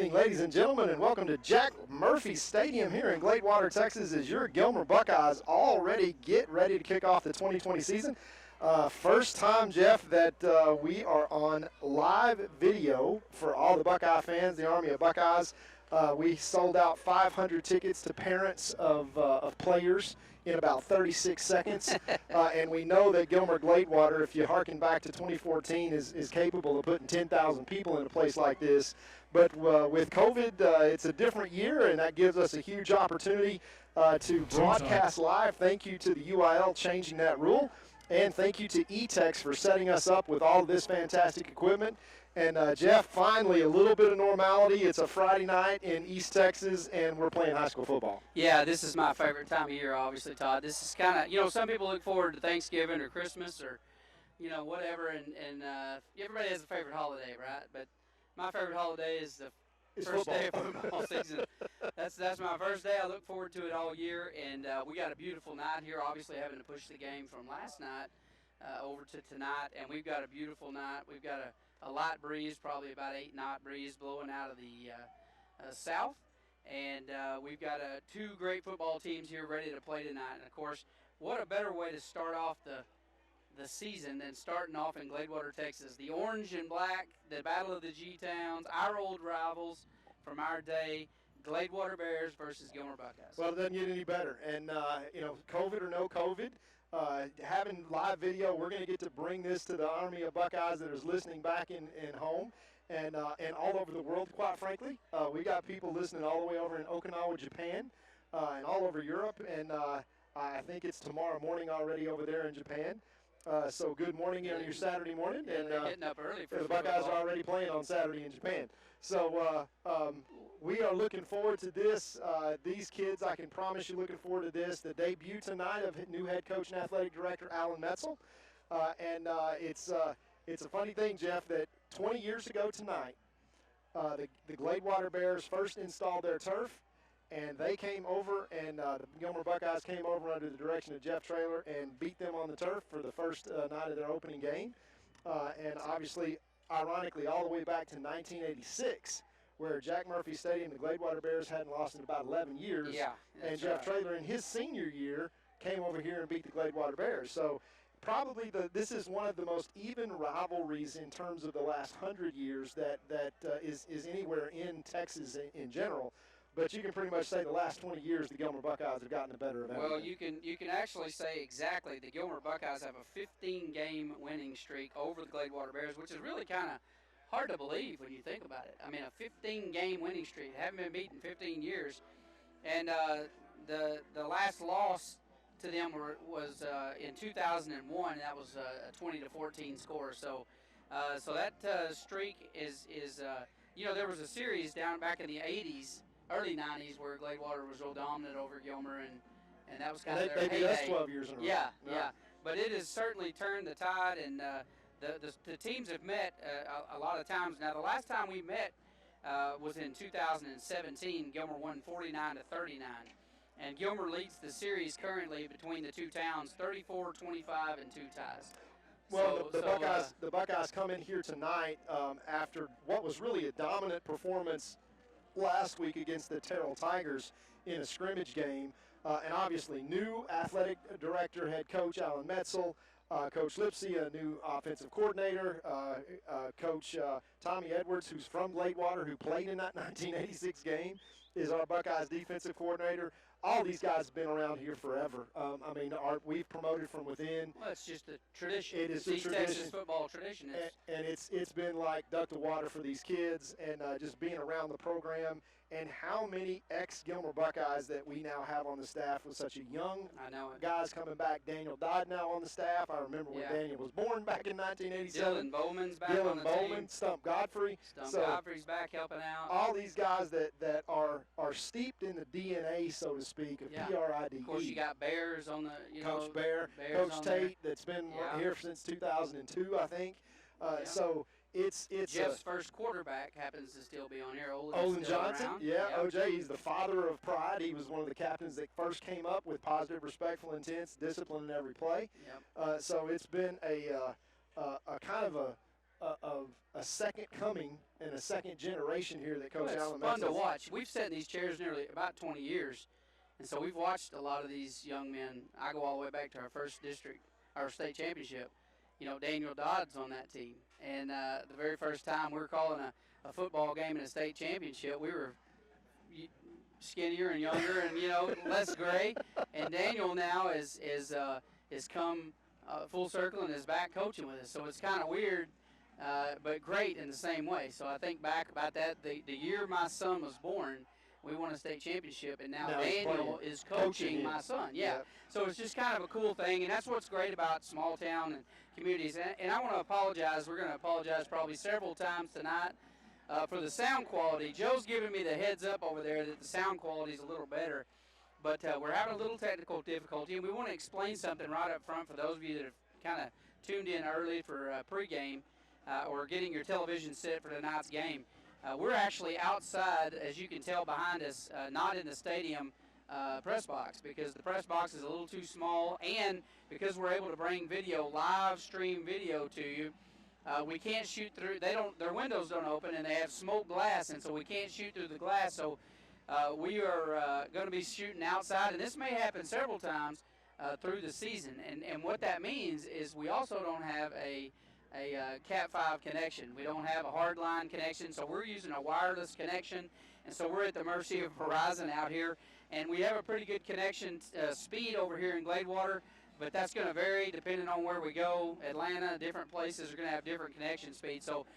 evening, ladies and gentlemen, and welcome to Jack Murphy Stadium here in Gladewater, Texas, as your Gilmer Buckeyes already get ready to kick off the 2020 season. First time, Jeff, that we are on live video for all the Buckeye fans, the Army of Buckeyes. We sold out 500 tickets to parents of players in about 36 seconds, and we know that Gilmer Gladewater, if you harken back to 2014, is capable of putting 10,000 people in a place like this. But with COVID, it's a different year, and that gives us a huge opportunity to broadcast live. Thank you to the UIL changing that rule, and thank you to eTex for setting us up with all of this fantastic equipment. And, Jeff, finally, a little bit of normality. It's a Friday night in East Texas, and we're playing high school football. Yeah, this is my favorite time of year, obviously, Todd. This is kind of, some people look forward to Thanksgiving or Christmas or, whatever. And everybody has a favorite holiday, right? But my favorite holiday is the first day of football season. That's my first day. I look forward to it all year. And we got a beautiful night here, obviously having to push the game from last night over to tonight. And we've got a beautiful night. We've got a light breeze, probably about 8-knot breeze blowing out of the south. And we've got two great football teams here ready to play tonight. And, of course, what a better way to start off the season than starting off in Gladewater, Texas. The orange and black, the battle of the G-Towns, our old rivals from our day, Gladewater Bears versus Gilmer Buckeyes. Well, it doesn't get any better. And, COVID or no COVID, having live video, we're going to get to bring this to the Army of Buckeyes that is listening back in home and all over the world, quite frankly. We got people listening all the way over in Okinawa, Japan, and all over Europe. And I think it's tomorrow morning already over there in Japan. So good morning on your Saturday morning. Yeah, and they're getting up early for the Buckeyes are already playing on Saturday in Japan. So we are looking forward to this. These kids, I can promise you, looking forward to this. The debut tonight of new head coach and athletic director Alan Metzel. And it's a funny thing, Jeff, that 20 years ago tonight, the Gladewater Bears first installed their turf. And they came over, and the Gilmer Buckeyes came over under the direction of Jeff Traylor and beat them on the turf for the first night of their opening game. And obviously, ironically, all the way back to 1986, where Jack Murphy Stadium, the Gladewater Bears hadn't lost in about 11 years. Yeah, and Jeff Traylor, in his senior year, came over here and beat the Gladewater Bears. So probably this is one of the most even rivalries in terms of the last 100 years that is anywhere in Texas in general. But you can pretty much say the last 20 years the Gilmer Buckeyes have gotten the better of everything. Well, you can actually say exactly the Gilmer Buckeyes have a 15-game winning streak over the Gladewater Bears, which is really kind of hard to believe when you think about it. I mean, a 15-game winning streak, haven't been beaten in 15 years. And the last loss to them was in 2001. That was a 20-14 score. So that streak is there was a series down back in the 80s. Early 90s where Gladewater was real dominant over Gilmer, and that was kind of their heyday. They beat us 12 years in a row. Yeah. But it has certainly turned the tide, and the teams have met a lot of times. Now, the last time we met was in 2017. Gilmer won 49-39, and Gilmer leads the series currently between the two towns, 34-25 and 2 ties. Well, the Buckeyes come in here tonight after what was really a dominant performance last week against the Terrell Tigers in a scrimmage game. And obviously new athletic director, head coach Alan Metzel, Coach Lipsy, a new offensive coordinator, Coach Tommy Edwards, who's from Gladewater, who played in that 1986 game, is our Buckeyes defensive coordinator. All these guys have been around here forever. We've promoted from within. Well, it's just a tradition. It is a tradition. Texas football tradition. And it's been like duck to water for these kids, and just being around the program, and how many ex-Gilmer Buckeyes that we now have on the staff with such a young guys coming back. Daniel Dodd now on the staff. I remember when Daniel was born back in 1987. Dylan Bowman's back on the team. Stump Godfrey. Godfrey's back helping out. All these guys that are steeped in the DNA, so to speak, of PRIDE. Of course, you got Bears on the, Coach Bear, Coach Tate, that's been here since 2002, I think. So it's Jeff's first quarterback happens to still be on here. Olin Johnson, around. OJ, he's the father of pride. He was one of the captains that first came up with positive, respectful, intense discipline in every play. Yep. So it's been a kind of of a second coming and a second generation here that Coach Well, Allen it's fun makes to us. watch. We've sat in these chairs nearly about 20 years, and so we've watched a lot of these young men. I go all the way back to our first district, our state championship. You know, Daniel Dodd's on that team, and the very first time we were calling a football game in a state championship, we were skinnier and younger and, less gray. And Daniel now is come full circle and is back coaching with us. So it's kind of weird, but great in the same way. So I think back about that, the year my son was born, we won a state championship, and now Daniel is coaching my son. Yeah. Yep. So it's just kind of a cool thing, and that's what's great about small town and communities. And I want to apologize. We're going to apologize probably several times tonight for the sound quality. Joe's giving me the heads up over there that the sound quality is a little better. But we're having a little technical difficulty, and we want to explain something right up front for those of you that have kind of tuned in early for pregame or getting your television set for tonight's game. We're actually outside, as you can tell behind us, not in the stadium press box, because the press box is a little too small, and because we're able to bring video, live stream video to you, we can't shoot through. Their windows don't open, and they have smoked glass, and so we can't shoot through the glass. So we are going to be shooting outside, and this may happen several times through the season. And what that means is we also don't have a Cat 5 connection. We don't have a hardline connection, so we're using a wireless connection, and so we're at the mercy of Verizon out here. And we have a pretty good connection speed over here in Gladewater, but that's going to vary depending on where we go. Atlanta, different places are going to have different connection speeds. So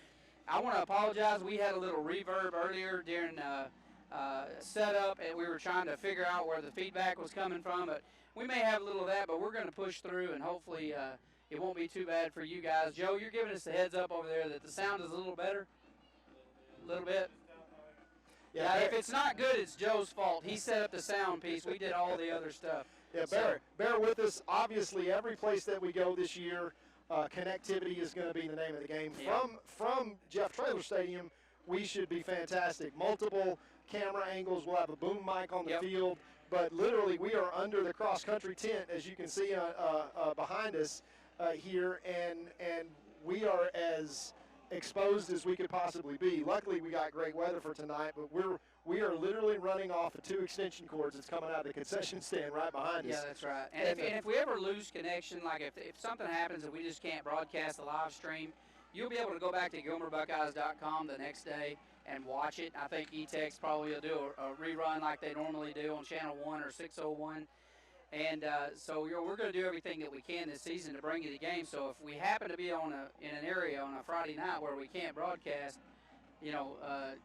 I want to apologize. We had a little reverb earlier during setup, and we were trying to figure out where the feedback was coming from. But we may have a little of that, but we're going to push through, and hopefully it won't be too bad for you guys. Joe, you're giving us the heads up over there that the sound is a little better? A little bit? Yeah, if it's not good, it's Joe's fault. He set up the sound piece. We did all the other stuff. Yeah, bear with us. Obviously, every place that we go this year, connectivity is going to be the name of the game. Yeah. From Jeff Traylor Stadium, we should be fantastic. Multiple camera angles. We'll have a boom mic on the field. But literally, we are under the cross-country tent, as you can see behind us here, and we are as exposed as we could possibly be. Luckily, we got great weather for tonight, but we are literally running off of 2 extension cords that's coming out of the concession stand right behind us. Yeah, that's right. And if we ever lose connection, like if something happens and we just can't broadcast the live stream, you'll be able to go back to GilmerBuckeyes.com the next day and watch it. I think E-Tex probably will do a rerun like they normally do on Channel 1 or 601. And so we're going to do everything that we can this season to bring you the game. So if we happen to be in an area on a Friday night where we can't broadcast,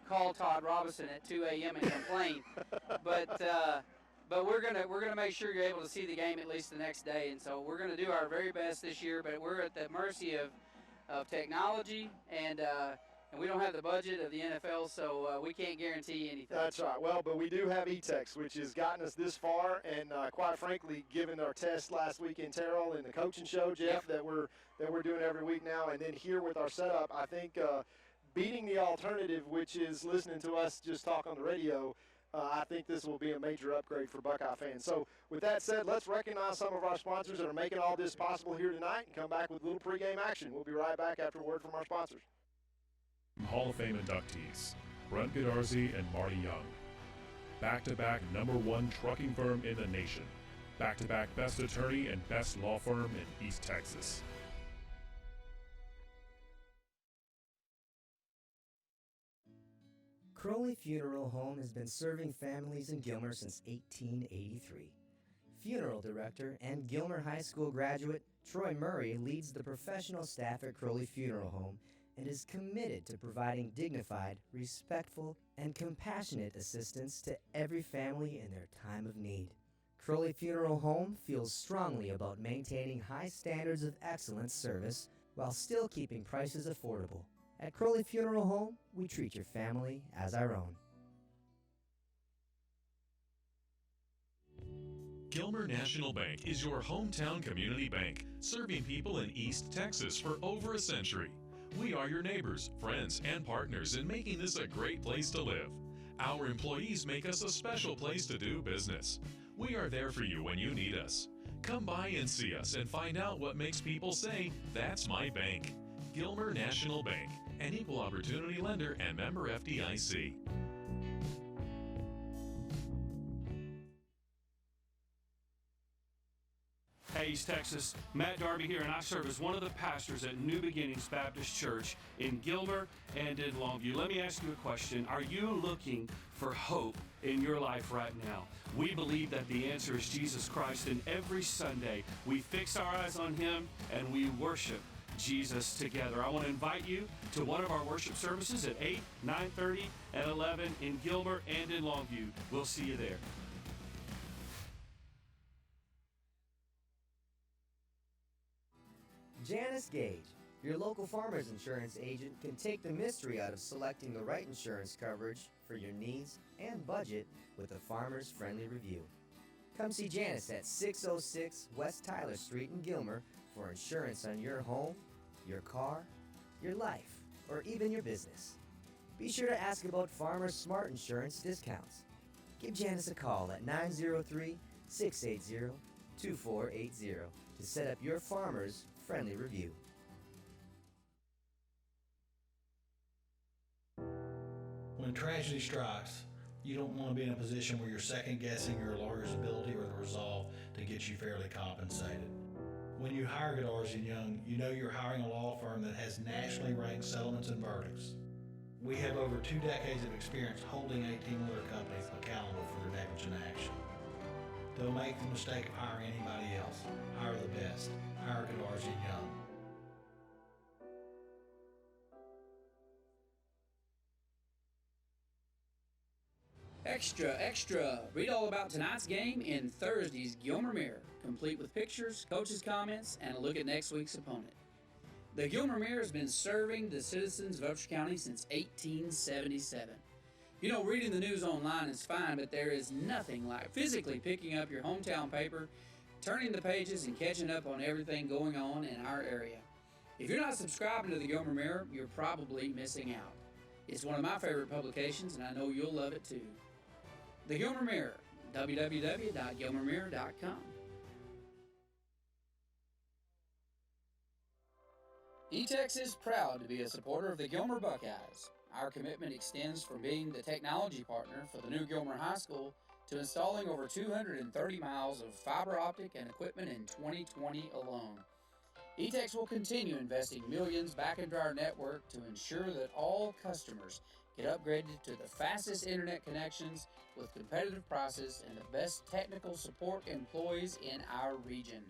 call Todd Robinson at 2 a.m. and complain. But we're gonna make sure you're able to see the game at least the next day. And so we're going to do our very best this year. But we're at the mercy of technology, and we don't have the budget of the NFL, so we can't guarantee anything. That's right. Well, but we do have E-Tex, which has gotten us this far, and quite frankly, given our test last week in Terrell and the coaching show, Jeff, that we're doing every week now, and then here with our setup, I think beating the alternative, which is listening to us just talk on the radio, I think this will be a major upgrade for Buckeye fans. So with that said, let's recognize some of our sponsors that are making all this possible here tonight and come back with a little pregame action. We'll be right back after a word from our sponsors. Hall of Fame inductees, Brent Godarzi and Marty Young. Back-to-back #1 trucking firm in the nation. Back-to-back best attorney and best law firm in East Texas. Crowley Funeral Home has been serving families in Gilmer since 1883. Funeral director and Gilmer High School graduate Troy Murray leads the professional staff at Crowley Funeral Home and is committed to providing dignified, respectful, and compassionate assistance to every family in their time of need. Crowley Funeral Home feels strongly about maintaining high standards of excellent service while still keeping prices affordable. At Crowley Funeral Home, we treat your family as our own. Gilmer National Bank is your hometown community bank, serving people in East Texas for over a century. We are your neighbors, friends, and partners in making this a great place to live. Our employees make us a special place to do business. We are there for you when you need us. Come by and see us and find out what makes people say, "That's my bank." Gilmer National Bank, an equal opportunity lender and member FDIC. Hey, East Texas, Matt Darby here, and I serve as one of the pastors at New Beginnings Baptist Church in Gilmer and in Longview. Let me ask you a question. Are you looking for hope in your life right now? We believe that the answer is Jesus Christ, and every Sunday we fix our eyes on Him and we worship Jesus together. I want to invite you to one of our worship services at 8, 9:30, and 11 in Gilmer and in Longview. We'll see you there. Janice Gage, your local farmer's insurance agent, can take the mystery out of selecting the right insurance coverage for your needs and budget with a farmer's friendly review. Come see Janice at 606 West Tyler Street in Gilmer for insurance on your home, your car, your life, or even your business. Be sure to ask about Farmer's Smart Insurance discounts. Give Janice a call at 903-680-2480 to set up your farmer's friendly review. When tragedy strikes, you don't want to be in a position where you're second guessing your lawyer's ability or the resolve to get you fairly compensated. When you hire Goodars & Young, you know you're hiring a law firm that has nationally ranked settlements and verdicts. We have over 2 decades of experience holding 18 other companies accountable for their negligent action. Don't make the mistake of hiring anybody else. Hire the best. Hire Goodars & Young. Extra, extra! Read all about tonight's game in Thursday's Gilmer Mirror, complete with pictures, coaches' comments, and a look at next week's opponent. The Gilmer Mirror has been serving the citizens of Upshur County since 1877. You know, reading the news online is fine, but there is nothing like physically picking up your hometown paper, turning the pages, and catching up on everything going on in our area. If you're not subscribing to the Gilmer Mirror, you're probably missing out. It's one of my favorite publications, and I know you'll love it too. The Gilmer Mirror, www.gilmermirror.com. E-Tex is proud to be a supporter of the Gilmer Buckeyes. Our commitment extends from being the technology partner for the new Gilmer High School to installing over 230 miles of fiber optic and equipment in 2020 alone. E-Tex will continue investing millions back into our network to ensure that all customers get upgraded to the fastest internet connections with competitive prices and the best technical support employees in our region.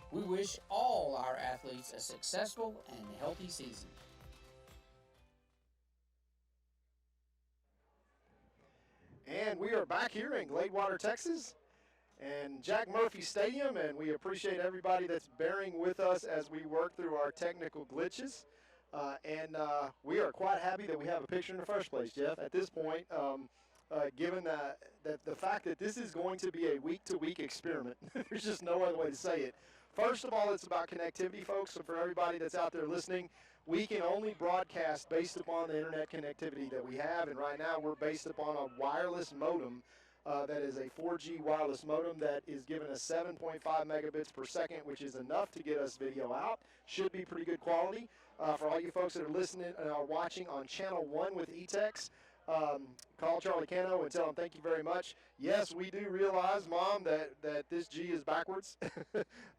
We wish all our athletes a successful and healthy season. And we are back here in Gladewater, Texas, and Jack Murphy Stadium, and we appreciate everybody that's bearing with us as we work through our technical glitches. We are quite happy that we have a picture in the first place, Jeff. At this point, given the fact that this is going to be a week-to-week experiment, there's just no other way to say it. First of all, it's about connectivity, folks. So for everybody that's out there listening, we can only broadcast based upon the internet connectivity that we have, and right now we're based upon a wireless modem that is a 4G wireless modem that is giving us 7.5 megabits per second, which is enough to get us video out. Should be pretty good quality. For all you folks that are listening and are watching on Channel 1 with E-Tex, call Charlie Cano and tell him thank you very much. Yes, we do realize, Mom, that this G is backwards.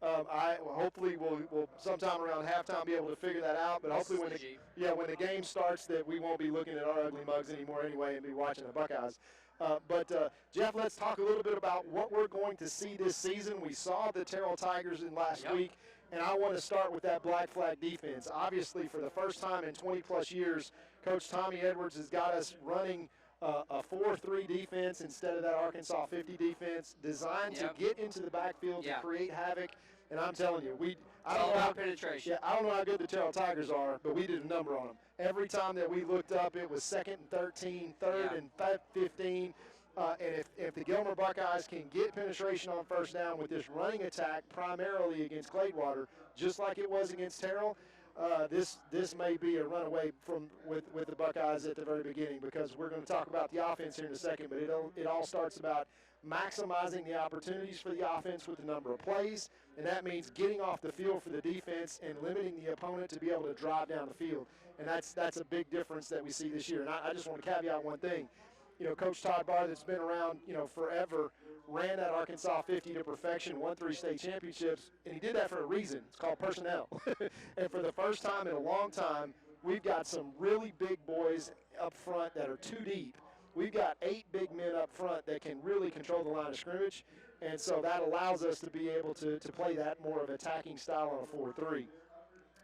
Hopefully we'll sometime around halftime be able to figure that out. But hopefully when the game starts, that we won't be looking at our ugly mugs anymore anyway and be watching the Buckeyes. Jeff, let's talk a little bit about what we're going to see this season. We saw the Terrell Tigers in last week, and I want to start with that black flag defense. Obviously, for the first time in 20-plus years, Coach Tommy Edwards has got us running a 4-3 defense instead of that Arkansas 50 defense, designed to get into the backfield to create havoc. And I'm telling you, I don't know how penetration. Yeah, I don't know how good the Terrell Tigers are, but we did a number on them. Every time that we looked up, it was 2nd and 13, 3rd and 15. And if the Gilmer Buckeyes can get penetration on first down with this running attack, primarily against Gladewater, just like it was against Terrell, this may be a runaway with the Buckeyes at the very beginning, because we're going to talk about the offense here in a second. But it all starts about maximizing the opportunities for the offense with the number of plays, and that means getting off the field for the defense and limiting the opponent to be able to drive down the field. And that's a big difference that we see this year. And I just want to caveat one thing. Coach Todd Barr, that's been around, forever, ran that Arkansas 50 to perfection, won 3 state championships, and he did that for a reason. It's called personnel. And for the first time in a long time, we've got some really big boys up front that are too deep. We've got 8 big men up front that can really control the line of scrimmage, and so that allows us to be able to play that more of an attacking style on a 4-3.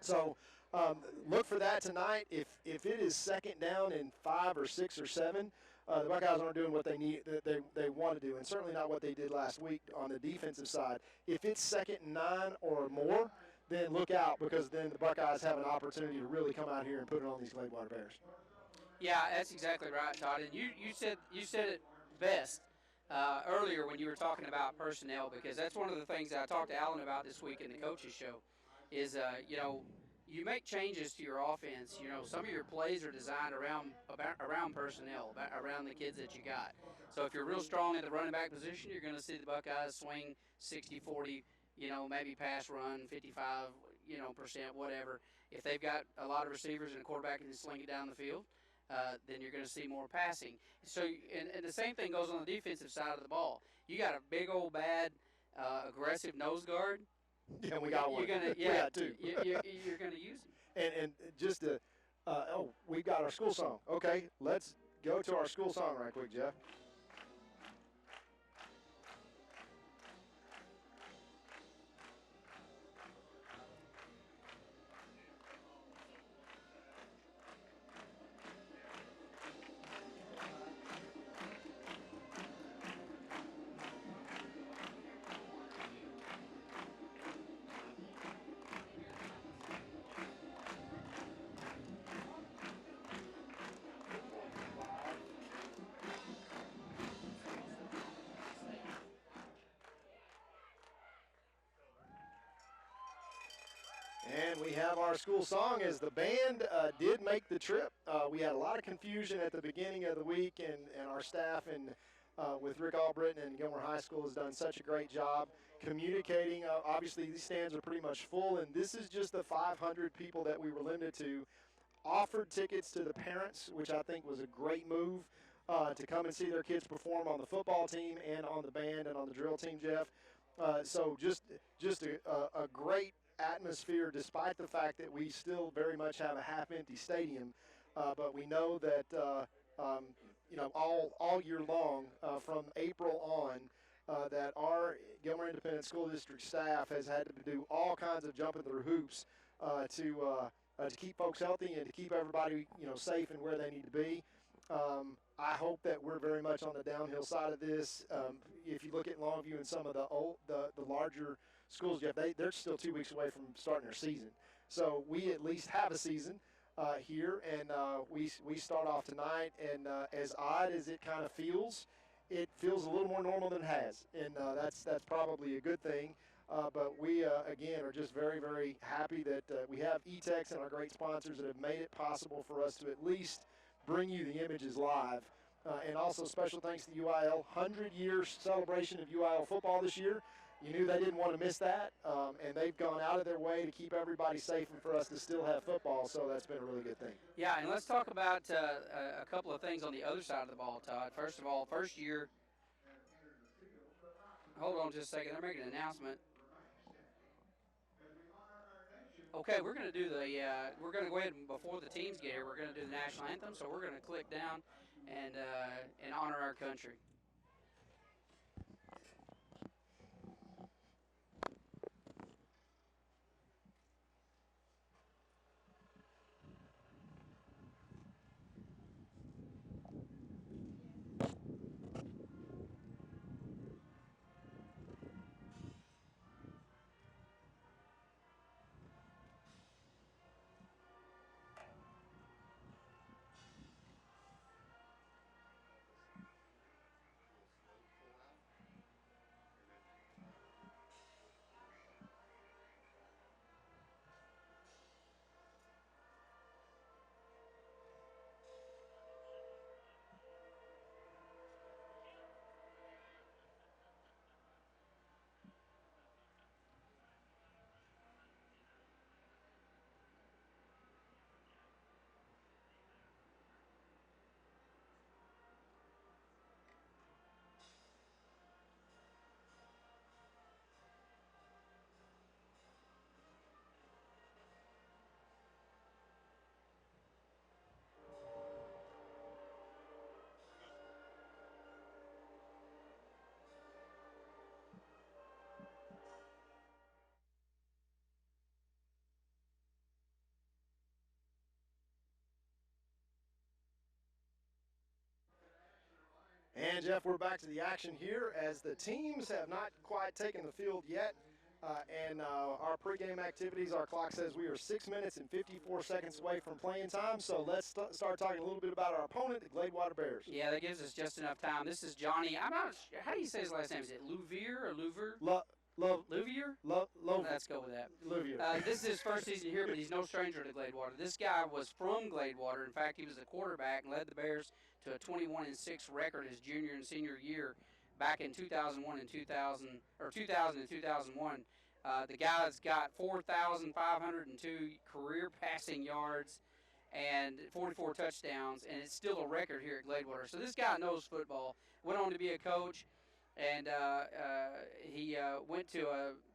So look for that tonight. If it is second down in 5 or 6 or 7, the Buckeyes aren't doing what they need, they want to do, and certainly not what they did last week on the defensive side. If it's second and 9 or more, then look out, because then the Buckeyes have an opportunity to really come out here and put it on these Gladewater Bears. Yeah, that's exactly right, Todd. And you said it best earlier when you were talking about personnel, because that's one of the things that I talked to Alan about this week in the coaches show is, you make changes to your offense. Some of your plays are designed around personnel, around the kids that you got. So if you're real strong at the running back position, you're going to see the Buckeyes swing 60-40, maybe pass run 55, percent, whatever. If they've got a lot of receivers and a quarterback and sling it down the field, then you're going to see more passing. So, and the same thing goes on the defensive side of the ball. You got a big old bad, aggressive nose guard. Yeah, we got one. You're gonna, we got 2. You're going to use him. And just to, we've got our school song. Okay, let's go to our school song right quick, Jeff. And we have our school song as the band did make the trip. We had a lot of confusion at the beginning of the week, and our staff and with Rick Albritton and Gilmer High School has done such a great job communicating. Obviously, these stands are pretty much full, and this is just the 500 people that we were limited to. Offered tickets to the parents, which I think was a great move, to come and see their kids perform on the football team and on the band and on the drill team, Jeff. So just a great atmosphere, despite the fact that we still very much have a half-empty stadium. But we know that all year long, from April on, that our Gilmer Independent School District staff has had to do all kinds of jumping through hoops to keep folks healthy and to keep everybody safe and where they need to be. I hope that we're very much on the downhill side of this. If you look at Longview and some of the larger schools, Jeff, they're still 2 weeks away from starting their season. So we at least have a season here, and we start off tonight. And as odd as it kind of feels, it feels a little more normal than it has, and that's probably a good thing. But we, again, are just very, very happy that we have E-Tex and our great sponsors that have made it possible for us to at least bring you the images live. And also special thanks to UIL, 100-year celebration of UIL football this year. You knew they didn't want to miss that, and they've gone out of their way to keep everybody safe and for us to still have football, so that's been a really good thing. Yeah, and let's talk about a couple of things on the other side of the ball, Todd. First of all, first year, hold on just a second, they're making an announcement. Okay, we're going to do we're going to go ahead and before the teams get here, we're going to do the national anthem, so we're going to click down and honor our country. And, Jeff, we're back to the action here as the teams have not quite taken the field yet. And our pregame activities, our clock says we are 6 minutes and 54 seconds away from playing time. So let's start talking a little bit about our opponent, the Gladewater Bears. Yeah, that gives us just enough time. This is Johnny. I'm not sure. How do you say his last name? Is it Louvier or Louver? Louvier? Let's go with that. Louvier. This is his first season here, but he's no stranger to Gladewater. This guy was from Gladewater. In fact, he was a quarterback and led the Bears to a 21-6 record his junior and senior year back in 2001 and 2000 and 2001. The guy's got 4,502 career passing yards and 44 touchdowns, and it's still a record here at Gladewater. So this guy knows football. Went on to be a coach, and he went to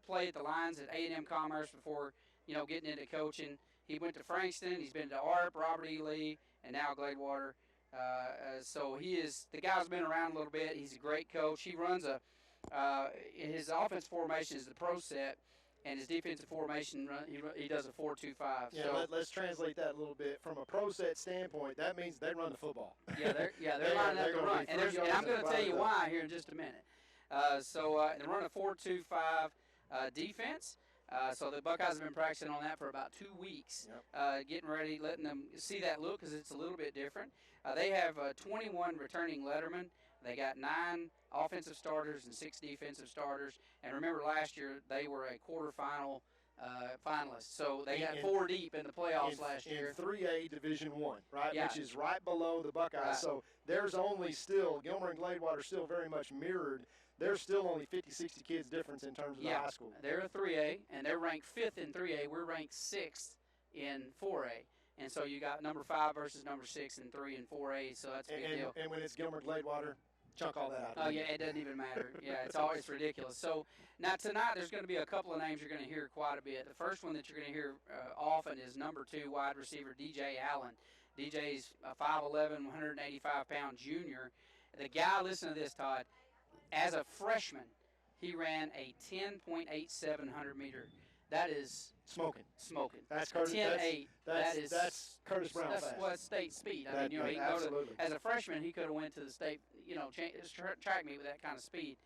play at the Lions at A&M Commerce before, getting into coaching. He went to Frankston. He's been to ARP, Robert E. Lee, and now Gladewater. So the guy's been around a little bit. He's a great coach. He runs his offense formation is the pro set, and his defensive formation he does a 4-2-5. Yeah, so let's translate that a little bit. From a pro set standpoint, that means they run the football. they're lining up to run, and I'm going to tell you why here in just a minute. They run a 4-2-5 defense. So the Buckeyes have been practicing on that for about 2 weeks, getting ready, letting them see that look because it's a little bit different. They have 21 returning lettermen. They got 9 offensive starters and 6 defensive starters. And remember, last year they were a quarterfinal finalist. So they got 4 deep in the playoffs last year. In 3A Division I, right, Yeah. which is right below the Buckeyes. Right. So there's only still, Gilmer and Gladewater still very much mirrored. There's still only 50, 60 kids difference in terms of the high school. They're a 3A, and they're ranked 5th in 3A. We're ranked 6th in 4A. And so you got number 5 versus number 6 in 3 and 4A, so that's a big deal. And when it's Gilmer Gladewater, chunk all that out. Oh, yeah, it doesn't even matter. Yeah, it's ridiculous. So now tonight there's going to be a couple of names you're going to hear quite a bit. The first one that you're going to hear often is number 2 wide receiver DJ Allen. DJ's a 5'11", 185-pound junior. The guy, listen to this, Todd, as a freshman, he ran a 10.8700 meter. That is smoking. That's Curtis. 10.8. That's Curtis Brown fast. That's state speed. Absolutely. As a freshman, he could have went to the state, track meet with that kind of speed.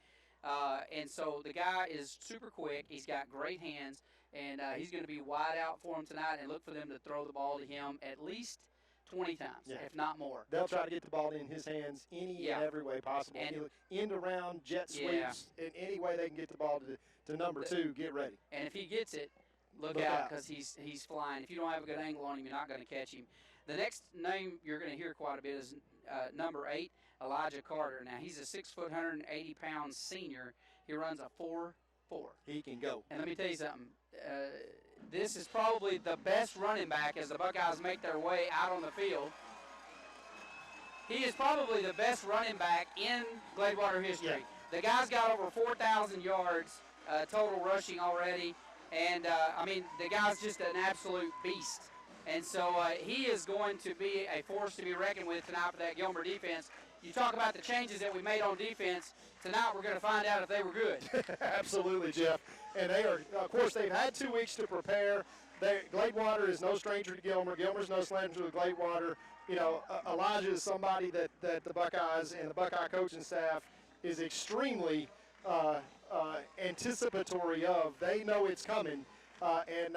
And so the guy is super quick. He's got great hands, and he's going to be wide out for him tonight. And look for them to throw the ball to him at least 20 times, if not more. They'll try to get the ball in his hands any and every way possible. And end around, jet sweeps, in any way they can get the ball to number 2, get ready. And if he gets it, look out because he's flying. If you don't have a good angle on him, you're not going to catch him. The next name you're going to hear quite a bit is number 8, Elijah Carter. Now, he's a 6 foot, 180-pound senior. He runs a 4.4. He can go. And let me tell you something. This is probably the best running back as the Buckeyes make their way out on the field. He is probably the best running back in Gladewater history. Yeah. The guy's got over 4,000 yards total rushing already. And, the guy's just an absolute beast. And so he is going to be a force to be reckoned with tonight for that Gilmer defense. You talk about the changes that we made on defense. Tonight we're going to find out if they were good. Absolutely, Jeff. And they are, of course, they've had 2 weeks to prepare. Gladewater is no stranger to Gilmer. Gilmer's no stranger to Gladewater. Elijah is somebody that the Buckeyes and the Buckeye coaching staff is extremely anticipatory of. They know it's coming, and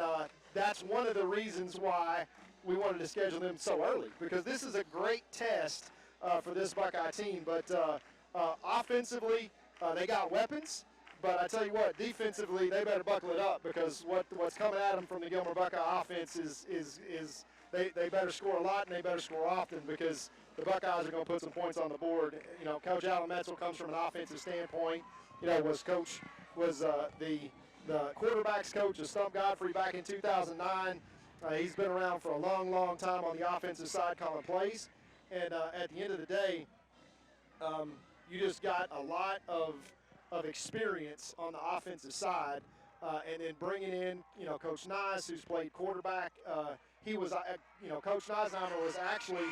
that's one of the reasons why we wanted to schedule them so early, because this is a great test for this Buckeye team. But offensively, they got weapons. But I tell you what, defensively, they better buckle it up, because what's coming at them from the Gilmer Buckeye offense is they better score a lot and they better score often, because the Buckeyes are going to put some points on the board. Coach Alan Metzel comes from an offensive standpoint. Was the quarterback's coach of Stump Godfrey back in 2009. He's been around for a long, long time on the offensive side calling plays. And at the end of the day, you just got a lot of experience on the offensive side, and then bringing in, Coach Nice, who's played quarterback. He was, Coach Nisenheimer was actually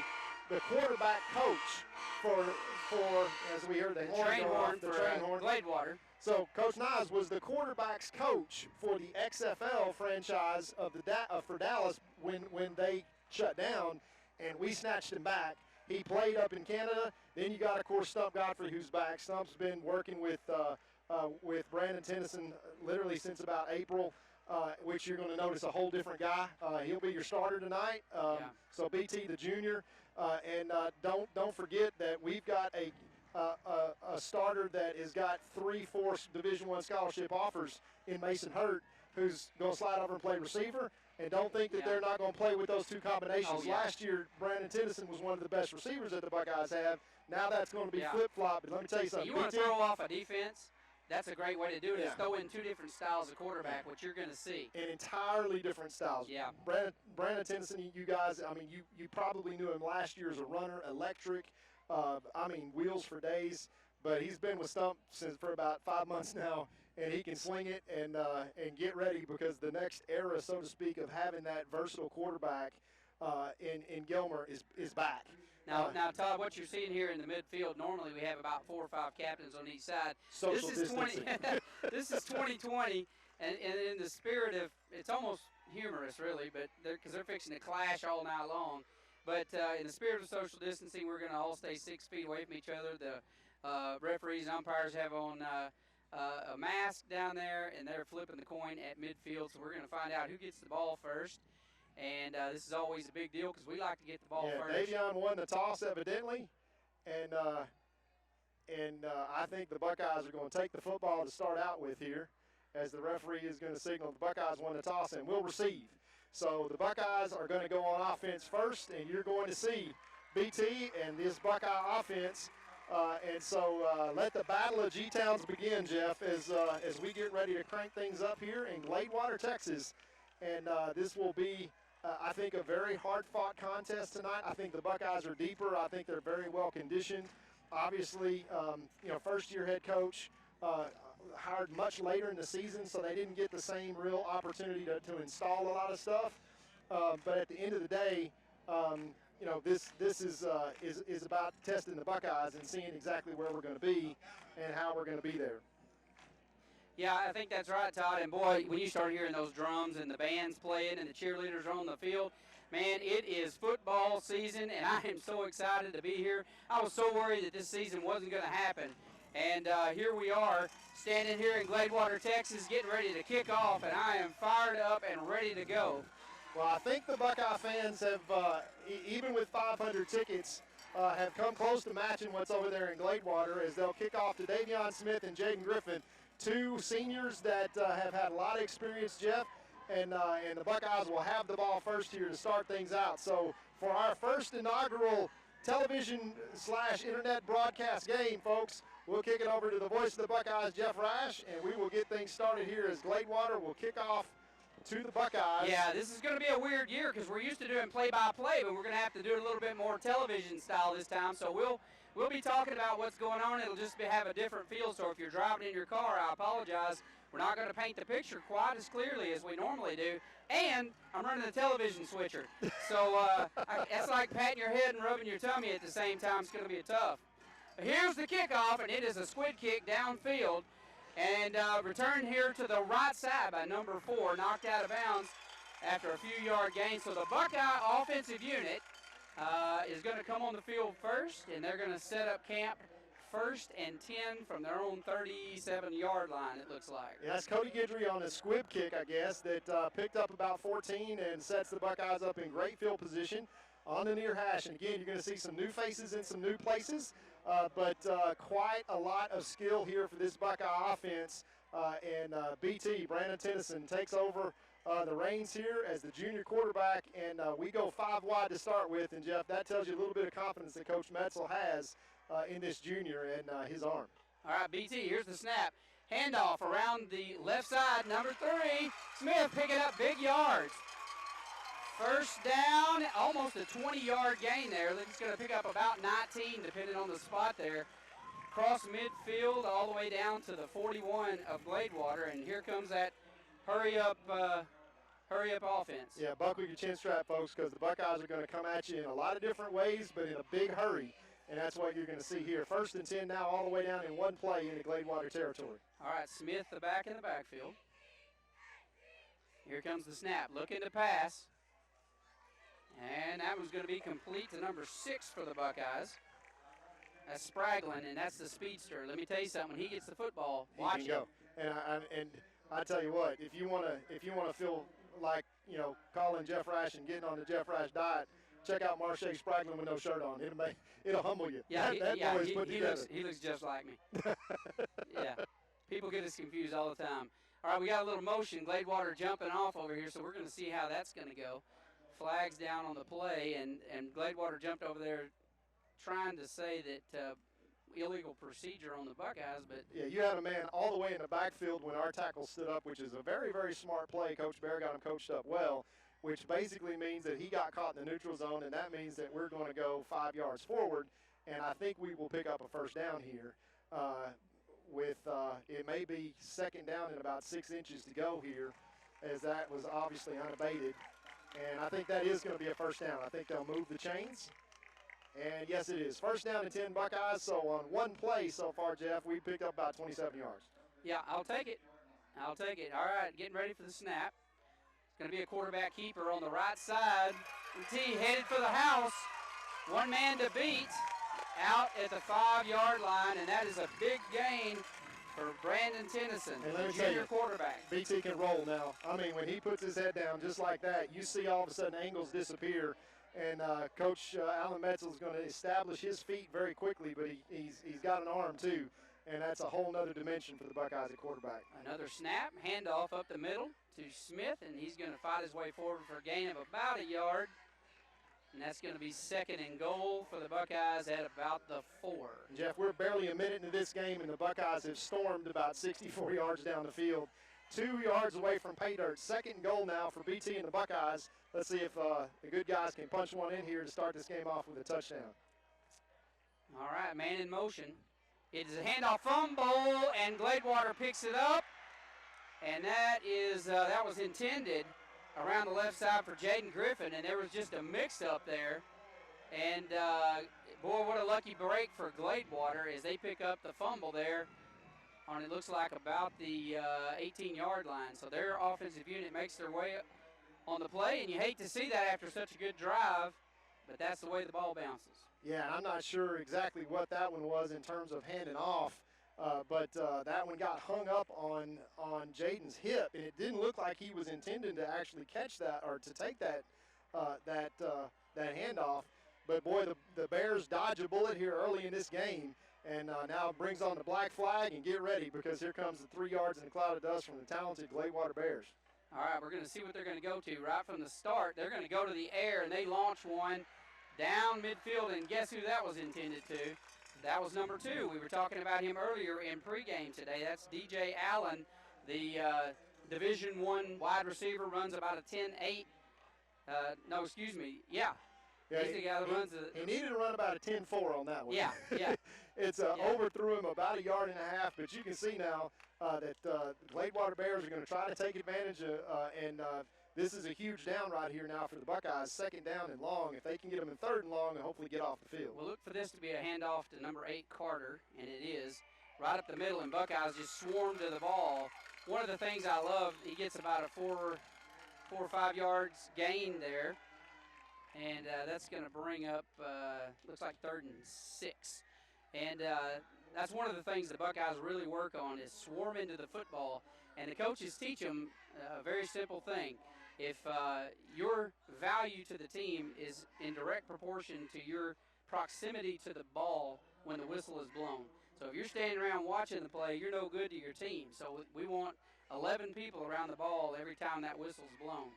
the quarterback coach for as we heard the train horn the train horn. Gladewater. So Coach Nice was the quarterback's coach for the XFL franchise for Dallas when they shut down, and we snatched him back. he played up in Canada. Then you got, of course, Stump Godfrey, who's back. Stump's been working with Brandon Tennyson literally since about April, which you're going to notice a whole different guy. He'll be your starter tonight. So BT, the junior, and don't forget that we've got a starter that has got 3-4 Division I scholarship offers in Mason Hurt, who's going to slide over and play receiver. And don't think that they're not going to play with those two combinations. Last year, Brandon Tennyson was one of the best receivers that the Buckeyes have. Now that's going to be flip-flop. But let me tell you something. You want to throw off a defense? That's a great way to do it, is throw in two different styles of quarterback, which you're going to see. And entirely different styles. Yeah. Brandon Tennyson, you guys, I mean, you probably knew him last year as a runner, electric, wheels for days. But he's been with Stump for about 5 months now, and he can sling it and get ready, because the next era, so to speak, of having that versatile quarterback in Gilmer is back. Now, Todd, what you're seeing here in the midfield, normally we have about 4 or 5 captains on each side. Social distancing. This is 2020, and in the spirit of, it's almost humorous, really, but because they're fixing to clash all night long. But in the spirit of social distancing, we're going to all stay 6 feet away from each other. The referees and umpires have on a mask down there, and they're flipping the coin at midfield. So we're going to find out who gets the ball first. And this is always a big deal because we like to get the ball first. Davion won the toss evidently, and I think the Buckeyes are going to take the football to start out with here, as the referee is going to signal the Buckeyes won the toss and will receive. So the Buckeyes are going to go on offense first, and you're going to see BT and this Buckeye offense. And so let the battle of G-Towns begin, Jeff, as we get ready to crank things up here in Gladewater, Texas. And this will be, I think, a very hard-fought contest tonight. I think the Buckeyes are deeper. I think they're very well conditioned. Obviously, first-year head coach hired much later in the season, so they didn't get the same real opportunity to install a lot of stuff. But at the end of the day, this is about testing the Buckeyes and seeing exactly where we're going to be and how we're going to be there. Yeah, I think that's right, Todd. And, boy, when you start hearing those drums and the band's playing and the cheerleaders are on the field, man, it is football season, and I am so excited to be here. I was so worried that this season wasn't going to happen. And here we are, standing here in Gladewater, Texas, getting ready to kick off, and I am fired up and ready to go. Well, I think the Buckeye fans have, even with 500 tickets, have come close to matching what's over there in Gladewater, as they'll kick off to Davion Smith and Jaden Griffin, 2 seniors that have had a lot of experience, Jeff, and the Buckeyes will have the ball first here to start things out. So for our first inaugural television/internet broadcast game, folks, we'll kick it over to the voice of the Buckeyes, Jeff Rash, and we will get things started here as Gladewater will kick off to the Buckeyes. Yeah, this is going to be a weird year because we're used to doing play-by-play, but we're going to have to do it a little bit more television style this time. So we'll be talking about what's going on. It'll just have a different feel. So if you're driving in your car, I apologize. We're not going to paint the picture quite as clearly as we normally do. And I'm running the television switcher. So that's like patting your head and rubbing your tummy at the same time. It's going to be tough. But here's the kickoff, and it is a squid kick downfield. And return here to the right side by number 4, knocked out of bounds after a few yard gain. So the Buckeye offensive unit is going to come on the field first, and they're going to set up camp 1st and 10 from their own 37-yard line, it looks like. Yeah, that's Cody Guidry on a squib kick, I guess, that picked up about 14 and sets the Buckeyes up in great field position on the near hash. And again, you're going to see some new faces in some new places. But quite a lot of skill here for this Buckeye offense. And BT, Brandon Tennyson, takes over the reins here as the junior quarterback. And we go 5 wide to start with. And, Jeff, that tells you a little bit of confidence that Coach Metzel has in this junior and his arm. All right, BT, here's the snap. Handoff around the left side, number 3. Smith picking up big yards. First down, almost a 20-yard gain there. It's going to pick up about 19, depending on the spot there. Cross midfield all the way down to the 41 of Gladewater, and here comes that hurry-up offense. Yeah, buckle your chin strap, folks, because the Buckeyes are going to come at you in a lot of different ways, but in a big hurry, and that's what you're going to see here. 1st and 10 now all the way down in one play into Gladewater territory. All right, Smith, the back in the backfield. Here comes the snap. Looking to pass. And that was going to be complete to number 6 for the Buckeyes. That's Spraglin, and that's the speedster. Let me tell you something. When he gets the football, watch He can go. And I tell you what, if you wanna feel like, you know, calling Jeff Rash and getting on the Jeff Rash diet, check out Marche Spraglin with no shirt on. It'll humble you. Yeah, that boy's put together. He looks just like me. Yeah, people get us confused all the time. All right, we got a little motion. Gladewater jumping off over here, so we're going to see how that's going to go. Flags down on the play, and Gladewater jumped over there trying to say that illegal procedure on the Buckeyes, but yeah, you had a man all the way in the backfield when our tackle stood up, which is a very, very smart play. Coach Bear got him coached up well, which basically means that he got caught in the neutral zone, and that means that we're going to go 5 yards forward, and I think we will pick up a first down here. It may be second down and about 6 inches to go here, as that was obviously unabated, and I think that is going to be a first down. I think they'll move the chains. And yes, it is. First down and 10 Buckeyes. So on one play so far, Jeff, we picked up about 27 yards. Yeah, I'll take it. All right, getting ready for the snap. It's going to be a quarterback keeper on the right side. T headed for the house. One man to beat out at the 5-yard line, and that is a big gain for Brandon Tennyson, the junior quarterback. BT can roll now. I mean, when he puts his head down just like that, you see all of a sudden angles disappear. And Coach Alan Metzel is going to establish his feet very quickly, but he's got an arm too, and that's a whole nother dimension for the Buckeyes at quarterback. Another snap, handoff up the middle to Smith, and he's going to fight his way forward for a gain of about 1 yard. And that's going to be second and goal for the Buckeyes at about the 4. Jeff, we're barely a minute into this game, and the Buckeyes have stormed about 64 yards down the field. 2 yards away from pay dirt. Second and goal now for BT and the Buckeyes. Let's see if the good guys can punch one in here to start this game off with a touchdown. All right, man in motion. It is a handoff fumble, and Gladewater picks it up. And that was intended around the left side for Jaden Griffin, and there was just a mix-up there. And, boy, what a lucky break for Gladewater as they pick up the fumble there on, it looks like, about the 18-yard line. So their offensive unit makes their way on the play, and you hate to see that after such a good drive, but that's the way the ball bounces. Yeah, I'm not sure exactly what that one was in terms of handing off, but that one got hung up on Jaden's hip, and it didn't look like he was intending to actually catch that or to take that handoff. But boy, the Bears dodge a bullet here early in this game, and now brings on the black flag, and get ready because here comes the 3 yards in a cloud of dust from the talented Gladewater Bears. All right, we're going to see what they're going to go to right from the start. They're going to go to the air, and they launch one down midfield, and guess who that was intended to? That was number 2. We were talking about him earlier in pregame today. That's DJ Allen, the Division I wide receiver, runs about a 10.8. Yeah, he's the guy that runs he needed to run about a 10.4 on that one. Yeah. It's overthrew him about 1.5 yards, but you can see now that the Gladewater Bears are going to try to take advantage and this is a huge down right here now for the Buckeyes. Second down and long. If they can get them in third and long and hopefully get off the field. We'll look for this to be a handoff to number 8, Carter, and it is right up the middle, and Buckeyes just swarm to the ball. One of the things I love, he gets about a 4 or 5 yards gain there, and that's going to bring up, looks like 3rd and 6. And that's one of the things the Buckeyes really work on is swarm into the football, and the coaches teach them a very simple thing. If your value to the team is in direct proportion to your proximity to the ball when the whistle is blown. So if you're standing around watching the play, you're no good to your team. So we want 11 people around the ball every time that whistle's blown.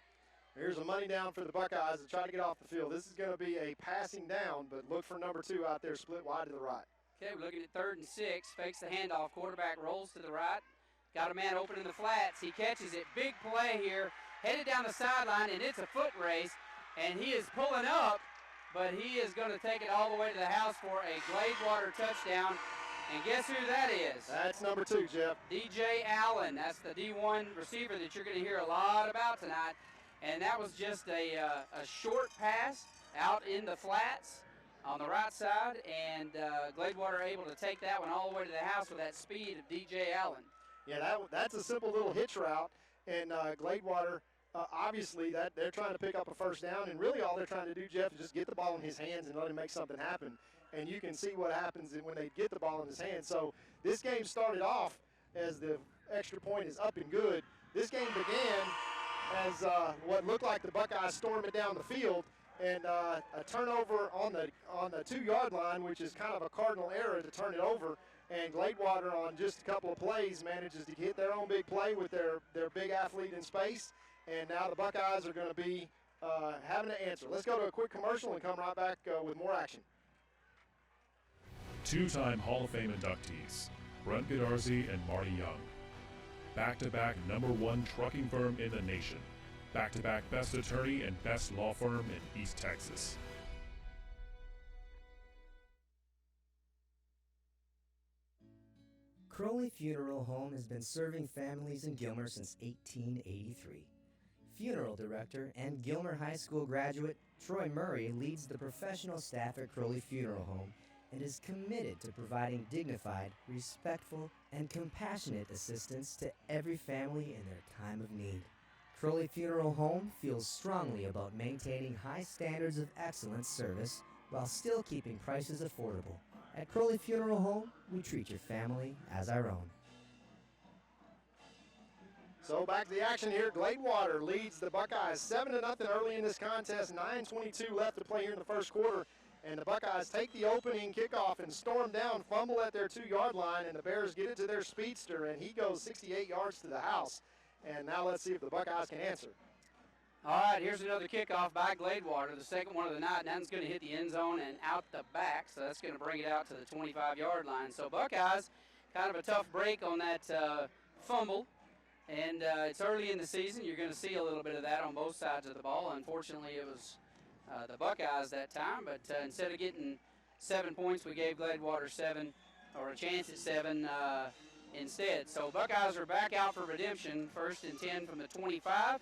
Here's a money down for the Buckeyes to try to get off the field. This is going to be a passing down, but look for number 2 out there split wide to the right. Okay, we're looking at 3rd and 6. Fakes the handoff. Quarterback rolls to the right. Got a man open in the flats. He catches it. Big play here. Headed down the sideline, and it's a foot race. And he is pulling up, but he is going to take it all the way to the house for a Gladewater touchdown. And guess who that is? That's number 2, Jeff. DJ Allen. That's the D1 receiver that you're going to hear a lot about tonight. And that was just a short pass out in the flats on the right side, and Gladewater able to take that one all the way to the house with that speed of DJ Allen. Yeah, that's a simple little hitch route, and Gladewater obviously that they're trying to pick up a first down, and really all they're trying to do, Jeff, is just get the ball in his hands and let him make something happen. And you can see what happens when they get the ball in his hands. So this game started off as the extra point is up and good. This game began as what looked like the Buckeyes storming down the field, and a turnover on the 2-yard line, which is kind of a cardinal error to turn it over. And Gladewater, on just a couple of plays, manages to hit their own big play with their big athlete in space. And now the Buckeyes are going to be having to answer. Let's go to a quick commercial and come right back with more action. Two-time Hall of Fame inductees, Brent Godarsey and Marty Young. Back-to-back #1 trucking firm in the nation. Back-to-back best attorney and best law firm in East Texas. Crowley Funeral Home has been serving families in Gilmer since 1883. Funeral director and Gilmer High School graduate Troy Murray leads the professional staff at Crowley Funeral Home and is committed to providing dignified, respectful, and compassionate assistance to every family in their time of need. Crowley Funeral Home feels strongly about maintaining high standards of excellent service while still keeping prices affordable. At Crowley Funeral Home, we treat your family as our own. So back to the action here. Gladewater leads the Buckeyes 7-0 early in this contest. 9:22 left to play here in the first quarter. And the Buckeyes take the opening kickoff and storm down, fumble at their 2-yard line, and the Bears get it to their speedster, and he goes 68 yards to the house. And now let's see if the Buckeyes can answer. All right, here's another kickoff by Gladewater, the second one of the night. That's going to hit the end zone and out the back, so that's going to bring it out to the 25-yard line. So Buckeyes, kind of a tough break on that fumble, and it's early in the season. You're going to see a little bit of that on both sides of the ball. Unfortunately, it was the Buckeyes that time, but instead of getting 7 points, we gave Gladewater 7, or a chance at 7 instead. So Buckeyes are back out for redemption, 1st and 10 from the 25.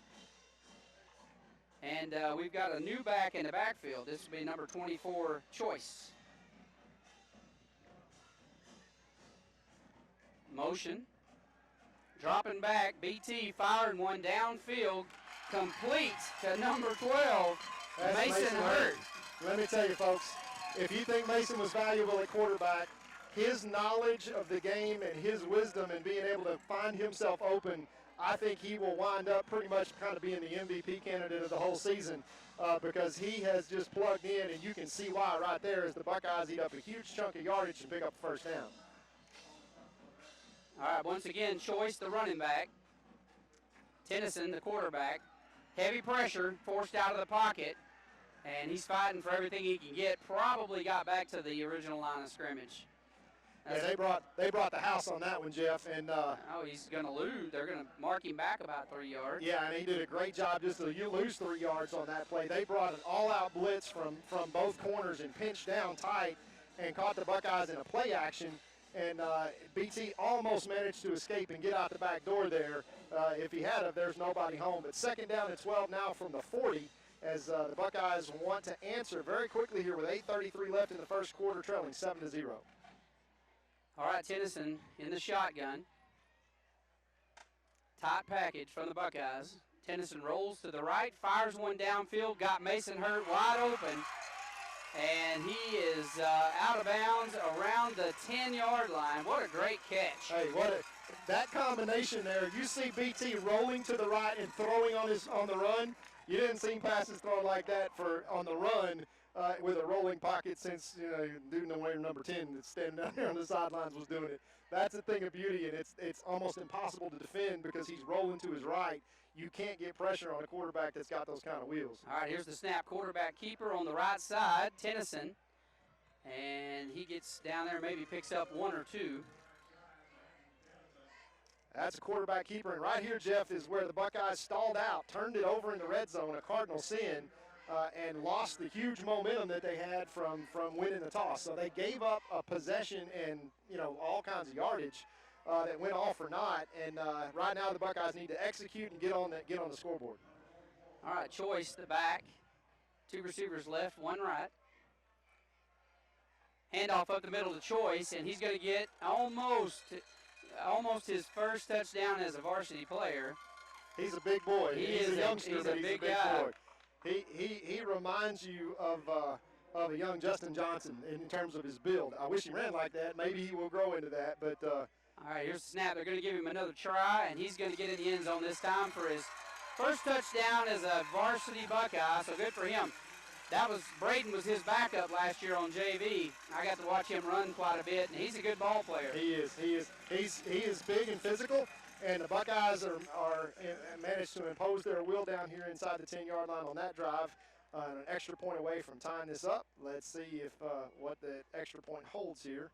And we've got a new back in the backfield. This will be number 24, Choice. Motion. Dropping back, BT firing one downfield, complete to number 12, That's Mason Hurt. Let me tell you, folks, if you think Mason was valuable at quarterback, his knowledge of the game and his wisdom and being able to find himself open, I think he will wind up pretty much kind of being the MVP candidate of the whole season because he has just plugged in, and you can see why right there as the Buckeyes eat up a huge chunk of yardage and pick up the first down. All right, once again, Choice, the running back. Tennyson, the quarterback. Heavy pressure, forced out of the pocket, and he's fighting for everything he can get. Probably got back to the original line of scrimmage. Yeah, they brought the house on that one, Jeff. And oh, he's going to lose. They're going to mark him back about 3 yards. Yeah, and he did a great job just to you lose 3 yards on that play. They brought an all-out blitz from both corners and pinched down tight and caught the Buckeyes in a play action. And BT almost managed to escape and get out the back door there. If he had, there's nobody home. But 2nd down and 12 now from the 40 as the Buckeyes want to answer very quickly here with 8:33 left in the first quarter, trailing 7-0. All right, Tennyson in the shotgun. Tight package from the Buckeyes. Tennyson rolls to the right, fires one downfield, got Mason Hurt wide open, and he is out of bounds around the 10-yard line. What a great catch. Hey, that combination there. You see BT rolling to the right and throwing on the run. You didn't see passes thrown like that on the run. With a rolling pocket since, dude number 10 that's standing down there on the sidelines was doing it. That's a thing of beauty, and it's almost impossible to defend because he's rolling to his right. You can't get pressure on a quarterback that's got those kind of wheels. All right, here's the snap. Quarterback keeper on the right side, Tennyson. And he gets down there, maybe picks up 1 or 2. That's a quarterback keeper, and right here, Jeff, is where the Buckeyes stalled out, turned it over in the red zone, a cardinal sin. And lost the huge momentum that they had from winning the toss. So they gave up a possession and, all kinds of yardage that went all for naught. And right now the Buckeyes need to execute and get on the scoreboard. All right, Choice, the back. 2 receivers left, 1 right. Handoff up the middle to Choice, and he's going to get almost his first touchdown as a varsity player. He's a big boy. He's a youngster, he's but a he's big a big guy. boy. He reminds you of a young Justin Johnson in terms of his build. I wish he ran like that. Maybe he will grow into that. But all right, here's the snap. They're going to give him another try, and he's going to get in the end zone this time for his first touchdown as a varsity Buckeye. So good for him. Braden was his backup last year on JV. I got to watch him run quite a bit, and he's a good ball player. He is big and physical, and the Buckeyes are managed to impose their will down here inside the 10-yard line on that drive. An extra point away from tying this up. Let's see if what the extra point holds here.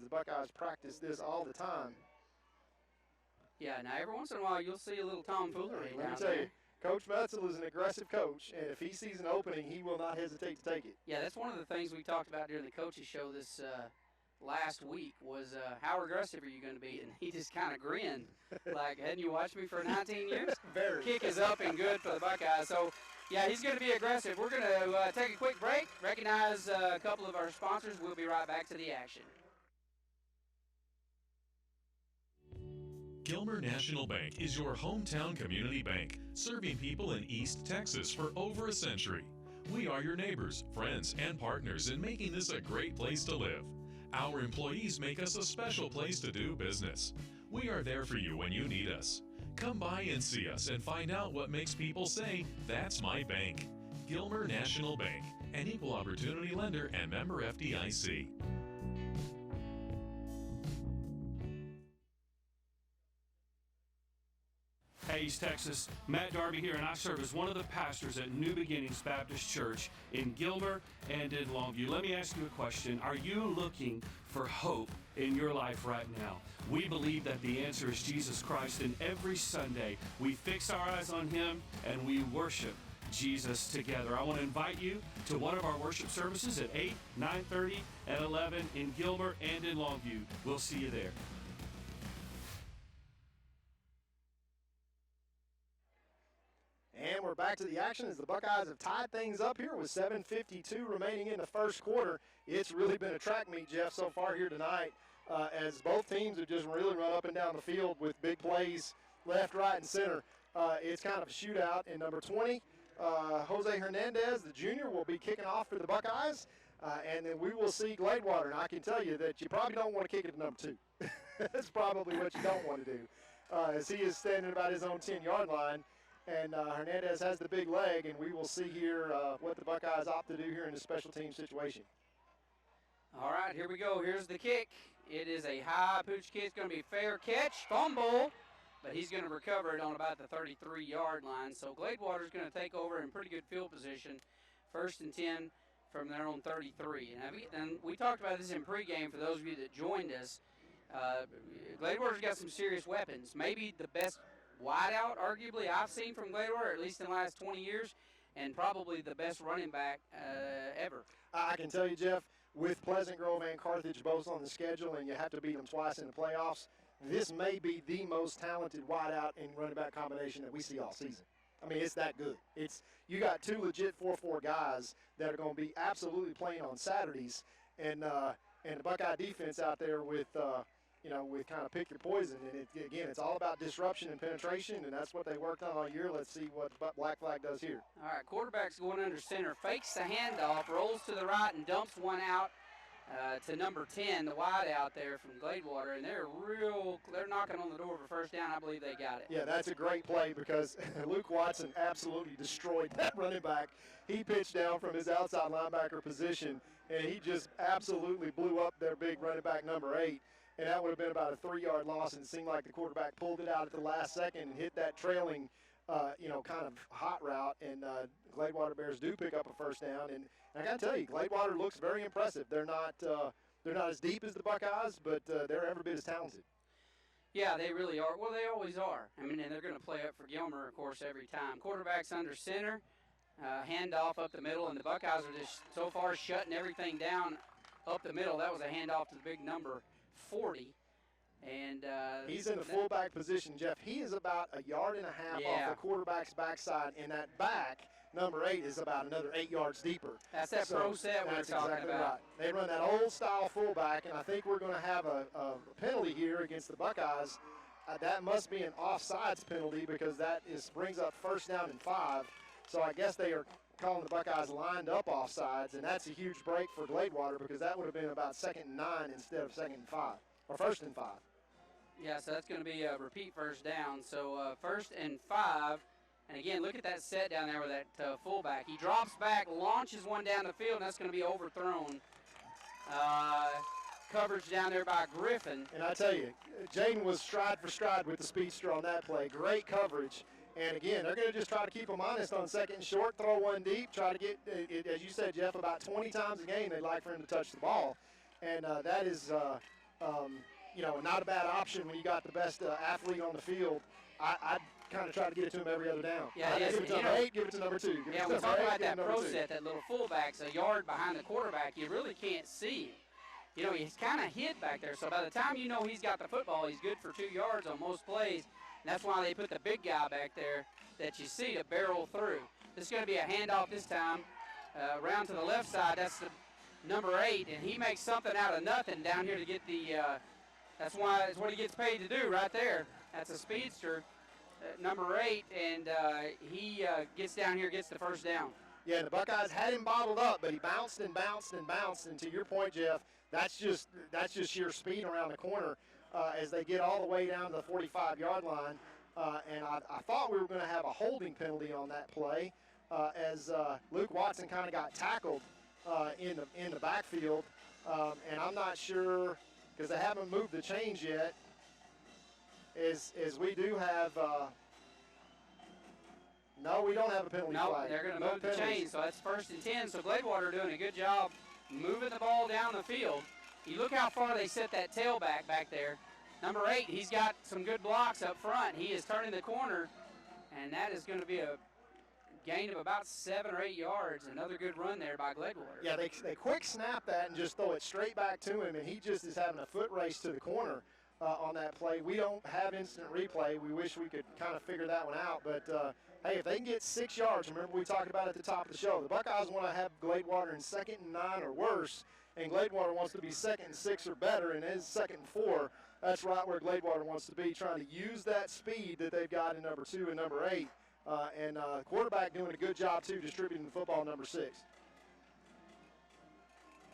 The Buckeyes practice this all the time. Yeah, now every once in a while you'll see a little tomfoolery Let down me tell there. you, Coach Metzel is an aggressive coach, and if he sees an opening, he will not hesitate to take it. Yeah, that's one of the things we talked about during the coaches show this last week was how aggressive are you going to be? And he just kind of grinned, like, hadn't you watched me for 19 years? Very. Kick is up and good for the Buckeyes. So, yeah, he's going to be aggressive. We're going to take a quick break, recognize a couple of our sponsors. We'll be right back to the action. Gilmer National Bank is your hometown community bank, serving people in East Texas for over a century. We are your neighbors, friends, and partners in making this a great place to live. Our employees make us a special place to do business. We are there for you when you need us. Come by and see us and find out what makes people say, "That's my bank." Gilmer National Bank, an equal opportunity lender and member FDIC. Hey, East Texas, Matt Darby here, and I serve as one of the pastors at New Beginnings Baptist Church in Gilmer and in Longview. Let me ask you a question. Are you looking for hope in your life right now? We believe that the answer is Jesus Christ, and every Sunday we fix our eyes on Him and we worship Jesus together. I want to invite you to one of our worship services at 8, 9:30, and 11 in Gilmer and in Longview. We'll see you there. And we're back to the action as the Buckeyes have tied things up here with 7:52 remaining in the first quarter. It's really been a track meet, Jeff, so far here tonight, as both teams have just really run up and down the field with big plays left, right, and center. It's kind of a shootout. And number 20, Jose Hernandez, the junior, will be kicking off for the Buckeyes. And then we will see Gladewater. And I can tell you that you probably don't want to kick it to number 2. That's probably what you don't want to do, as he is standing about his own 10-yard line. And Hernandez has the big leg, and we will see here what the Buckeyes opt to do here in the special team situation. All right, here we go. Here's the kick. It is a high pooch kick. It's going to be fair catch, fumble, but he's going to recover it on about the 33-yard line. So Gladewater's going to take over in pretty good field position, 1st and 10 from their own 33. And we talked about this in pregame for those of you that joined us. Gladewater's got some serious weapons. Maybe the best wideout, arguably, I've seen from Gladewater, at least in the last 20 years, and probably the best running back ever. I can tell you, Jeff, with Pleasant Grove and Carthage both on the schedule, and you have to beat them twice in the playoffs, this may be the most talented wideout and running back combination that we see all season. I mean, it's that good. You got two legit 4-4 guys that are going to be absolutely playing on Saturdays, and the Buckeye defense out there with with kind of pick your poison. And again, it's all about disruption and penetration, and that's what they worked on all year. Let's see what Black Flag does here. All right, quarterback's going under center, fakes the handoff, rolls to the right, and dumps one out to number 10, the wide out there from Gladewater, and they're knocking on the door for first down. I believe they got it. Yeah, that's a great play because Luke Watson absolutely destroyed that running back. He pitched down from his outside linebacker position, and he just absolutely blew up their big running back number 8. And that would have been about a 3-yard loss, and it seemed like the quarterback pulled it out at the last second and hit that trailing, kind of hot route. And Gladewater Bears do pick up a first down. And I got to tell you, Gladewater looks very impressive. They're not as deep as the Buckeyes, but they're every bit as talented. Yeah, they really are. Well, they always are. I mean, and they're going to play up for Gilmer, of course, every time. Quarterback's under center, handoff up the middle, and the Buckeyes are just so far shutting everything down up the middle. That was a handoff to the big number 40, and he's in the fullback position, Jeff. He is about a yard and a half off the quarterback's backside, and that back number 8 is about another 8 yards deeper. That's that pro set we're talking exactly about. Right. They run that old style fullback, and I think we're going to have a penalty here against the Buckeyes that must be an offsides penalty because that brings up first down and 5. So I guess they are calling the Buckeyes lined up offsides, and that's a huge break for Gladewater because that would have been about 2nd and 9 instead of 2nd and 5, or 1st and 5. Yeah, so that's going to be a repeat first down. So 1st and 5. And again, look at that set down there with that fullback. He drops back, launches one down the field, and that's going to be overthrown. Coverage down there by Griffin. And I tell you, Jaden was stride for stride with the speedster on that play. Great coverage. And again, they're going to just try to keep them honest on 2nd and short, throw one deep, try to get, as you said, Jeff, about 20 times a game they'd like for him to touch the ball. And that is, not a bad option when you got the best athlete on the field. I'd kind of try to get it to him every other down. Yeah, give it to number 8, give it to number 2. Yeah, we talk about that pro set, that little fullback's a yard behind the quarterback. You really can't see him. You know, he's kind of hid back there. So by the time you know he's got the football, he's good for 2 yards on most plays. And that's why they put the big guy back there that you see to barrel through. This is going to be a handoff this time. Around to the left side, that's the number 8, and he makes something out of nothing down here to get the that's what he gets paid to do right there. That's a speedster, number 8, and he gets down here, gets the first down. Yeah, the Buckeyes had him bottled up, but he bounced and bounced and bounced. And to your point, Jeff, that's just sheer speed around the corner as they get all the way down to the 45-yard line. And I thought we were going to have a holding penalty on that play as Luke Watson kind of got tackled in the backfield. And I'm not sure because they haven't moved the chains yet. As we do have. No, we don't have a penalty flag. They're going to move the chains, so that's 1st and 10. So Gladewater doing a good job moving the ball down the field. You look how far they set that tailback back there. Number 8, he's got some good blocks up front. He is turning the corner, and that is going to be a gain of about 7 or 8 yards. Another good run there by Gladewater. Yeah, they quick snap that and just throw it straight back to him, and he just is having a foot race to the corner on that play. We don't have instant replay. We wish we could kind of figure that one out, but hey, if they can get 6 yards, remember we talked about at the top of the show, the Buckeyes want to have Gladewater in 2nd and 9 or worse, and Gladewater wants to be 2nd and 6 or better, and his 2nd and 4, that's right where Gladewater wants to be, trying to use that speed that they've got in number 2 and number 8, and quarterback doing a good job, too, distributing the football, number 6.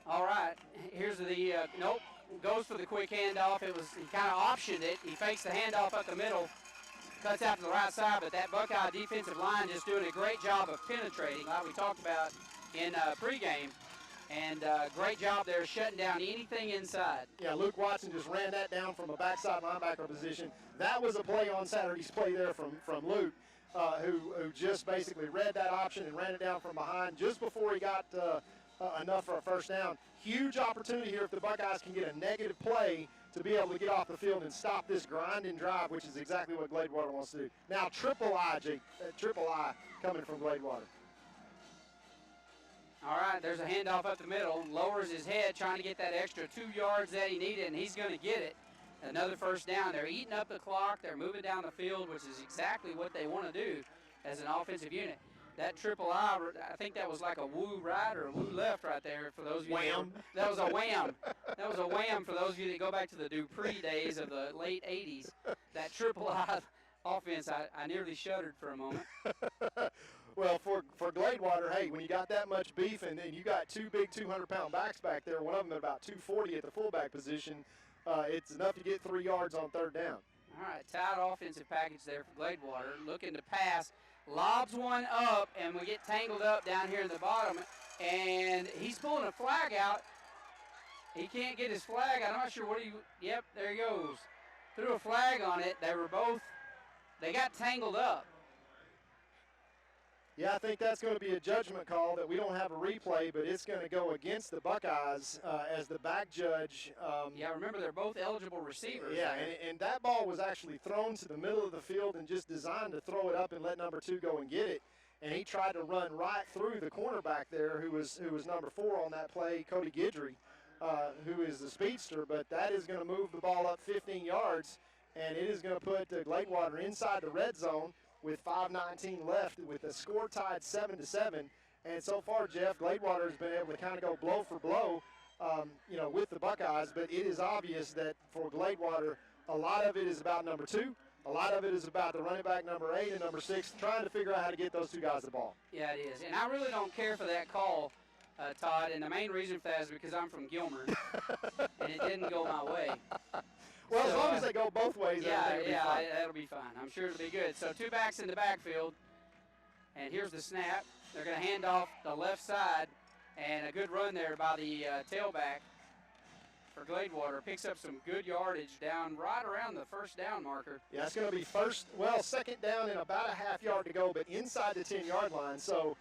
All right, here's the, nope, goes for the quick handoff. He kind of optioned it. He fakes the handoff up the middle. Cuts out to the right side, but that Buckeye defensive line just doing a great job of penetrating, like we talked about in pregame. And great job there shutting down anything inside. Yeah, Luke Watson just ran that down from a backside linebacker position. That was a play on Saturday's play there from Luke, who just basically read that option and ran it down from behind just before he got enough for a first down. Huge opportunity here if the Buckeyes can get a negative play to be able to get off the field and stop this grind and drive, which is exactly what Gladewater wants to do. Now triple I coming from Gladewater. All right, there's a handoff up the middle. Lowers his head, trying to get that extra 2 yards that he needed, and he's going to get it. Another first down. They're eating up the clock. They're moving down the field, which is exactly what they want to do as an offensive unit. That triple I think that was like a woo right or a woo left right there for those of you. Wham. That was a wham. That was a wham for those of you that go back to the Dupree days of the late 80s. That triple I offense, I nearly shuddered for a moment. Well, for Gladewater, hey, when you got that much beef and you got 2 big 200-pound backs back there, one of them at about 240 at the fullback position, it's enough to get 3 yards on 3rd down. All right, tight offensive package there for Gladewater. Looking to pass, lobs one up, and we get tangled up down here in the bottom. And he's pulling a flag out. He can't get his flag. I'm not sure yep, there he goes. Threw a flag on it. They got tangled up. Yeah, I think that's going to be a judgment call that we don't have a replay, but it's going to go against the Buckeyes as the back judge. Yeah, remember they're both eligible receivers. Yeah, and that ball was actually thrown to the middle of the field and just designed to throw it up and let number 2 go and get it. And he tried to run right through the cornerback there, who was number 4 on that play, Cody Guidry, who is the speedster. But that is going to move the ball up 15 yards, and it is going to put Gladewater inside the red zone with 5:19 left, with the score tied 7-7. And so far, Jeff, Gladewater has been able to kind of go blow for blow, with the Buckeyes. But it is obvious that for Gladewater, a lot of it is about number 2. A lot of it is about the running back number 8 and number 6 trying to figure out how to get those two guys the ball. Yeah, it is. And I really don't care for that call, Todd, and the main reason for that is because I'm from Gilmer, and it didn't go my way. Well, So, as long as they go both ways, everything will be fine. That'll be fine. I'm sure it'll be good. So 2 backs in the backfield, and here's the snap. They're going to hand off the left side, and a good run there by the tailback for Gladewater. Picks up some good yardage down right around the first down marker. Yeah, it's going to be second down and about a half yard to go, but inside the 10-yard line. So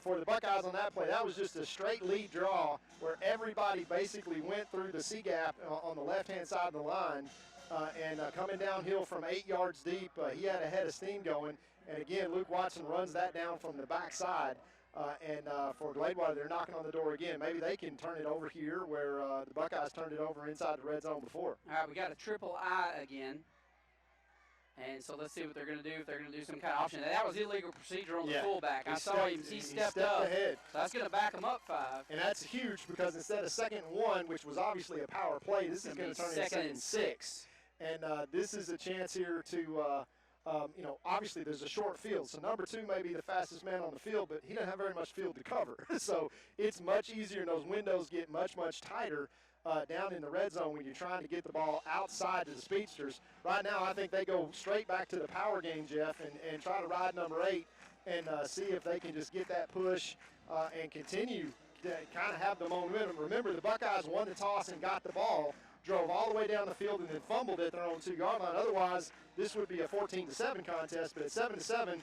for the Buckeyes on that play, that was just a straight lead draw where everybody basically went through the C gap on the left-hand side of the line and coming downhill from 8 yards deep. He had a head of steam going. And again, Luke Watson runs that down from the backside. And for Gladewater, they're knocking on the door again. Maybe they can turn it over here where the Buckeyes turned it over inside the red zone before. All right, we got a triple I again. And so let's see what they're going to do, if they're going to do some kind of option. That was illegal procedure on the fullback. I saw him. He stepped up. Ahead. So that's going to back him up 5. And that's huge because instead of 2nd and 1, which was obviously a power play, this is going to turn into 2nd and 6. And this is a chance here to obviously there's a short field. So number 2 may be the fastest man on the field, but he doesn't have very much field to cover. So it's much easier, and those windows get much, much tighter down in the red zone when you're trying to get the ball outside to the speedsters. Right now, I think they go straight back to the power game, Jeff, and try to ride number 8 and see if they can just get that push and continue to kind of have the momentum. Remember, the Buckeyes won the toss and got the ball, drove all the way down the field, and then fumbled at their own 2-yard line. Otherwise, this would be a 14-7 contest. But at 7-7,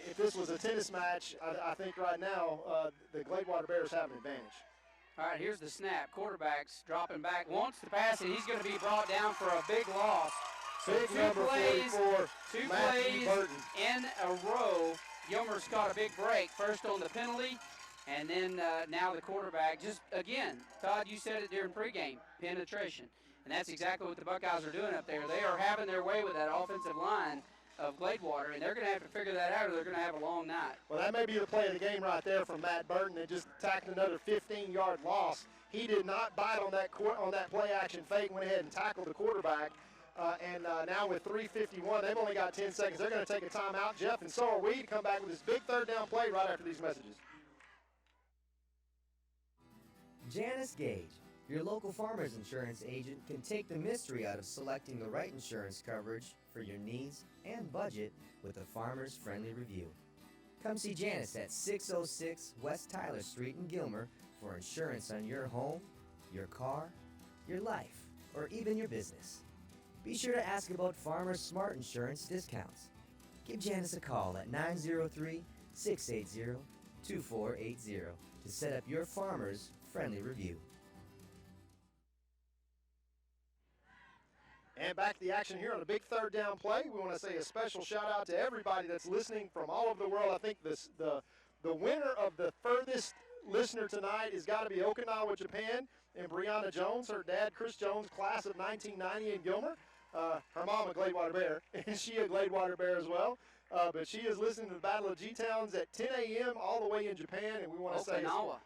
if this was a tennis match, I think right now the Gladewater Bears have an advantage. All right, here's the snap. Quarterback's dropping back, wants to pass it. He's going to be brought down for a big loss. So Big number 44, two Matthew plays Burton. in a row. Gilmer's caught a big break, first on the penalty, and then now the quarterback. Just, again, Todd, you said it during pregame, penetration. And that's exactly what the Buckeyes are doing up there. They are having their way with that offensive line of Gladewater, and they're going to have to figure that out or they're going to have a long night. Well, that may be the play of the game right there from Matt Burton. They just tacked another 15-yard loss. He did not bite on that play-action fake, went ahead and tackled the quarterback. And now with 3:51, they've only got 10 seconds. They're going to take a timeout, Jeff, and so are we, to come back with this big 3rd down play right after these messages. Janice Gage, your local farmer's insurance agent, can take the mystery out of selecting the right insurance coverage for your needs and budget with a farmer's friendly review. Come see Janice at 606 West Tyler Street in Gilmer for insurance on your home, your car, your life, or even your business. Be sure to ask about Farmer's Smart Insurance discounts. Give Janice a call at 903-680-2480 to set up your farmer's friendly review. And back to the action here on a big 3rd down play. We want to say a special shout out to everybody that's listening from all over the world. I think the winner of the furthest listener tonight has got to be Okinawa, Japan, and Brianna Jones, her dad, Chris Jones, class of 1990 in Gilmer. Her mom a Gladewater Bear, and she a Gladewater Bear as well. But she is listening to the Battle of G-Towns at 10 a.m. all the way in Japan, and we want to say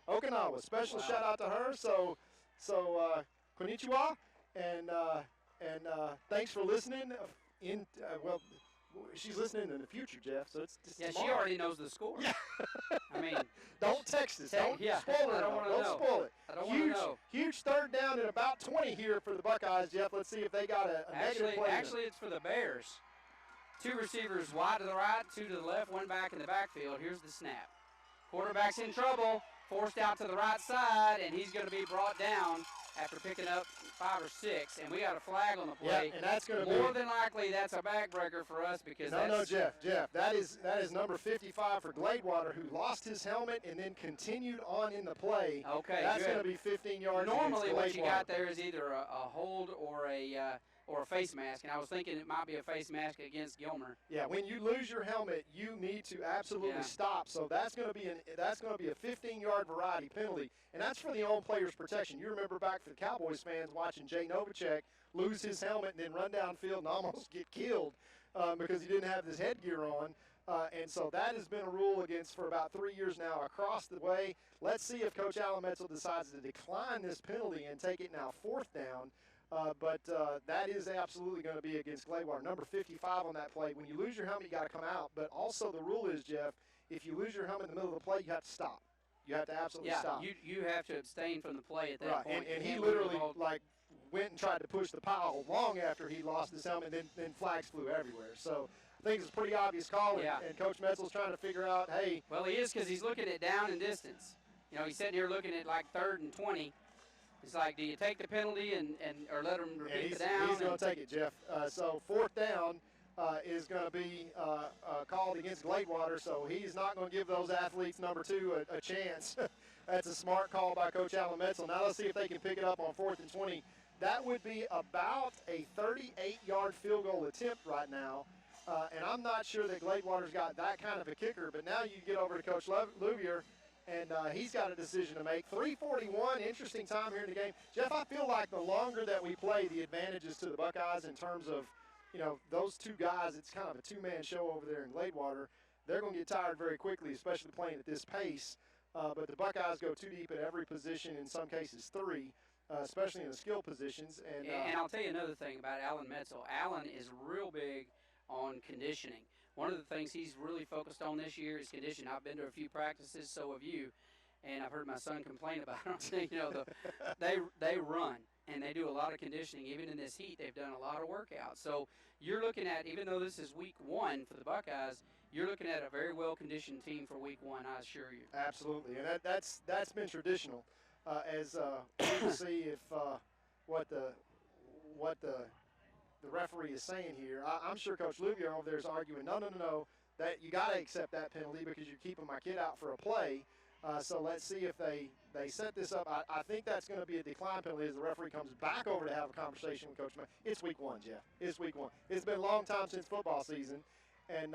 Okinawa. Special shout out to her. So konnichiwa, and thanks for listening. She's listening in the future, Jeff. So it's just Yeah, tomorrow. she already knows the score. Yeah. I mean, don't text us. Don't yeah, spoil it. I don't wanna Don't know. spoil it. I don't want to know. Huge 3rd down and about 20 here for the Buckeyes, Jeff. Let's see if they got a negative play. Actually, it's for the Bears. 2 receivers wide to the right, 2 to the left, 1 back in the backfield. Here's the snap. Quarterback's in trouble, forced out to the right side, and he's going to be brought down after picking up 5 or 6. And we got a flag on the play. Yeah, and that's going to be more than likely that's a backbreaker for us because Jeff. That is number 55 for Gladewater, who lost his helmet and then continued on in the play. Okay, that's good. going to be 15 yards. Normally, what you Gladewater. got there is either a hold or a face mask, and I was thinking it might be a face mask against Gilmer. Yeah, when you lose your helmet, you need to absolutely stop. So that's going to be a 15-yard variety penalty, and that's for the own player's protection. You remember back for the Cowboys fans watching Jay Novacek lose his helmet and then run downfield and almost get killed because he didn't have his headgear on. And so that has been a rule against for about 3 years now across the way. Let's see if Coach Alametzel decides to decline this penalty and take it now 4th down. But that is absolutely going to be against Gladewater. Number 55 on that play. When you lose your helmet, you got to come out. But also the rule is, Jeff, if you lose your helmet in the middle of the play, you have to stop. You have to absolutely stop. You have to abstain from the play at that point. And he literally went and tried to push the pile long after he lost his helmet, and then flags flew everywhere. So I think it's a pretty obvious call, and Coach Metzel's trying to figure out, hey. Well, he is, because he's looking at down and distance. You know, he's sitting here looking at like 3rd and 20. It's like, do you take the penalty or let him repeat the down? He's going to take it, Jeff. So 4th down is going to be called against Gladewater, so he's not going to give those athletes number 2 a chance. That's a smart call by Coach Alan Metzel. Now let's see if they can pick it up on 4th and 20. That would be about a 38-yard field goal attempt right now. And I'm not sure that Gladewater's got that kind of a kicker, but now you get over to Coach Louvier, and he's got a decision to make. 3:41, interesting time here in the game. Jeff, I feel like the longer that we play, the advantages to the Buckeyes in terms of, those two guys, it's kind of a two-man show over there in Gladewater. They're going to get tired very quickly, especially playing at this pace. But the Buckeyes go too deep at every position, in some cases 3, especially in the skill positions. And I'll tell you another thing about Alan Metzel. Alan is real big on conditioning. One of the things he's really focused on this year is conditioning. I've been to a few practices, so have you, and I've heard my son complain about it. They run, and they do a lot of conditioning. Even in this heat, they've done a lot of workouts. So you're looking at, even though this is week 1 for the Buckeyes, you're looking at a very well-conditioned team for week 1, I assure you. Absolutely, and that's been traditional. As we will see if what the referee is saying here. I'm sure Coach Louvier over there is arguing, no, that you got to accept that penalty because you're keeping my kid out for a play. So let's see if they set this up. I think that's going to be a decline penalty as the referee comes back over to have a conversation with Coach. It's week 1, Jeff. It's week 1. It's been a long time since football season, and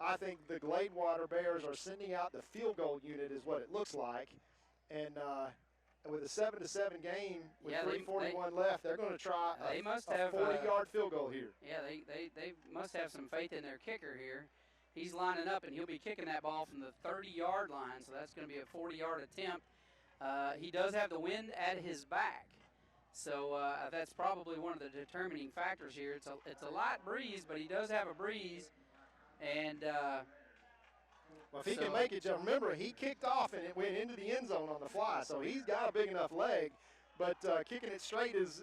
I think the Gladewater Bears are sending out the field goal unit is what it looks like. And with a 7-7 game with 3:41 left, they're going to try a 40-yard field goal here. Yeah, they must have some faith in their kicker here. He's lining up, and he'll be kicking that ball from the 30-yard line, so that's going to be a 40-yard attempt. He does have the wind at his back, so that's probably one of the determining factors here. It's a light breeze, but he does have a breeze, and well, if he can make it, remember, he kicked off and it went into the end zone on the fly, so he's got a big enough leg. But kicking it straight is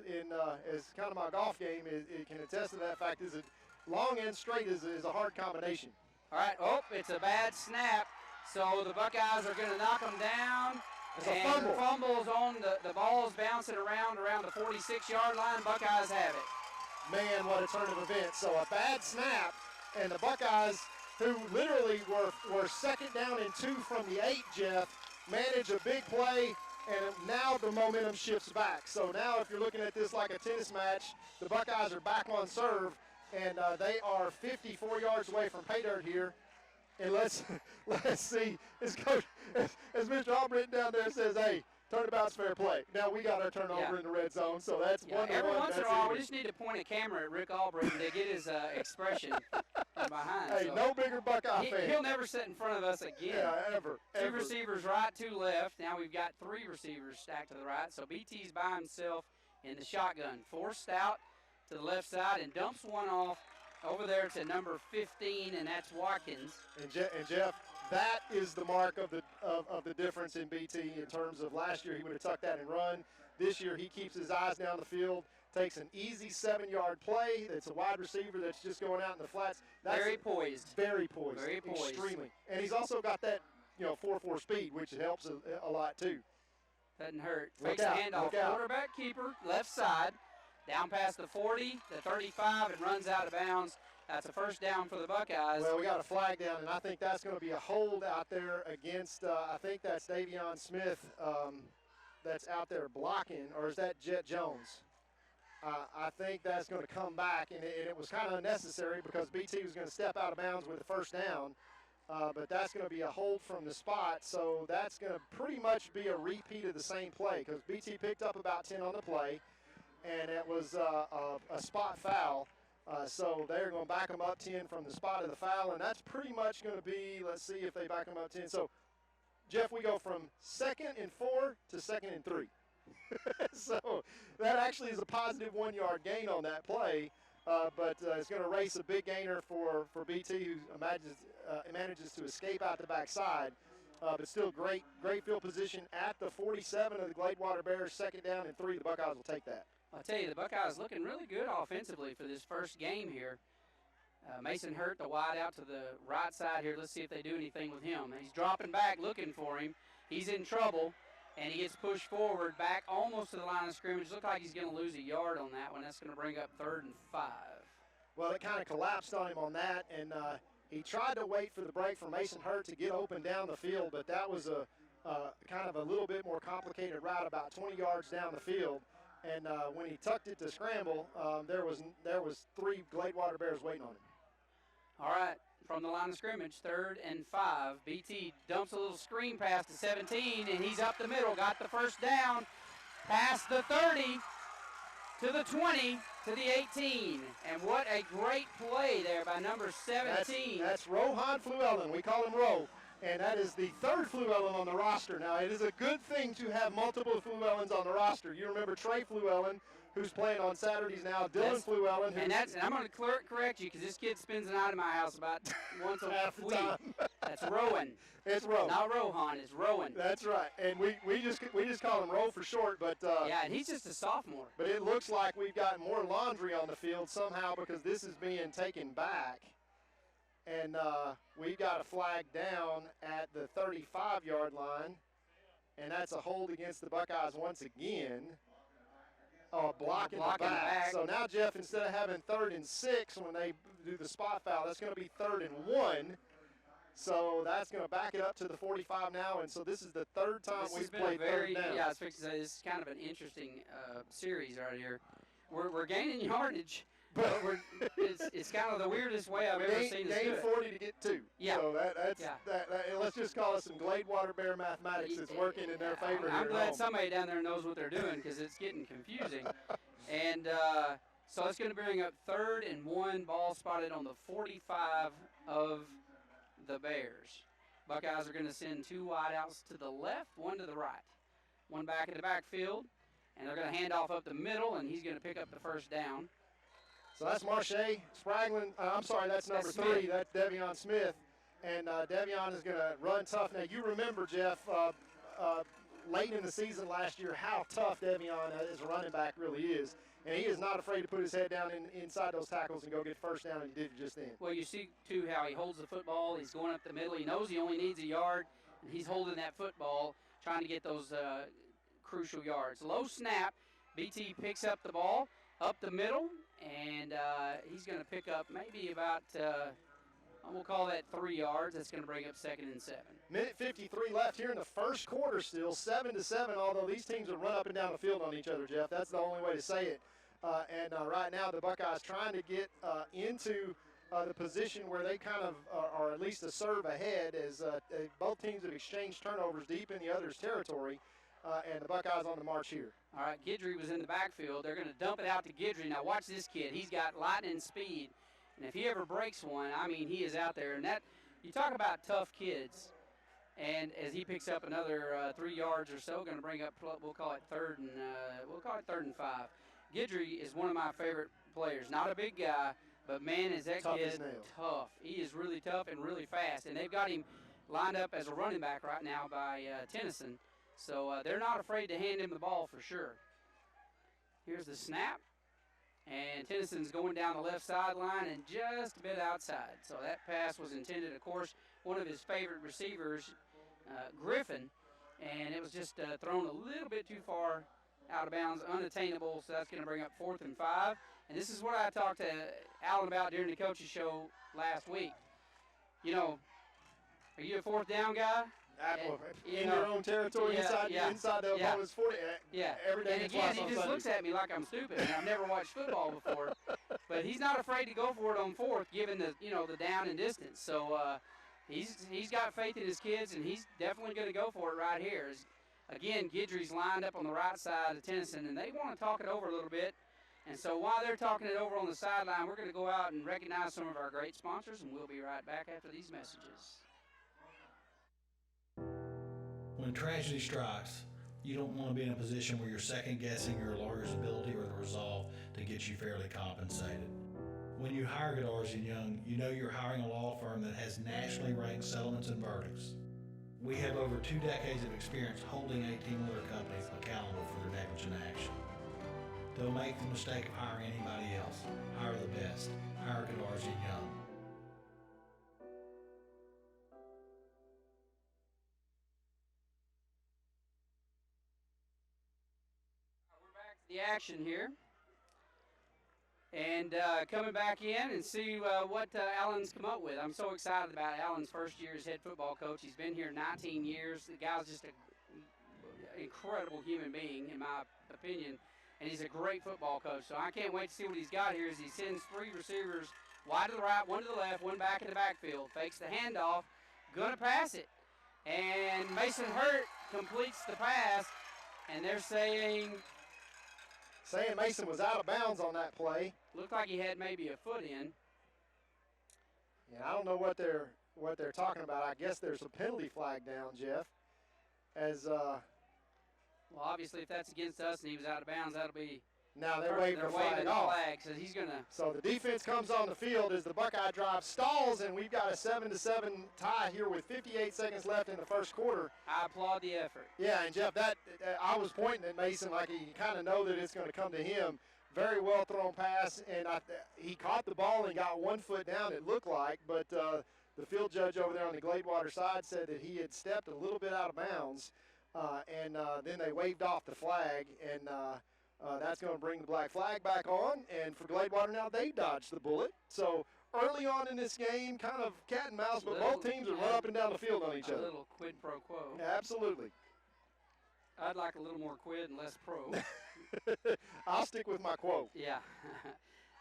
kind of my golf game. It can attest to that fact. Is it long and straight is a hard combination. All right. Oh, it's a bad snap. So the Buckeyes are going to knock them down. It's a fumble. The fumble's on. The ball's bouncing around the 46-yard line. Buckeyes have it. Man, what a turn of events. So a bad snap, and the Buckeyes, who literally were 2nd down and 2 from the 8, Jeff, manage a big play, and now the momentum shifts back. So now if you're looking at this like a tennis match, the Buckeyes are back on serve, and they are 54 yards away from pay dirt here. And let's see, as Mr. Albritton down there says, hey, turnabout's fair play. Now we got our turnover in the red zone, so that's 1-1. Every once in a while, we just need to point a camera at Rick Albritton to get his expression behind. Hey, no bigger Buckeye fan. He'll never sit in front of us again. Yeah, ever. 2 receivers right, 2 left. Now we've got 3 receivers stacked to the right. So BT's by himself in the shotgun. Forced out to the left side and dumps one off over there to number 15, and that's Watkins. And Jeff, that is the mark of the difference in BT in terms of last year he would have tucked that and run. This year he keeps his eyes down the field, takes an easy 7-yard play. It's a wide receiver that's just going out in the flats. That's very poised. Very poised. Very poised. Extremely. And he's also got that 4.4 speed, which helps a lot too. Doesn't hurt. Fakes the handoff. Quarterback keeper, left side. Down past the 40, the 35, and runs out of bounds. That's a first down for the Buckeyes. Well, we got a flag down, and I think that's going to be a hold out there against, I think that's Davion Smith that's out there blocking, or is that Jet Jones? I think that's going to come back, and it was kind of unnecessary because BT was going to step out of bounds with the first down. But that's going to be a hold from the spot, so that's going to pretty much be a repeat of the same play because BT picked up about 10 on the play, and it was a spot foul. So they're going to back them up 10 from the spot of the foul, and that's pretty much going to be, let's see if they back them up 10. So, Jeff, we go from 2nd and 4 to 2nd and 3. So that actually is a positive 1 yard gain on that play. But it's going to race a big gainer for BT, who manages to escape out the backside. But still great field position at the 47 of the Gladewater Bears. 2nd down and 3. The Buckeyes will take that. I'll tell you, the Buckeyes looking really good offensively for this first game here. Mason Hurt, the wide out to the right side here. Let's see if they do anything with him. He's dropping back looking for him. He's in trouble, and he gets pushed forward back almost to the line of scrimmage. Looks like he's going to lose a yard on that one. That's going to bring up 3rd and 5. Well, it kind of collapsed on him on that, and he tried to wait for the break for Mason Hurt to get open down the field, but that was a kind of a little bit more complicated route about 20 yards down the field. And when he tucked it to scramble, there was 3 Gladewater Bears waiting on him. All right, from the line of scrimmage, 3rd and 5. BT dumps a little screen pass to 17, and he's up the middle, got the first down, past the 30, to the 20, to the 18. And what a great play there by number 17. That's Rohan Fluellen. We call him Ro. And that is the 3rd Fluellen on the roster. Now, it is a good thing to have multiple Fluellens on the roster. You remember Trey Fluellen, who's playing on Saturdays now, Dylan Fluellen. And I'm going to correct you because this kid spends the night in my house about once a week. That's Rowan. It's Ro. Not Rohan, it's Rowan. That's right. And we just call him Ro for short. But yeah, and he's just a sophomore. But it looks like we've got more laundry on the field somehow because this is being taken back. And we got a flag down at the 35-yard line, and that's a hold against the Buckeyes once again. Blocking the back. So now, Jeff, instead of having 3rd and 6 when they do the spot foul, that's going to be 3rd and 1. So that's going to back it up to the 45 now, and so this is the 3rd time we've played 3rd down. Yeah, I was fixing to say, this is kind of an interesting series right here. We're gaining yardage. But it's kind of the weirdest way I've ever seen us do it. 40 to get 2. Yeah. So let's just call it some Gladewater Bear mathematics. It's working in their favor. I'm glad somebody down there knows what they're doing because it's getting confusing. And so it's going to bring up 3rd and 1, ball spotted on the 45 of the Bears. Buckeyes are going to send 2 wideouts to the left, 1 to the right. 1 back in the backfield, and they're going to hand off up the middle, and he's going to pick up the first down. So that's Marche Spraglin. I'm sorry, that's number 3. That's Devion Smith. And Devion is going to run tough. Now, you remember, Jeff, late in the season last year, how tough Devion as a running back really is. And he is not afraid to put his head down inside those tackles and go get first down, and he did it just then. Well, you see, too, how he holds the football. He's going up the middle. He knows he only needs a yard, and he's holding that football, trying to get those crucial yards. Low snap. BT picks up the ball up the middle. And he's going to pick up maybe about, we'll call that 3 yards. That's going to bring up 2nd and 7. Minute 53 left here in the first quarter still, 7-7, although these teams will run up and down the field on each other, Jeff. That's the only way to say it. And right now the Buckeyes trying to get into the position where they kind of are at least a serve ahead as both teams have exchanged turnovers deep in the other's territory. And the Buckeyes on the march here. All right, Guidry was in the backfield. They're going to dump it out to Guidry. Now watch this kid. He's got lightning speed. And if he ever breaks one, I mean, he is out there. And that, you talk about tough kids. And as he picks up another 3 yards or so, going to bring up, we'll call it 3rd and 5. Guidry is one of my favorite players. Not a big guy, but man, is that kid tough. He is really tough and really fast. And they've got him lined up as a running back right now by Tennyson. So they're not afraid to hand him the ball for sure. Here's the snap. And Tennyson's going down the left sideline and just a bit outside. So that pass was intended, of course, one of his favorite receivers, Griffin. And it was just thrown a little bit too far out of bounds, unattainable. So that's going to bring up 4th and 5. And this is what I talked to Alan about during the coaches show last week. You know, are you a 4th down guy? In your own territory, inside the opponent's 40. Every day. And again, he just looks at me like I'm stupid. And I've never watched football before, but he's not afraid to go for it on 4th, given the the down and distance. So he's got faith in his kids, and he's definitely going to go for it right here. Again, Guidry's lined up on the right side of Tennyson, and they want to talk it over a little bit. And so while they're talking it over on the sideline, we're going to go out and recognize some of our great sponsors, and we'll be right back after these messages. When tragedy strikes, You don't want to be in a position where you're second guessing your lawyer's ability or the resolve to get you fairly compensated. When you hire Goodars & Young, you know you're hiring a law firm that has nationally ranked settlements and verdicts. We have over 2 decades of experience holding 18-wheeler companies accountable for their negligent action. Don't make the mistake of hiring anybody else. Hire the best. Hire Goodars & Young. The action here. And coming back in and see what Alan's come up with. I'm so excited about Alan's first year as head football coach. He's been here 19 years. The guy's just an incredible human being, in my opinion, and he's a great football coach. So I can't wait to see what he's got here as he sends 3 receivers, wide to the right, 1 to the left, 1 back in the backfield. Fakes the handoff, gonna pass it. And Mason Hurt completes the pass, and they're saying Mason was out of bounds on that play. Looked like he had maybe a foot in. Yeah, I don't know what they're talking about. I guess there's a penalty flag down, Jeff. As well, obviously, if that's against us and he was out of bounds, that'll be. Now they're waving the flag off. So he's gonna. So the defense comes on the field as the Buckeye drive stalls, and we've got a 7-7 tie here with 58 seconds left in the first quarter. I applaud the effort. Yeah, and Jeff, that I was pointing at Mason like you kind of know that it's going to come to him. Very well thrown pass, and he caught the ball and got 1 foot down, it looked like, but the field judge over there on the Gladewater side said that he had stepped a little bit out of bounds, and then they waved off the flag, and that's going to bring the black flag back on, and for Gladewater now, they dodged the bullet. So early on in this game, kind of cat and mouse, but both teams are run up and down the field on each other. A little quid pro quo. Yeah, absolutely. I'd like a little more quid and less pro. I'll stick with my quote. Yeah.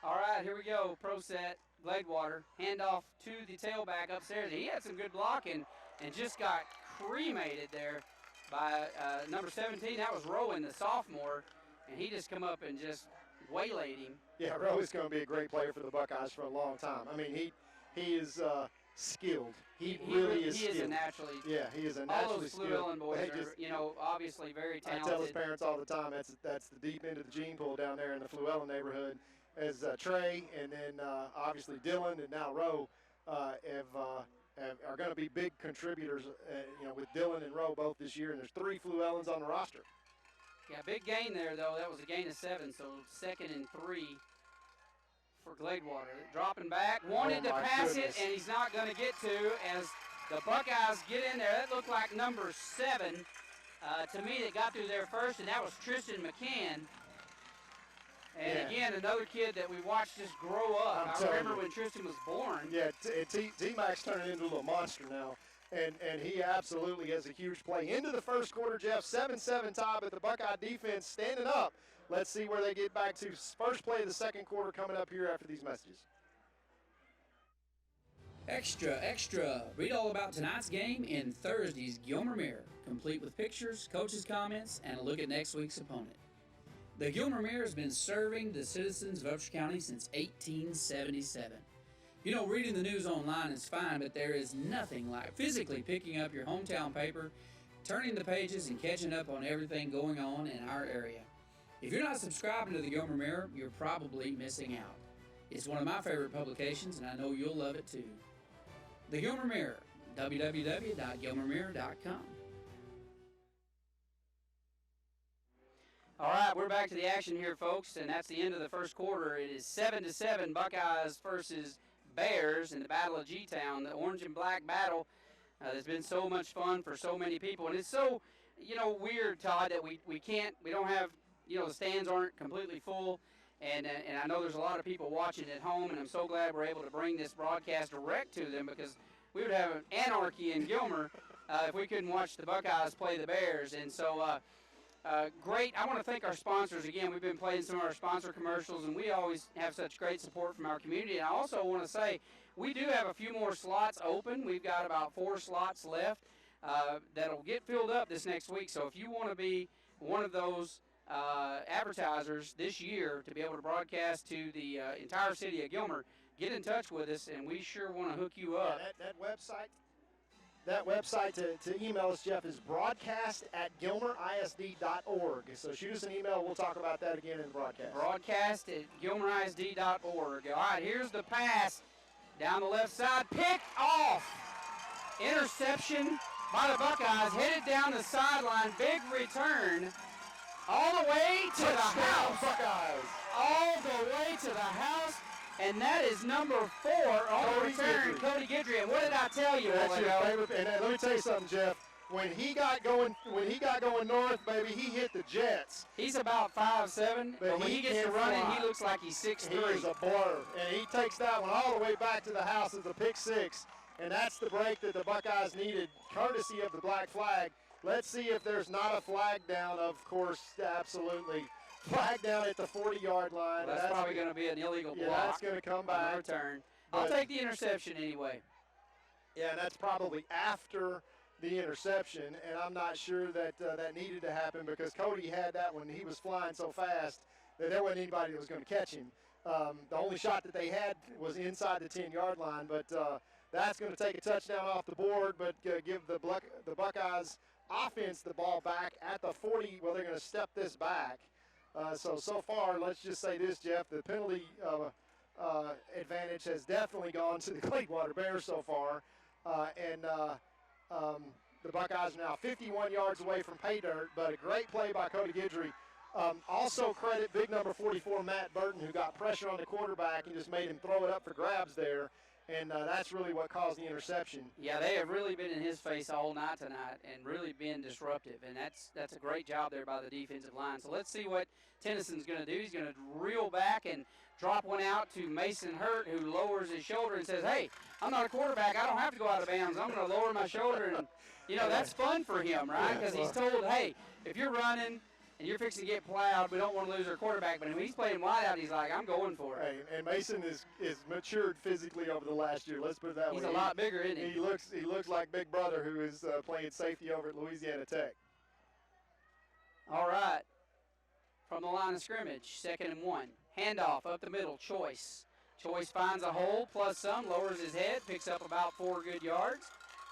All right, here we go. Pro set, Gladewater. Handoff to the tailback upstairs. He had some good blocking and just got cremated there by number 17. That was Rowan, the sophomore, and he just come up and just waylaid him. Yeah, Rowan's going to be a great player for the Buckeyes for a long time. I mean, he is skilled. He really is skilled. He is a naturally. Yeah, he is a naturally all those skilled. Llewellyn boys are, obviously very talented. I tell his parents all the time that's the deep end of the gene pool down there in the Llewellyn neighborhood. As Trey and then obviously Dylan and now Rowe are going to be big contributors. With Dylan and Rowe both this year, and there's 3 Llewellyns on the roster. Yeah, big gain there though. That was a gain of 7, so 2nd and 3. For Gladewater. Dropping back, wanted to pass it, and he's not going to get to as the Buckeyes get in there. That looked like number 7 to me that got through there first, and that was Tristan McCann. And again, another kid that we watched just grow up. I remember when Tristan was born. Yeah, T-Mac's turning into a little monster now. And he absolutely has a huge play. Into the first quarter, Jeff, 7-7 tie, but the Buckeye defense standing up. Let's see where they get back to. First play of the second quarter coming up here after these messages. Extra, extra. Read all about tonight's game in Thursday's Gilmer Mirror, complete with pictures, coaches' comments, and a look at next week's opponent. The Gilmer Mirror has been serving the citizens of Upshur County since 1877. Reading the news online is fine, but there is nothing like physically picking up your hometown paper, turning the pages, and catching up on everything going on in our area. If you're not subscribing to the Gilmer Mirror, you're probably missing out. It's one of my favorite publications, and I know you'll love it too. The Gilmer Mirror, www.gilmermirror.com. All right, we're back to the action here, folks, and that's the end of the first quarter. It is 7-7 Buckeyes versus Bears in the Battle of G-Town, the orange and black battle. There's been so much fun for so many people, and it's so, weird, Todd, that we don't have, the stands aren't completely full, and I know there's a lot of people watching at home, and I'm so glad we're able to bring this broadcast direct to them because we would have anarchy in Gilmer if we couldn't watch the Buckeyes play the Bears, and so great. I want to thank our sponsors again. We've been playing some of our sponsor commercials, and we always have such great support from our community. And I also want to say we do have a few more slots open. We've got about 4 slots left that'll get filled up this next week. So if you want to be one of those advertisers this year to be able to broadcast to the entire city of Gilmer, get in touch with us, and we sure want to hook you up. Yeah, that website. that website to email us, Jeff, is broadcast@gilmerisd.org. So shoot us an email. We'll talk about that again in the broadcast. Broadcast@gilmerisd.org. All right, here's the pass down the left side. Picked off. Interception by the Buckeyes. Headed down the sideline. Big return. All the way to the house. Buckeyes. All the way to the house. And that is number 4 on the return, Cody Guidry. And what did I tell you? That's your favorite. And let me tell you something, Jeff. When he got going north, baby, he hit the Jets. He's about 5'7", but when he gets to running, he looks like he's 6'3". He is a blur, and he takes that one all the way back to the house as a pick 6. And that's the break that the Buckeyes needed, courtesy of the black flag. Let's see if there's not a flag down. Of course, absolutely. Flag down at the 40-yard line. Well, that's probably going to be an illegal block. Yeah, that's going to come back. Return. I'll take the interception anyway. Yeah, and that's probably after the interception, and I'm not sure that that needed to happen because Cody had that when he was flying so fast that there wasn't anybody that was going to catch him. The only shot that they had was inside the 10-yard line, but that's going to take a touchdown off the board, but give the Buckeyes offense the ball back at the 40. Well, they're going to step this back. So far, let's just say this, Jeff, the penalty advantage has definitely gone to the Gladewater Bears so far. The Buckeyes are now 51 yards away from pay dirt, but a great play by Cody Guidry. Also credit big number 44, Matt Burton, who got pressure on the quarterback and just made him throw it up for grabs there. And that's really what caused the interception. Yeah, they have really been in his face all night tonight and really been disruptive. And that's a great job there by the defensive line. So let's see what Tennyson's going to do. He's going to reel back and drop one out to Mason Hurt, who lowers his shoulder and says, hey, I'm not a quarterback. I don't have to go out of bounds. I'm going to lower my shoulder. And, that's fun for him, right? Because he's told, hey, if you're running and you're fixing to get plowed, we don't want to lose our quarterback. But when he's playing wide out, he's like, I'm going for it. Hey, and Mason is matured physically over the last year. Let's put it that way. He's a lot bigger, isn't he? He looks like Big Brother, who is playing safety over at Louisiana Tech. All right. From the line of scrimmage, 2nd and 1. Handoff up the middle, Choice. Choice finds a hole, plus some, lowers his head, picks up about 4 good yards.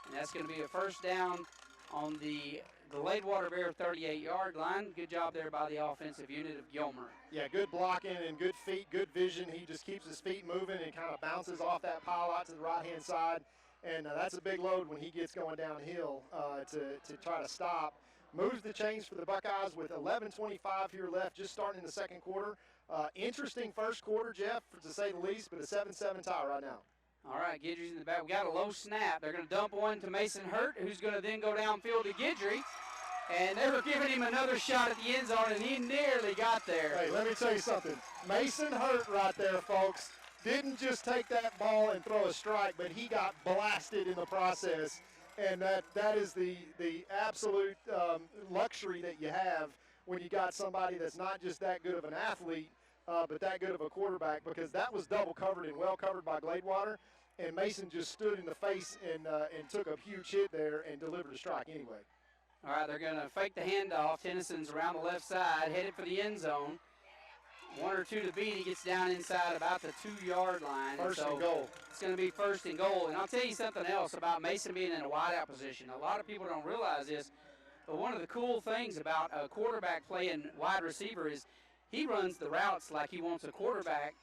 And that's going to be a first down on the Gladewater Bear 38-yard line. Good job there by the offensive unit of Gilmer. Yeah, good blocking and good feet, good vision. He just keeps his feet moving and kind of bounces off that pile out to the right-hand side. And that's a big load when he gets going downhill to try to stop. Moves the chains for the Buckeyes with 11:25 here left, just starting in the second quarter. Interesting first quarter, Jeff, to say the least, but a 7-7 tie right now. All right, Guidry's in the back. We got a low snap. They're going to dump one to Mason Hurt, who's going to then go downfield to Guidry. And they were giving him another shot at the end zone, and he nearly got there. Hey, let me tell you something. Mason Hurt right there, folks, didn't just take that ball and throw a strike, but he got blasted in the process. And that is the absolute luxury that you have when you got somebody that's not just that good of an athlete, but that good of a quarterback, because that was double covered and well covered by Gladewater. And Mason just stood in the face and took a huge hit there and delivered a strike anyway. All right, they're going to fake the handoff. Tennyson's around the left side, headed for the end zone. 1 or 2 to beat. He gets down inside about the 2-yard line. First and goal. It's going to be 1st and goal. And I'll tell you something else about Mason being in a wideout position. A lot of people don't realize this, but one of the cool things about a quarterback playing wide receiver is he runs the routes like he wants a quarterback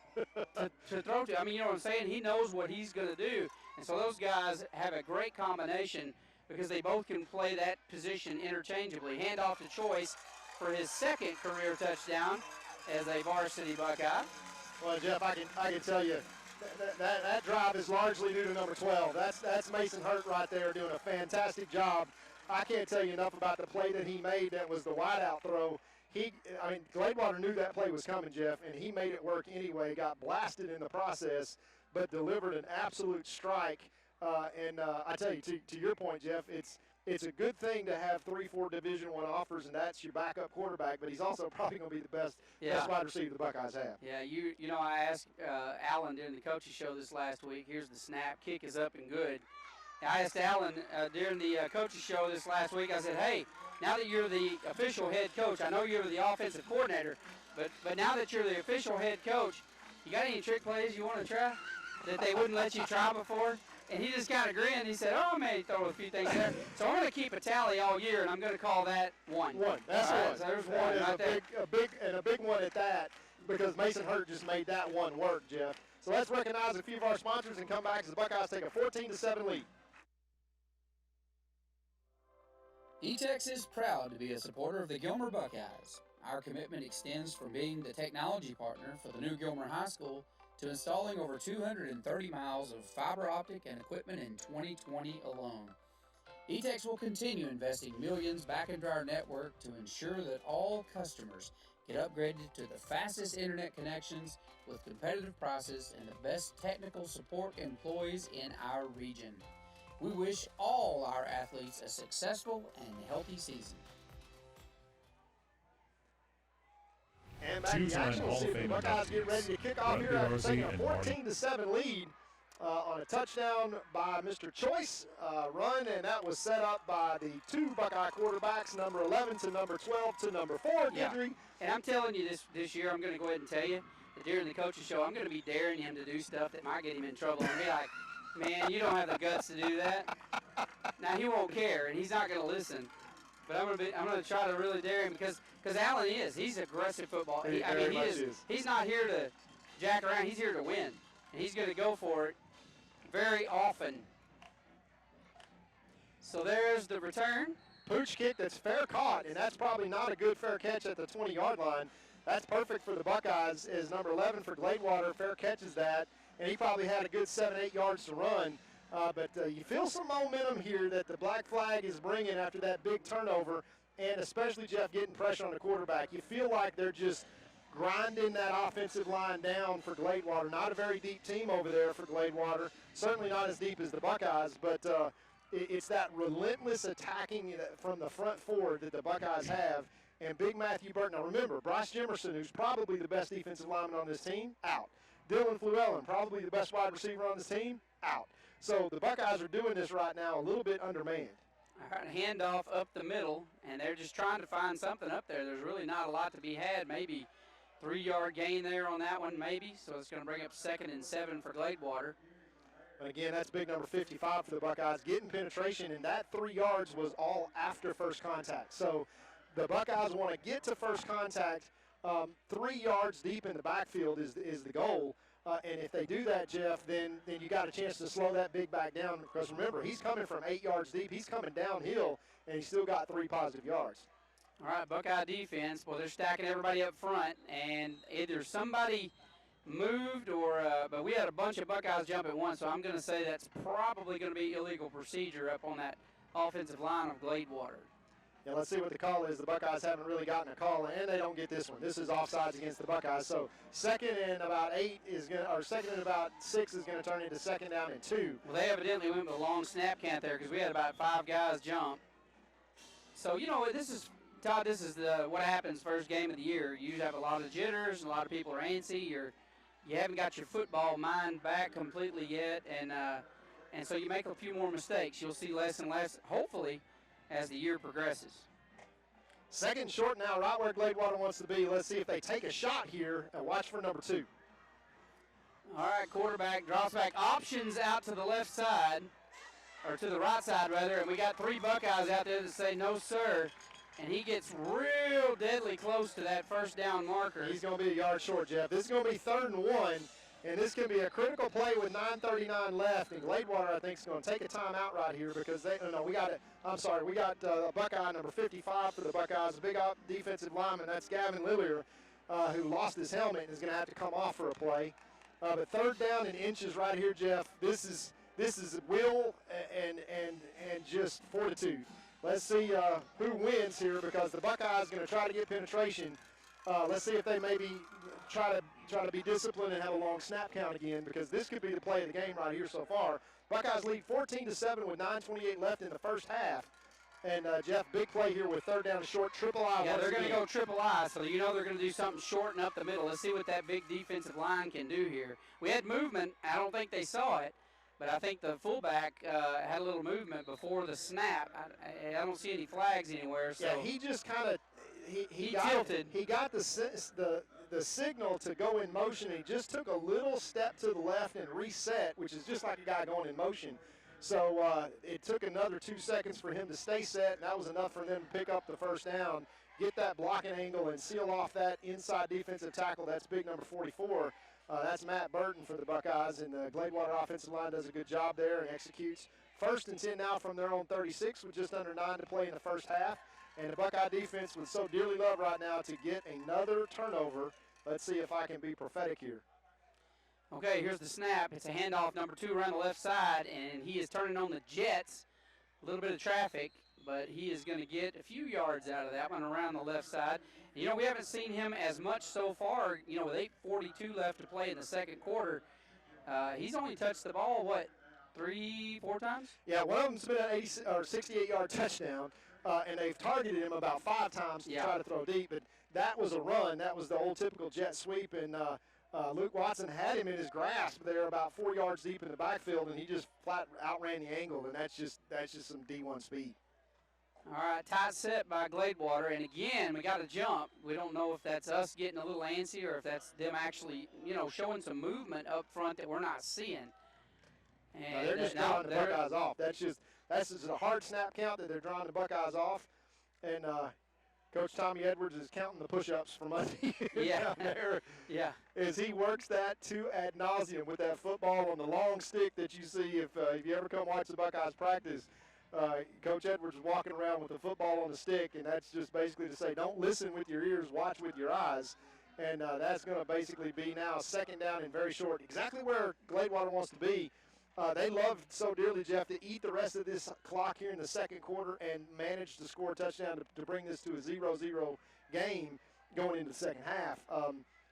to throw to. I mean, you know what I'm saying? He knows what he's going to do. And so those guys have a great combination because they both can play that position interchangeably. Handoff to Choice for his 2nd career touchdown as a varsity Buckeye. Well, Jeff, I can tell you that drive is largely due to number 12. That's Mason Hurt right there doing a fantastic job. I can't tell you enough about the play that he made. That was the wideout throw. Gladewater knew that play was coming, Jeff, and he made it work anyway. Got blasted in the process, but delivered an absolute strike. I tell you, to your point, Jeff, it's a good thing to have 3-4 Division I offers, and that's your backup quarterback. But he's also probably going to be the best wide receiver the Buckeyes have. Yeah, you know, I asked Alan during the coaches show this last week. Here's the snap. Kick is up and good. I asked Alan during the coaches show this last week. I said, hey, now that you're the official head coach, I know you're the offensive coordinator, but now that you're the official head coach, you got any trick plays you want to try that they wouldn't let you try before? And he just kind of grinned. He said, "Oh, man, he throw a few things there." So I'm going to keep a tally all year, and I'm going to call that one. One. That's All right, one. so there's one And right there. a big one at that, because Mason Hurt just made that one work, Jeff. So let's recognize a few of our sponsors and come back as the Buckeyes take a 14-7 lead. E-Tex is proud to be a supporter of the Gilmer Buckeyes. Our commitment extends from being the technology partner for the new Gilmer High School to installing over 230 miles of fiber optic and equipment in 2020 alone. E-Tex will continue investing millions back into our network to ensure that all customers get upgraded to the fastest internet connections with competitive prices and the best technical support employees in our region. We wish all our athletes a successful and healthy season. And back in action, we'll see if the Buckeyes get ready to kick off here after taking a 14-7 lead on a touchdown by Mr. Choice run, and that was set up by the two Buckeye quarterbacks, number 11 to number 12 to number 4, Guidry. And I'm telling you this year, I'm going to go ahead and tell you that during the coach's show, I'm going to be daring him to do stuff that might get him in trouble and be like, "Man, you don't have the guts to do that." Now, he won't care, and he's not going to listen. But I'm going to try to really dare him because Allen he's aggressive football. He's not here to jack around. He's here to win, and he's going to go for it very often. So there's the return. Pooch kick that's fair caught, and that's probably not a good fair catch at the 20-yard line. That's perfect for the Buckeyes, as number 11 for Gladewater fair catches that, and he probably had a good 7-8 yards to run. But you feel some momentum here that the black flag is bringing after that big turnover, and especially, Jeff, getting pressure on the quarterback. You feel like they're just grinding that offensive line down for Gladewater. Not a very deep team over there for Gladewater, certainly not as deep as the Buckeyes, but it's that relentless attacking from the front forward that the Buckeyes have. And Big Matthew Burton, now remember, Bryce Jimerson, who's probably the best defensive lineman on this team, out. Dylan Fluellen, probably the best wide receiver on this team, out. So the Buckeyes are doing this right now a little bit undermanned. All right, handoff up the middle, and they're just trying to find something up there. There's really not a lot to be had. Maybe 3-yard gain there on that one, maybe. So it's going to bring up 2nd and 7 for Gladewater. And again, that's big number 55 for the Buckeyes, getting penetration, and that 3 yards was all after first contact. So the Buckeyes want to get to first contact 3 yards deep in the backfield is the goal. And if they do that, Jeff, then you got a chance to slow that big back down, because remember, he's coming from 8 yards deep. He's coming downhill, and he's still got 3 positive yards. All right, Buckeye defense, well, they're stacking everybody up front, and either somebody moved or but we had a bunch of Buckeyes jump at once, so I'm going to say that's probably going to be illegal procedure up on that offensive line of Gladewater. Yeah, let's see what the call is. The Buckeyes haven't really gotten a call, and they don't get this one. This is offsides against the Buckeyes. So 2nd and about 8 is going to, or 2nd and about 6 is going to turn into 2nd down and 2. Well, they evidently went with a long snap count there because we had about 5 guys jump. So, you know, this is, Todd, this is what happens first game of the year. You have a lot of jitters, a lot of people are antsy. You haven't got your football mind back completely yet, and so you make a few more mistakes. You'll see less and less, hopefully, as the year progresses. 2nd short now, right where Gladewater wants to be. Let's see if they take a shot here, and watch for number 2. All right, quarterback drops back, options out to the left side, or to the right side rather, and we got 3 Buckeyes out there that say no sir, and he gets real deadly close to that first down marker. He's going to be a yard short, Jeff. This is going to be 3rd and 1. And this can be a critical play with 9:39 left. And Gladewater, I think, is going to take a timeout right here because we got Buckeye number 55 for the Buckeyes, a big defensive lineman. That's Gavin Lillier, who lost his helmet and is going to have to come off for a play. But 3rd down and inches right here, Jeff. This is will and just fortitude. Let's see who wins here, because the Buckeyes are going to try to get penetration. Let's see if they maybe try to be disciplined and have a long snap count again, because this could be the play of the game right here so far. Buckeyes lead 14-7 with 9:28 left in the first half. And Jeff, big play here with 3rd down and short, triple I. Yeah, they're going to go triple I, so you know they're going to do something short and up the middle. Let's see what that big defensive line can do here. We had movement. I don't think they saw it, but I think the fullback had a little movement before the snap. I don't see any flags anywhere. So yeah, he just kind of he tilted. He got the the signal to go in motion. He just took a little step to the left and reset, which is just like a guy going in motion. So it took another 2 seconds for him to stay set, and that was enough for them to pick up the first down, get that blocking angle, and seal off that inside defensive tackle. That's big number 44. That's Matt Burton for the Buckeyes, and the Gladewater offensive line does a good job there and executes. 1st and 10 now from their own 36 with just under 9 to play in the first half. And the Buckeye defense would so dearly love right now to get another turnover. Let's see if I can be prophetic here. Okay, here's the snap. It's a handoff, number 2 around the left side, and he is turning on the jets. A little bit of traffic, but he is going to get a few yards out of that one around the left side. You know, we haven't seen him as much so far, you know, with 8:42 left to play in the second quarter. He's only touched the ball, what, 3-4 times? Yeah, one of them's been an 68-yard touchdown, and they've targeted him about 5 times to try to throw deep. But that was a run. That was the old typical jet sweep, and Luke Watson had him in his grasp there about 4 yards deep in the backfield, and he just flat outran the angle, and that's just some D1 speed. All right, tight set by Gladewater, and again, we got to jump. We don't know if that's us getting a little antsy or if that's them actually, you know, showing some movement up front that we're not seeing. And they're just drawing the Buckeyes off. That's just a hard snap count that they're drawing the Buckeyes off, and Coach Tommy Edwards is counting the push-ups from under you down there. Yeah. As he works that to ad nauseum with that football on the long stick that you see if you ever come watch the Buckeyes practice. Coach Edwards is walking around with the football on the stick, and that's just basically to say don't listen with your ears, watch with your eyes. And that's going to basically be now 2nd down and very short, exactly where Gladewater wants to be. They love so dearly, Jeff, to eat the rest of this clock here in the second quarter and manage to score a touchdown to bring this to a 0-0 game going into the second half.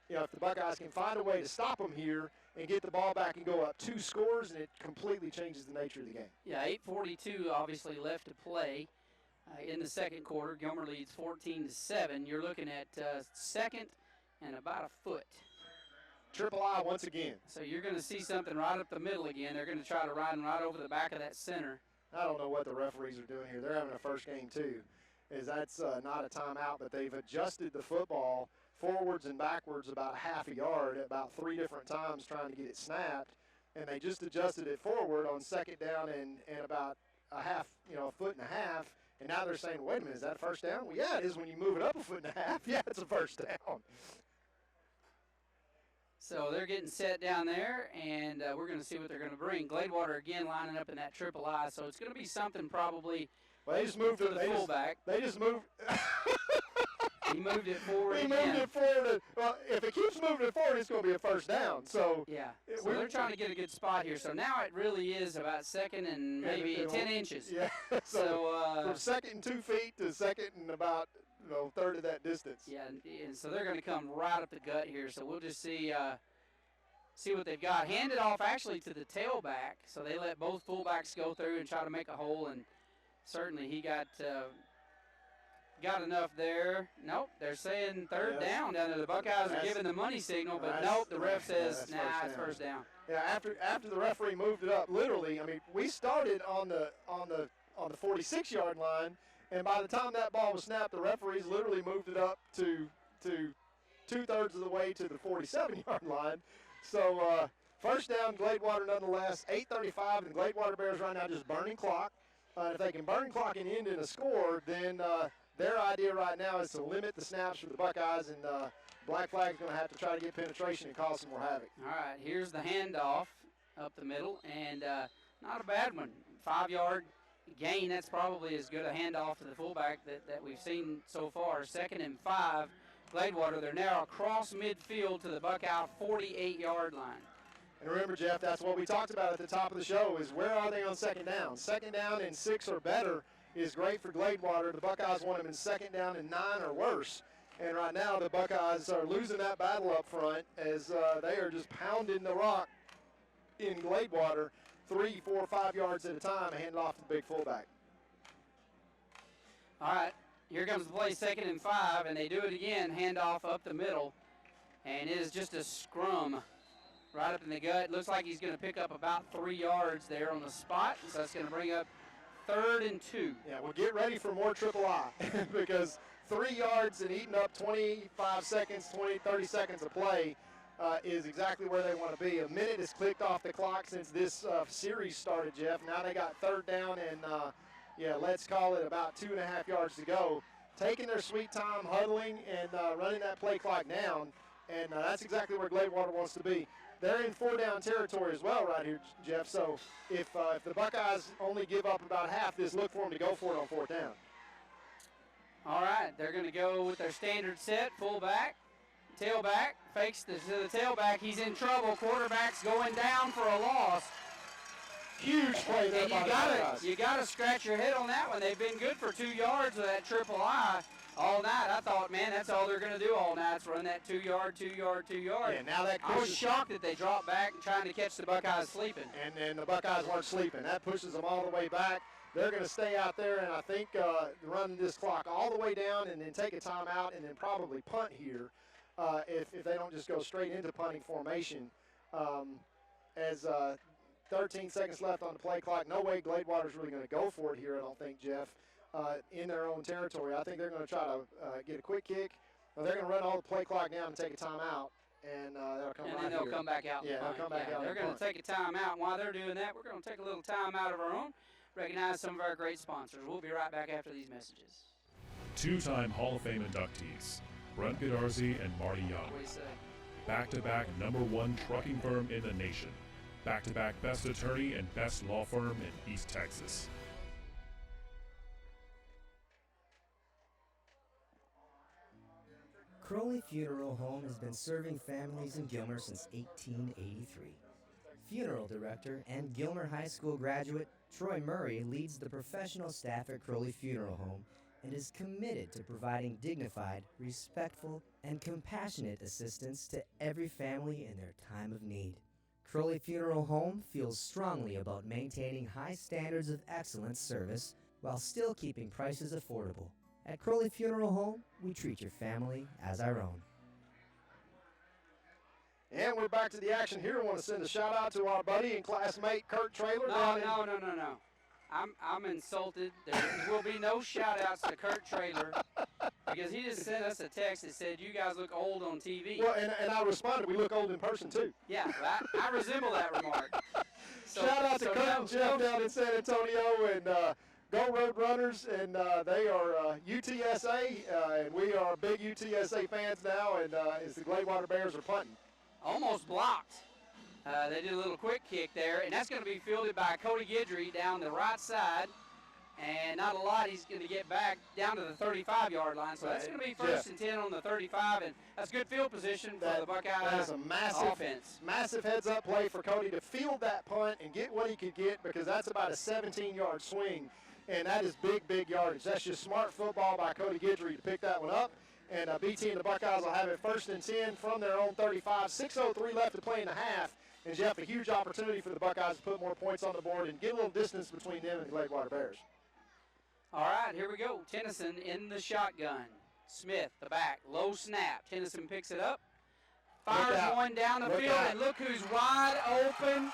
You know, if the Buckeyes can find a way to stop them here and get the ball back and go up 2 scores, and it completely changes the nature of the game. Yeah, 8:42 obviously left to play in the second quarter. Gilmer leads 14-7. You're looking at 2nd and about a foot. Triple I once again. So you're going to see something right up the middle again. They're going to try to ride right over the back of that center. I don't know what the referees are doing here. They're having a first game too. That's not a timeout, but they've adjusted the football forwards and backwards about half a yard at about 3 different times trying to get it snapped. And they just adjusted it forward on 2nd down and about a foot and a half. And now they're saying, wait a minute, is that a first down? Well, yeah, it is when you move it up a foot and a half. Yeah, it's a first down. So they're getting set down there, and we're going to see what they're going to bring. Gladewater again lining up in that triple I, so it's going to be something probably. Well, they just moved to the fullback. They just moved. He moved it forward. He again. moved it forward. Well, if it keeps moving it forward, it's going to be a first down. So yeah, so they're trying to get a good spot here. So now it really is about 2nd and maybe 10 inches. Yeah. So from 2nd and 2 feet to 2nd and about 1/3 of that distance. Yeah, and so they're going to come right up the gut here. So we'll just see what they've got. Handed off actually to the tailback. So they let both fullbacks go through and try to make a hole, and certainly he got enough there. Nope, they're saying 3rd down there. The Buckeyes are giving the money signal, but nope, the ref says, nah, it's first down. Yeah, after the referee moved it up, literally, I mean, we started on the 46-yard line, and by the time that ball was snapped, the referees literally moved it up to 2/3 of the way to the 47-yard line. So first down, Gladewater nonetheless, 8:35, and Gladewater Bears right now just burning clock. If they can burn clock and end in a score, then their idea right now is to limit the snaps for the Buckeyes, and Black Flag's going to have to try to get penetration and cause some more havoc. All right, here's the handoff up the middle, and not a bad one. 5-yard gain, that's probably as good a handoff to the fullback that we've seen so far. 2nd and 5, Gladewater. They're now across midfield to the Buckeye 48-yard line. And remember, Jeff, that's what we talked about at the top of the show is where are they on 2nd down? 2nd down and 6 or better is great for Gladewater. The Buckeyes want them in 2nd down and 9 or worse. And right now the Buckeyes are losing that battle up front as they are just pounding the rock in Gladewater 3, 4, 5 yards at a time and hand it off to the big fullback. All right, here comes the play, 2nd and 5, and they do it again, handoff up the middle. And it is just a scrum right up in the gut. Looks like he's going to pick up about 3 yards there on the spot. So that's going to bring up 3rd and 2. Yeah, well, get ready for more triple I because 3 yards and eating up 25 seconds, 30 seconds of play is exactly where they want to be. A minute has clicked off the clock since this series started, Jeff. Now they got 3rd down and, let's call it about 2.5 yards to go. Taking their sweet time, huddling, and running that play clock down, and that's exactly where Gladewater wants to be. They're in 4-down territory as well right here, Jeff, so if the Buckeyes only give up about half this, look for them to go for it on 4th down. All right, they're going to go with their standard set, fullback, tailback, fakes to the tailback. He's in trouble. Quarterback's going down for a loss. Huge play there by the Buckeyes. You got to scratch your head on that one. They've been good for 2 yards with that triple I all night. I thought, man, that's all they're going to do all night is run that 2 yard, 2 yard, 2 yard. Yeah, now that I was shocked that they dropped back and trying to catch the Buckeyes sleeping. And the Buckeyes weren't sleeping. That pushes them all the way back. They're going to stay out there and I think run this clock all the way down and then take a timeout and then probably punt here if they don't just go straight into punting formation. As 13 seconds left on the play clock. No way Gladewater's really going to go for it here, I don't think, Jeff, in their own territory. I think they're going to try to get a quick kick. They're going to run all the play clock down and take a timeout. And they'll come and right then they'll here. come back out. Yeah, they'll come back out. They're going to take a timeout. And while they're doing that, we're going to take a little time out of our own, recognize some of our great sponsors. We'll be right back after these messages. 2-time Hall of Fame inductees, Brent Godarzi and Marty Young. What do you say? Back-to-back #1 trucking firm in the nation. Back-to-back best attorney and best law firm in East Texas. Crowley Funeral Home has been serving families in Gilmer since 1883. Funeral director and Gilmer High School graduate Troy Murray leads the professional staff at Crowley Funeral Home and is committed to providing dignified, respectful, and compassionate assistance to every family in their time of need. Crowley Funeral Home feels strongly about maintaining high standards of excellent service while still keeping prices affordable. At Crowley Funeral Home, we treat your family as our own. And we're back to the action here. I want to send a shout out to our buddy and classmate Kurt Traylor. No. I'm insulted. There will be no shout outs to Kurt Traylor because he just sent us a text that said, you guys look old on TV. Well, and I responded, we look old in person too. Yeah, I resemble that remark. Shout out to Kurt and Jeff down in San Antonio and Go Road Runners, and they are UTSA, and we are big UTSA fans now, and as the Gladewater Bears are punting. Almost blocked. They did a little quick kick there, and that's going to be fielded by Cody Guidry down the right side. And not a lot, he's going to get back down to the 35-yard line. So that's going to be 1st and 10 on the 35, and that's good field position for the Buckeyes That is a offense. massive heads-up play for Cody to field that punt and get what he could get because that's about a 17-yard swing, and that is big yardage. That's just smart football by Cody Guidry to pick that one up. And BT and the Buckeyes will have it 1st and 10 from their own 35. 6:03 left to play in the half. And Jeff, a huge opportunity for the Buckeyes to put more points on the board and get a little distance between them and the Gladewater Bears. All right, here we go. Tennyson in the shotgun. Smith, the back, low snap. Tennyson picks it up, fires one down the field, and look who's wide open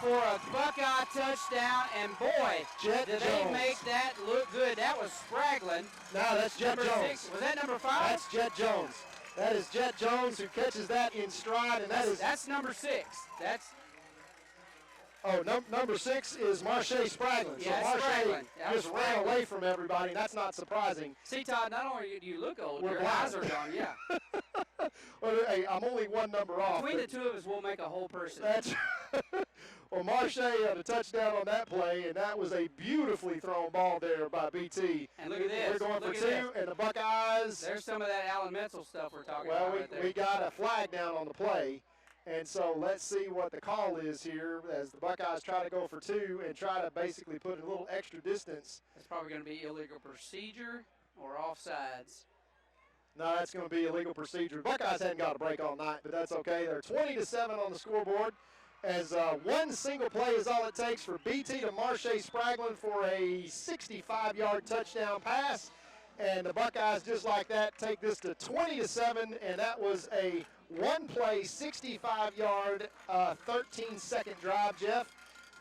for a Buckeye touchdown. And boy, did they make that look good. That was Spraglin. No, that's Jet number Jones. 6. Was that number 5? That's Jet Jones. That is Jet Jones who catches that in stride, and that's number 6. That's number 6 is Marche Spraglin. Yeah, so Marche Spraglin. just ran away from everybody, and that's not surprising. See, Todd, not only do you look old, We're your blind. eyes are gone. Yeah. Well, hey, I'm only one number off. Between the two of us, we'll make a whole person. That's well, Marche had a touchdown on that play, and that was a beautifully thrown ball there by BT. And look at this. We're going Look for at 2, this. and the Buckeyes. There's some of that Alan Menzel stuff we're talking Well, about right there. we got a flag down on the play, and so let's see what the call is here as the Buckeyes try to go for 2 and try to basically put a little extra distance. That's probably going to be illegal procedure or offsides. No, that's going to be illegal procedure. Buckeyes hadn't got a break all night, but that's okay. They're 20-7 on the scoreboard as one single play is all it takes for BT to Marche Spraglin for a 65-yard touchdown pass. And the Buckeyes, just like that, take this to 20-7, and that was a one-play, 65-yard, 13-second drive, Jeff.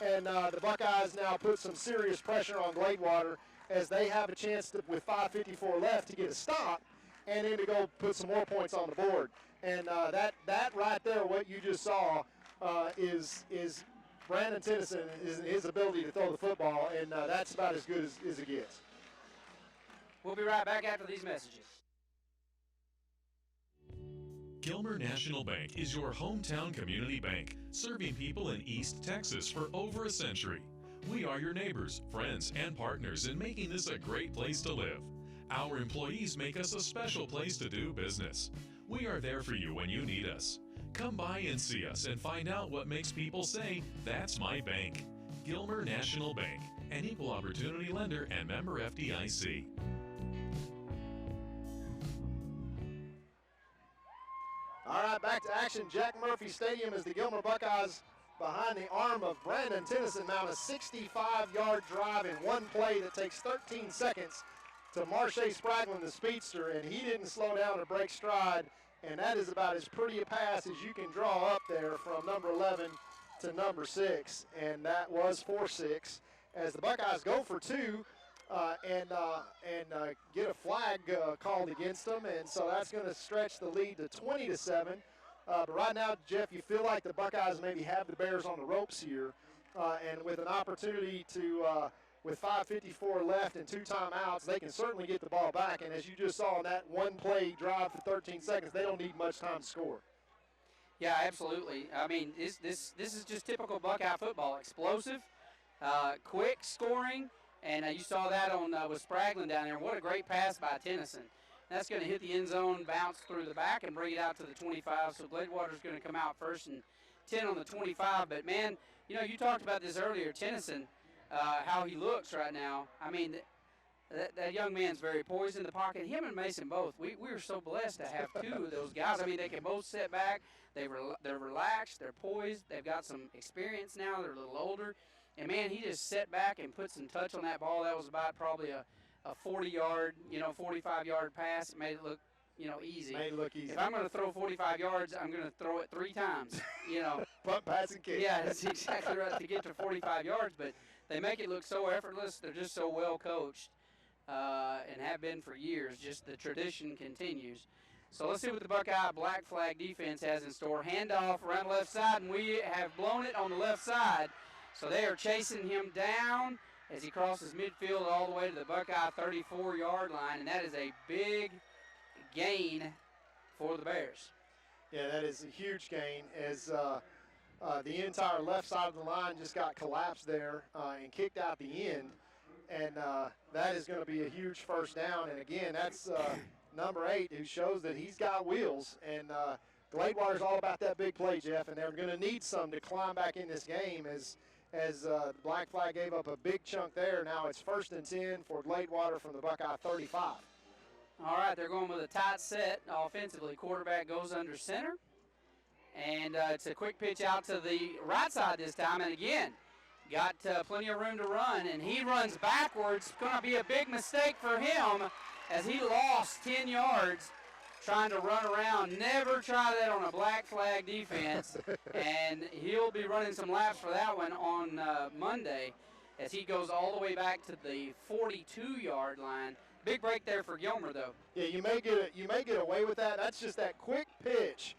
and the Buckeyes now put some serious pressure on Gladewater as they have a chance to, with 5:54 left, to get a stop and then to go put some more points on the board. And that right there, what you just saw, is Brandon Tennyson, is his ability to throw the football, and that's about as good as it gets. We'll be right back after these messages. Gilmer National Bank is your hometown community bank, serving people in East Texas for over a century. We are your neighbors, friends, and partners in making this a great place to live. Our employees make us a special place to do business. We are there for you when you need us. Come by and see us and find out what makes people say, "That's my bank." Gilmer National Bank, an equal opportunity lender and member FDIC. All right, back to action. Jack Murphy Stadium as the Gilmer Buckeyes, behind the arm of Brandon Tennyson, mount a 65-yard drive in one play that takes 13 seconds to Marshe Spraglin, the speedster, and he didn't slow down or break stride, and that is about as pretty a pass as you can draw up there from number 11 to number 6, and that was 4-6 as the Buckeyes go for two and get a flag called against them, and so that's going to stretch the lead to 20-7. But right now, Jeff, you feel like the Buckeyes maybe have the Bears on the ropes here, and with an opportunity to, with 5:54 left and 2 timeouts, they can certainly get the ball back. And as you just saw in that one-play drive for 13 seconds, they don't need much time to score. Yeah, absolutely. I mean, this is just typical Buckeye football: explosive, quick scoring, and you saw that on with Spraglin down there. What a great pass by Tennyson. That's going to hit the end zone, bounce through the back, and bring it out to the 25. So Gladewater's going to come out first and 10 on the 25. But, man, you know, you talked about this earlier, Tennyson, how he looks right now. I mean, that young man's very poised in the pocket. Him and Mason both. We were so blessed to have two of those guys. I mean, they can both sit back. They're relaxed. They're poised. They've got some experience now. They're a little older. And, man, he just sat back and put some touch on that ball. That was about probably a 40-yard, 45-yard pass. It made it look, easy. Made it look easy. If I'm going to throw 45 yards, I'm going to throw it 3 times, Punt, pass, and kick. Yeah, that's exactly right, to get to 45 yards. But they make it look so effortless. They're just so well coached and have been for years. Just the tradition continues. So let's see what the Buckeye black flag defense has in store. Handoff around the left side, and we have blown it on the left side. So they are chasing him down as he crosses midfield all the way to the Buckeye 34-yard line, and that is a big gain for the Bears. Yeah, that is a huge gain as the entire left side of the line just got collapsed there and kicked out the end, and that is going to be a huge first down. And again, that's number 8, who shows that he's got wheels, and Gladewater's all about that big play, Jeff, and they're going to need some to climb back in this game as the black flag gave up a big chunk there. Now it's 1st and 10 for Gladewater from the Buckeye 35. All right, they're going with a tight set offensively. Quarterback goes under center, and it's a quick pitch out to the right side this time. And again, got plenty of room to run, and he runs backwards. Going to be a big mistake for him as he lost 10 yards trying to run around. Never try that on a black flag defense. And he'll be running some laps for that one on Monday as he goes all the way back to the 42-yard line. Big break there for Gilmer, though. Yeah, you may get away with that. That's just that quick pitch.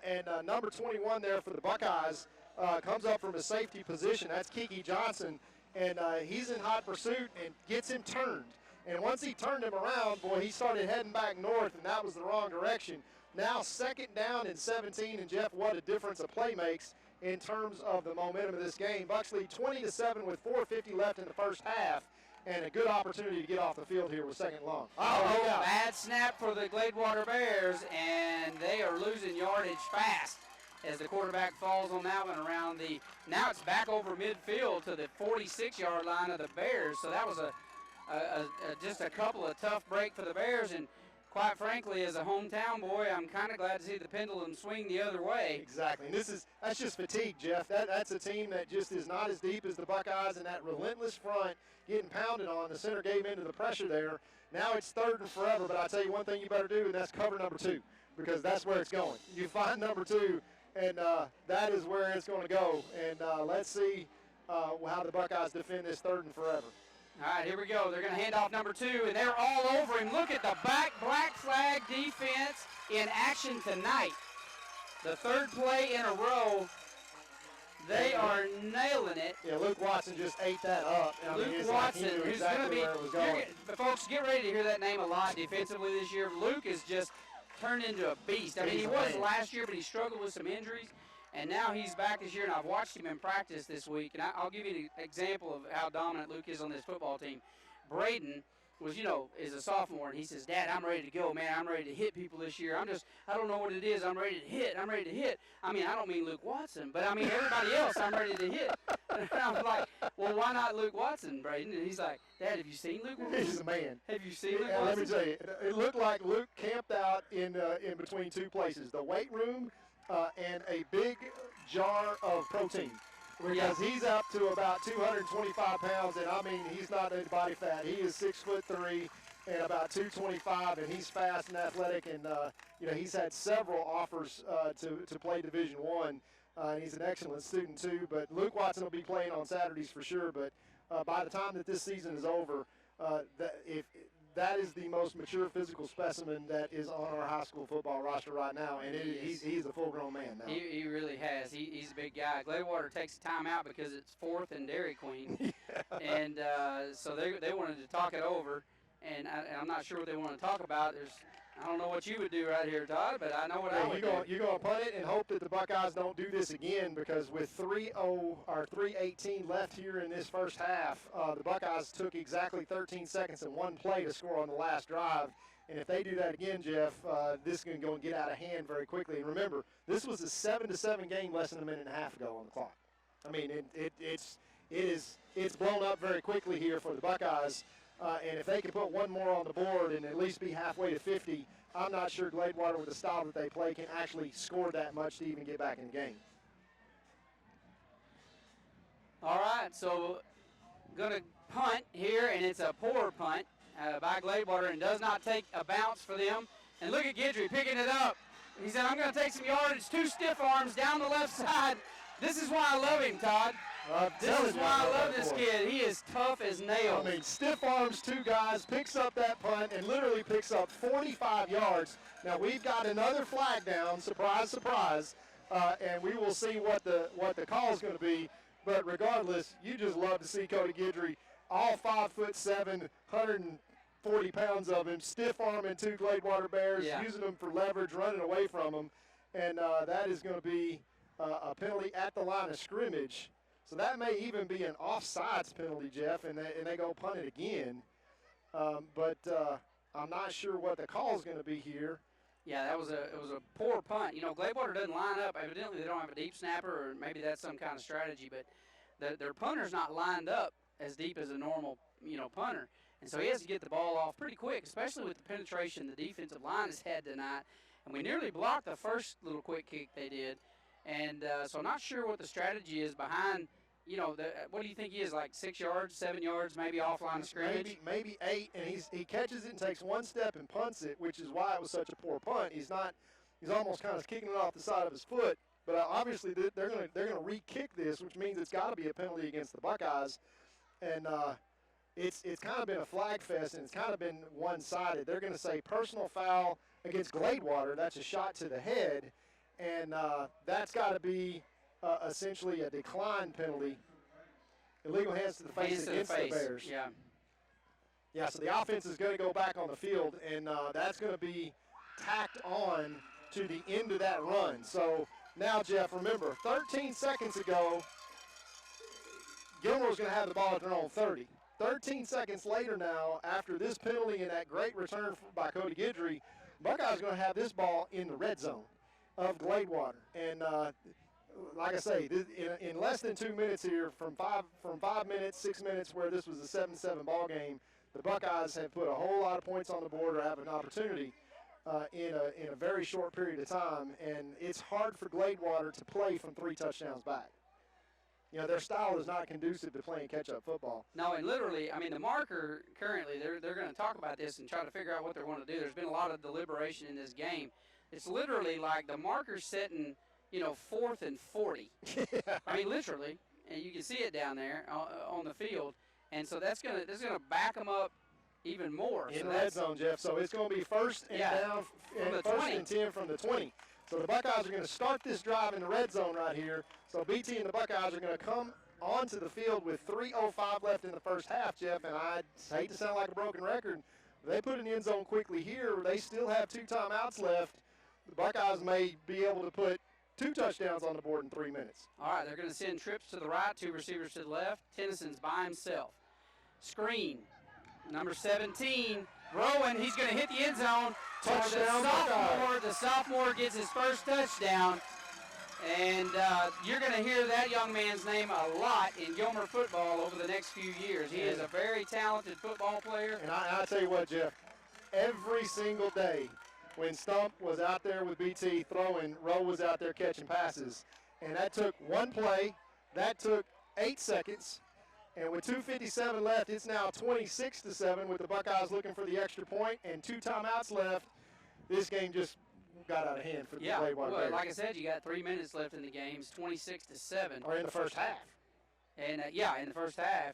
And number 21 there for the Buckeyes comes up from a safety position. That's Kiki Johnson. And he's in hot pursuit and gets him turned. And once he turned him around, boy, he started heading back north, and that was the wrong direction. Now 2nd down and 17, and Jeff, what a difference a play makes in terms of the momentum of this game. Bucks lead 20-7 with 4:50 left in the first half, and a good opportunity to get off the field here with 2nd long. Oh, bad snap for the Gladewater Bears, and they are losing yardage fast as the quarterback falls on that one around the, now it's back over midfield to the 46-yard line of the Bears. So that was just a couple of tough break for the Bears, and quite frankly, as a hometown boy, I'm kind of glad to see the pendulum swing the other way. Exactly. And that's just fatigue, Jeff. That's a team that just is not as deep as the Buckeyes, and that relentless front getting pounded on. The center gave into the pressure there. Now it's 3rd and forever, but I'll tell you one thing you better do, and that's cover number 2, because that's where it's going. You find number 2, and that is where it's going to go. And let's see how the Buckeyes defend this 3rd and forever. All right, here we go. They're going to hand off number 2, and they're all over him. Look at the black flag defense in action tonight. The 3rd play in a row. They are nailing it. Yeah, Luke Watson just ate that up. Luke Watson, who's going to be, folks, get ready to hear that name a lot defensively this year. Luke is just turned into a beast. I mean, he was last year, but he struggled with some injuries, and now he's back this year, and I've watched him in practice this week, and I'll give you an example of how dominant Luke is on this football team. Braden is a sophomore, and he says, Dad, I'm ready to go, man. I'm ready to hit people this year. I don't know what it is. I'm ready to hit. I'm ready to hit. I mean, I don't mean Luke Watson, but I mean everybody else I'm ready to hit. And I was like, well, why not Luke Watson, Braden? And he's like, Dad, have you seen Luke Watson? He's a man. Have you seen Luke Watson? Let me tell you, it looked like Luke camped out in between 2 places, the weight room and a big jar of protein. Because he's up to about 225 pounds, and I mean, he's not a body fat. He is 6'3" and about 225, and he's fast and athletic, and he's had several offers to play Division I, and he's an excellent student too. But Luke Watson will be playing on Saturdays for sure. But by the time that this season is over, that is the most mature physical specimen that is on our high school football roster right now, and he's a full-grown man now. He really has. He's a big guy. Gladewater takes the time out because it's 4th and Dairy Queen, and so they wanted to talk it over, and I'm not sure what they want to talk about. I don't know what you would do right here, Todd, but I know what I would do. You're going to punt it and hope that the Buckeyes don't do this again, because with 3:18 left here in this first half, the Buckeyes took exactly 13 seconds and 1 play to score on the last drive. And if they do that again, Jeff, this is going to go and get out of hand very quickly. And remember, this was a 7-7 game less than a minute and a half ago on the clock. I mean, it's blown up very quickly here for the Buckeyes. And if they can put one more on the board and at least be halfway to 50, I'm not sure Gladewater, with the style that they play, can actually score that much to even get back in the game. All right, so going to punt here, and it's a poor punt by Gladewater, and does not take a bounce for them. And look at Guidry picking it up. He said, I'm going to take some yardage, 2 stiff arms down the left side. This is why I love him, Todd. This is why I love this kid. He is tough as nails. I mean, stiff arms 2 guys, picks up that punt, and literally picks up 45 yards. Now, we've got another flag down, surprise, surprise, and we will see what the call is going to be. But regardless, you just love to see Cody Guidry, all 5'7", 140 pounds of him, stiff arming 2 Gladewater Bears, using them for leverage, running away from them. And that is going to be a penalty at the line of scrimmage. So that may even be an offsides penalty, Jeff, and they go punt it again. But I'm not sure what the call is going to be here. Yeah, it was a poor punt. Gladewater doesn't line up. Evidently, they don't have a deep snapper, or maybe that's some kind of strategy. But their punter's not lined up as deep as a normal, punter. And so he has to get the ball off pretty quick, especially with the penetration the defensive line has had tonight. And we nearly blocked the first little quick kick they did. And so I'm not sure what the strategy is behind, what do you think he is, like 6 yards, 7 yards, maybe offline of scrimmage? Maybe 8, and he catches it and takes 1 step and punts it, which is why it was such a poor punt. He's almost kind of kicking it off the side of his foot, but obviously they're gonna re-kick this, which means it's got to be a penalty against the Buckeyes. And it's kind of been a flag fest, and it's kind of been one-sided. They're going to say personal foul against Gladewater. That's a shot to the head. And that's got to be essentially a decline penalty. Illegal hands to the face against the Bears. Yeah. Yeah, so the offense is going to go back on the field, and that's going to be tacked on to the end of that run. So now, Jeff, remember, 13 seconds ago, Gilmer was going to have the ball at their own 30. 13 seconds later now, after this penalty and that great return by Cody Guidry, Buckeyes going to have this ball in the red zone of Gladewater. And like I say, in less than 2 minutes here, from 5 minutes, 6 minutes, where this was a 7-7 ball game, the Buckeyes have put a whole lot of points on the board, or have an opportunity in a very short period of time. And it's hard for Gladewater to play from 3 touchdowns back. Their style is not conducive to playing catch-up football. No, and literally, the marker currently, they're going to talk about this and try to figure out what they want to do. There's been a lot of deliberation in this game. It's literally like the marker's setting, 4th and 40. Literally. and you can see it down there on the field. And so that's gonna back them up even more. In the red zone, Jeff. So it's going to be first and down, from the first 20. and 10 from the 20. So the Buckeyes are going to start this drive in the red zone right here. So BT and the Buckeyes are going to come onto the field with 3:05 left in the first half, Jeff. And I hate to sound like a broken record, they put in the end zone quickly here. They still have 2 timeouts left. The Buckeyes may be able to put 2 touchdowns on the board in 3 minutes. All right, they're going to send trips to the right, 2 receivers to the left. Tennyson's by himself. Screen. Number 17, Rowan, he's going to hit the end zone. Touchdown, The sophomore gets his first touchdown. And you're going to hear that young man's name a lot in Gilmer football over the next few years. He is a very talented football player. And I tell you what, Jeff, every single day when Stump was out there with BT throwing, Rowe was out there catching passes. And that took one play. That took 8 seconds. And with 2:57 left, it's now 26-7 with the Buckeyes looking for the extra point and 2 timeouts left. This game just got out of hand for the Gladewater Bears. Like I said, you got 3 minutes left in the game. It's 26-7. Or in the first half. And in the first half.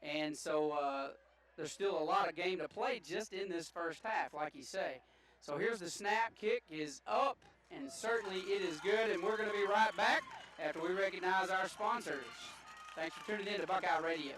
And so there's still a lot of game to play just in this first half, like you say. So here's the snap. Kick is up, and certainly it is good. And we're going to be right back after we recognize our sponsors. Thanks for tuning in to Buckeye Radio.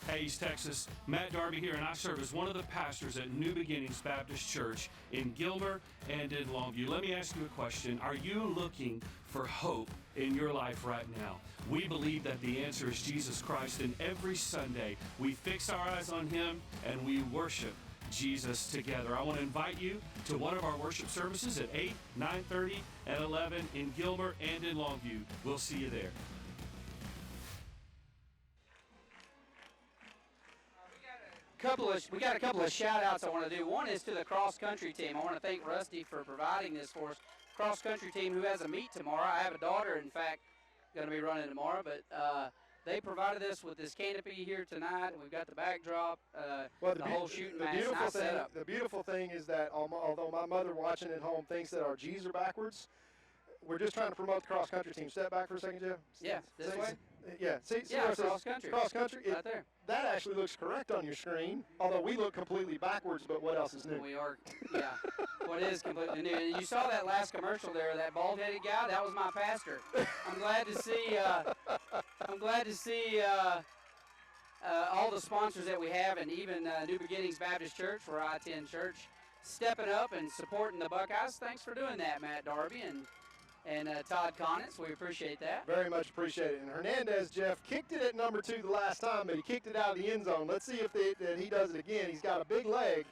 Hey, East Texas, Matt Darby here, and I serve as one of the pastors at New Beginnings Baptist Church in Gilmer and in Longview. Let me ask you a question. Are you looking for hope in your life right now? We believe that the answer is Jesus Christ, and every Sunday we fix our eyes on Him and we worship Jesus together. I want to invite you to one of our worship services at 8, 9:30, and 11 in Gilmer and in Longview. We'll see you there. We got a couple of shout-outs I want to do. One is to the cross-country team. I want to thank Rusty for providing this for us. Cross-country team who has a meet tomorrow. I have a daughter, in fact, going to be running tomorrow, but they provided us with this canopy here tonight. We've got the backdrop, the whole shooting match, nice setup. The beautiful thing is that although my mother watching at home thinks that our G's are backwards, we're just trying to promote the cross-country team. Step back for a second, Jeff. Yeah, this way? Yeah, see cross-country. Cross-country. Right there. That actually looks correct on your screen, although we look completely backwards, but what else is new? We are, yeah. What is completely new. And you saw that last commercial there, that bald-headed guy, that was my pastor. I'm glad to see all the sponsors that we have, and even New Beginnings Baptist Church, where I attend church, stepping up and supporting the Buckeyes. Thanks for doing that, Matt Darby and Todd Connitz. We appreciate that. Very much appreciate it. And Hernandez, Jeff, kicked it at number 2 the last time, but he kicked it out of the end zone. Let's see if that he does it again. He's got a big leg,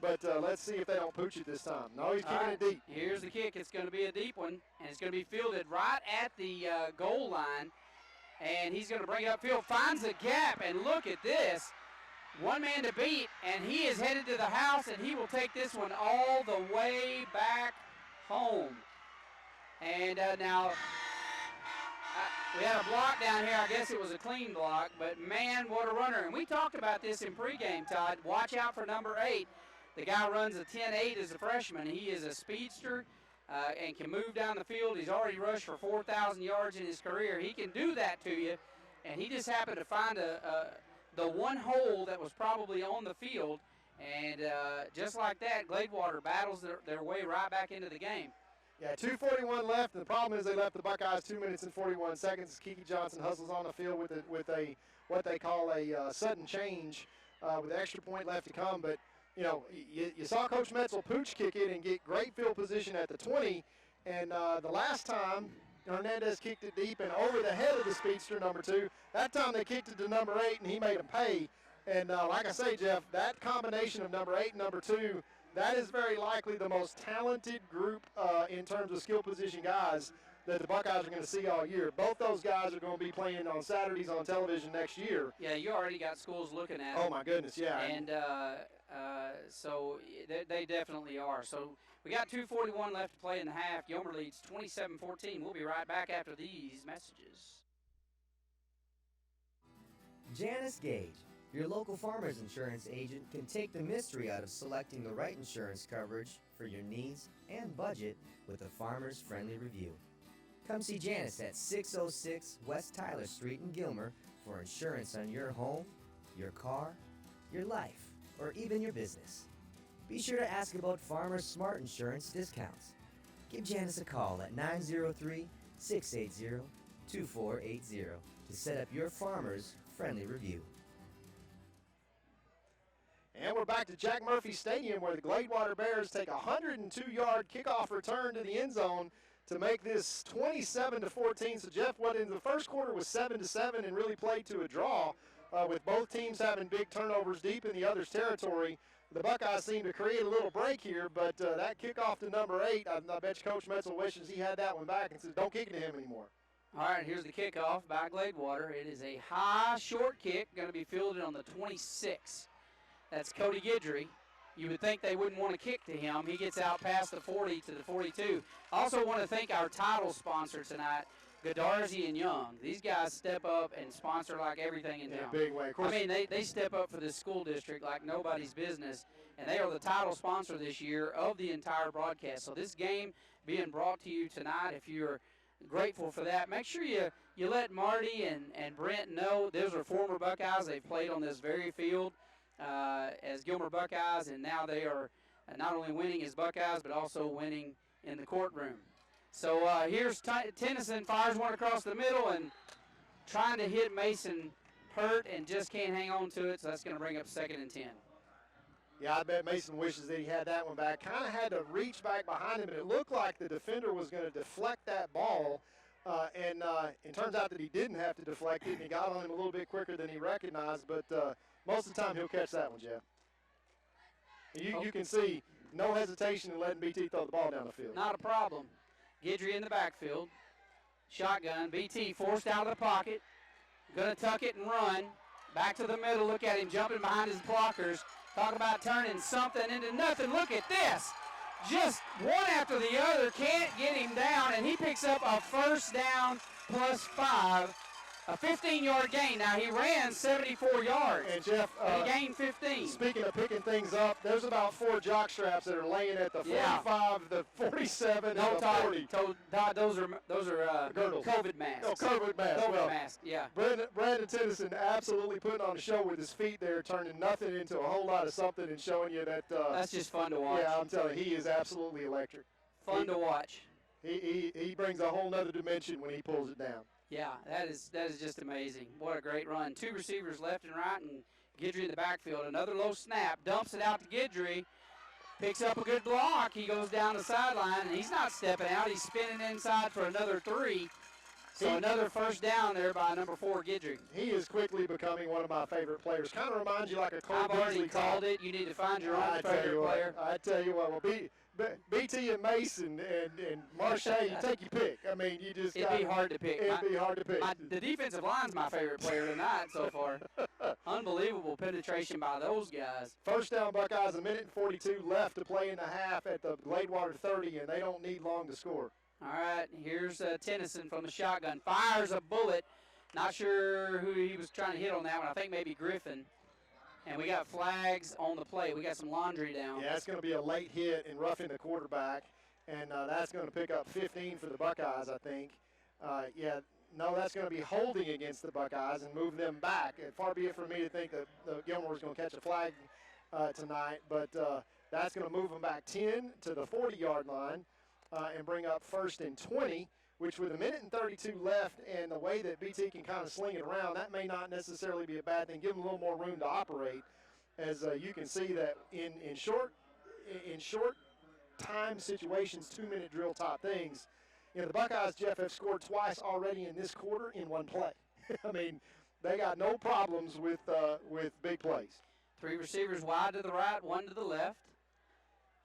but let's see if they don't pooch it this time. No, he's kicking it deep. Here's the kick. It's going to be a deep one, and it's going to be fielded right at the goal line. And he's going to bring it upfield, finds a gap, and look at this. One man to beat, and he is headed to the house, and he will take this one all the way back home. And now, we had a block down here. I guess it was a clean block, but man, what a runner. And we talked about this in pregame, Todd. Watch out for number 8. The guy runs a 10-8 as a freshman. He is a speedster and can move down the field. He's already rushed for 4,000 yards in his career. He can do that to you, and he just happened to find the one hole that was probably on the field, and just like that, Gladewater battles their way right back into the game. Yeah, 2:41 left, and the problem is they left the Buckeyes 2 minutes and 41 seconds. Kiki Johnson hustles on the field with a what they call a sudden change with an extra point left to come. But, you know, you saw Coach Metzel pooch kick it and get great field position at the 20. And the last time, Hernandez kicked it deep and over the head of the speedster, number 2. That time they kicked it to number 8, and he made him pay. And like I say, Jeff, that combination of number 8 and number 2, that is very likely the most talented group in terms of skill position guys that the Buckeyes are going to see all year. Both those guys are going to be playing on Saturdays on television next year. Yeah, you already got schools looking at them. Oh, my goodness, yeah. And so they definitely are. So we got 2:41 left to play in the half. Gilmer leads 27-14. We'll be right back after these messages. Janice Gage, your local farmer's insurance agent, can take the mystery out of selecting the right insurance coverage for your needs and budget with a farmer's friendly review. Come see Janice at 606 West Tyler Street in Gilmer for insurance on your home, your car, your life, or even your business. Be sure to ask about Farmers Smart Insurance discounts. Give Janice a call at 903-680-2480 to set up your farmer's friendly review. And we're back to Jack Murphy Stadium where the Gladewater Bears take a 102-yard kickoff return to the end zone to make this 27-14. So, Jeff, what in the first quarter was 7-7 and really played to a draw with both teams having big turnovers deep in the other's territory. The Buckeyes seem to create a little break here, but that kickoff to number 8, I bet you Coach Metzel wishes he had that one back and says, don't kick it to him anymore. All right, here's the kickoff by Gladewater. It is a high, short kick, going to be fielded on the 26. That's Cody Guidry. You would think they wouldn't want to kick to him. He gets out past the 40 to the 42. I also want to thank our title sponsor tonight, Gladewater and Young. These guys step up and sponsor like everything in town. In a big way. Of course, I mean, they step up for this school district like nobody's business, and they are the title sponsor this year of the entire broadcast. So this game being brought to you tonight, if you're grateful for that, make sure you let Marty and Brent know. Those are former Buckeyes. They've played on this very field as Gilmer Buckeyes, and now they are not only winning as Buckeyes but also winning in the courtroom. So here's Tennyson, fires one across the middle and trying to hit Mason Hurt and just can't hang on to it, so that's going to bring up 2nd and 10. Yeah, I bet Mason wishes that he had that one back. Kind of had to reach back behind him, and it looked like the defender was going to deflect that ball, and it turns out that he didn't have to deflect it, and he got on him a little bit quicker than he recognized, but most of the time he'll catch that one, Jeff. You can see no hesitation in letting BT throw the ball down the field. Not a problem. Guidry in the backfield. Shotgun. BT forced out of the pocket. Going to tuck it and run. Back to the middle. Look at him jumping behind his blockers. Talk about turning something into nothing. Look at this. Just one after the other. Can't get him down, and he picks up a first down +5. A 15-yard gain. Now, he ran 74 yards. And, Jeff, he gained 15. Speaking of picking things up, there's about 4 jock straps that are laying at the 45, the 47, and the 40. Todd, those are girdles. COVID masks. Oh, COVID masks. COVID masks, yeah. Brandon Tennyson absolutely putting on a show with his feet there, turning nothing into a whole lot of something and showing you that. That's just fun to watch. Yeah, I'm telling you, he is absolutely electric. Fun to watch. He brings a whole nother dimension when he pulls it down. Yeah, that is just amazing. What a great run. 2 receivers left and right, and Guidry in the backfield. Another low snap, dumps it out to Guidry, picks up a good block. He goes down the sideline, and he's not stepping out. He's spinning inside for another 3. So another first down there by number 4, Guidry. He is quickly becoming one of my favorite players. Kind of reminds you like a Cole I've already Beasley called it. You need to find your own favorite player. I tell you what, well, BT and Mason and Marche, you take your pick. I mean, you just It'd be hard to pick. It'd be hard to pick. The defensive line's my favorite player tonight so far. Unbelievable penetration by those guys. First down, Buckeyes, 1:42 left to play in the half at the Gladewater 30, and they don't need long to score. All right, here's Tennyson from the shotgun. Fires a bullet. Not sure who he was trying to hit on that one. I think maybe Griffin. And we got flags on the play. We got some laundry down. Yeah, it's going to be a late hit and roughing the quarterback, and that's going to pick up 15 for the Buckeyes, I think. That's going to be holding against the Buckeyes and move them back. Far be it from me to think that the Gilmer is going to catch a flag tonight, but that's going to move them back 10 to the 40-yard line and bring up 1st and 20. Which with 1:32 left and the way that BT can kind of sling it around, that may not necessarily be a bad thing. Give them a little more room to operate, as you can see that in short time situations, 2-minute drill type things. You know, the Buckeyes, Jeff, have scored twice already in this quarter in one play. I mean, they got no problems with big plays. 3 receivers wide to the right, 1 to the left.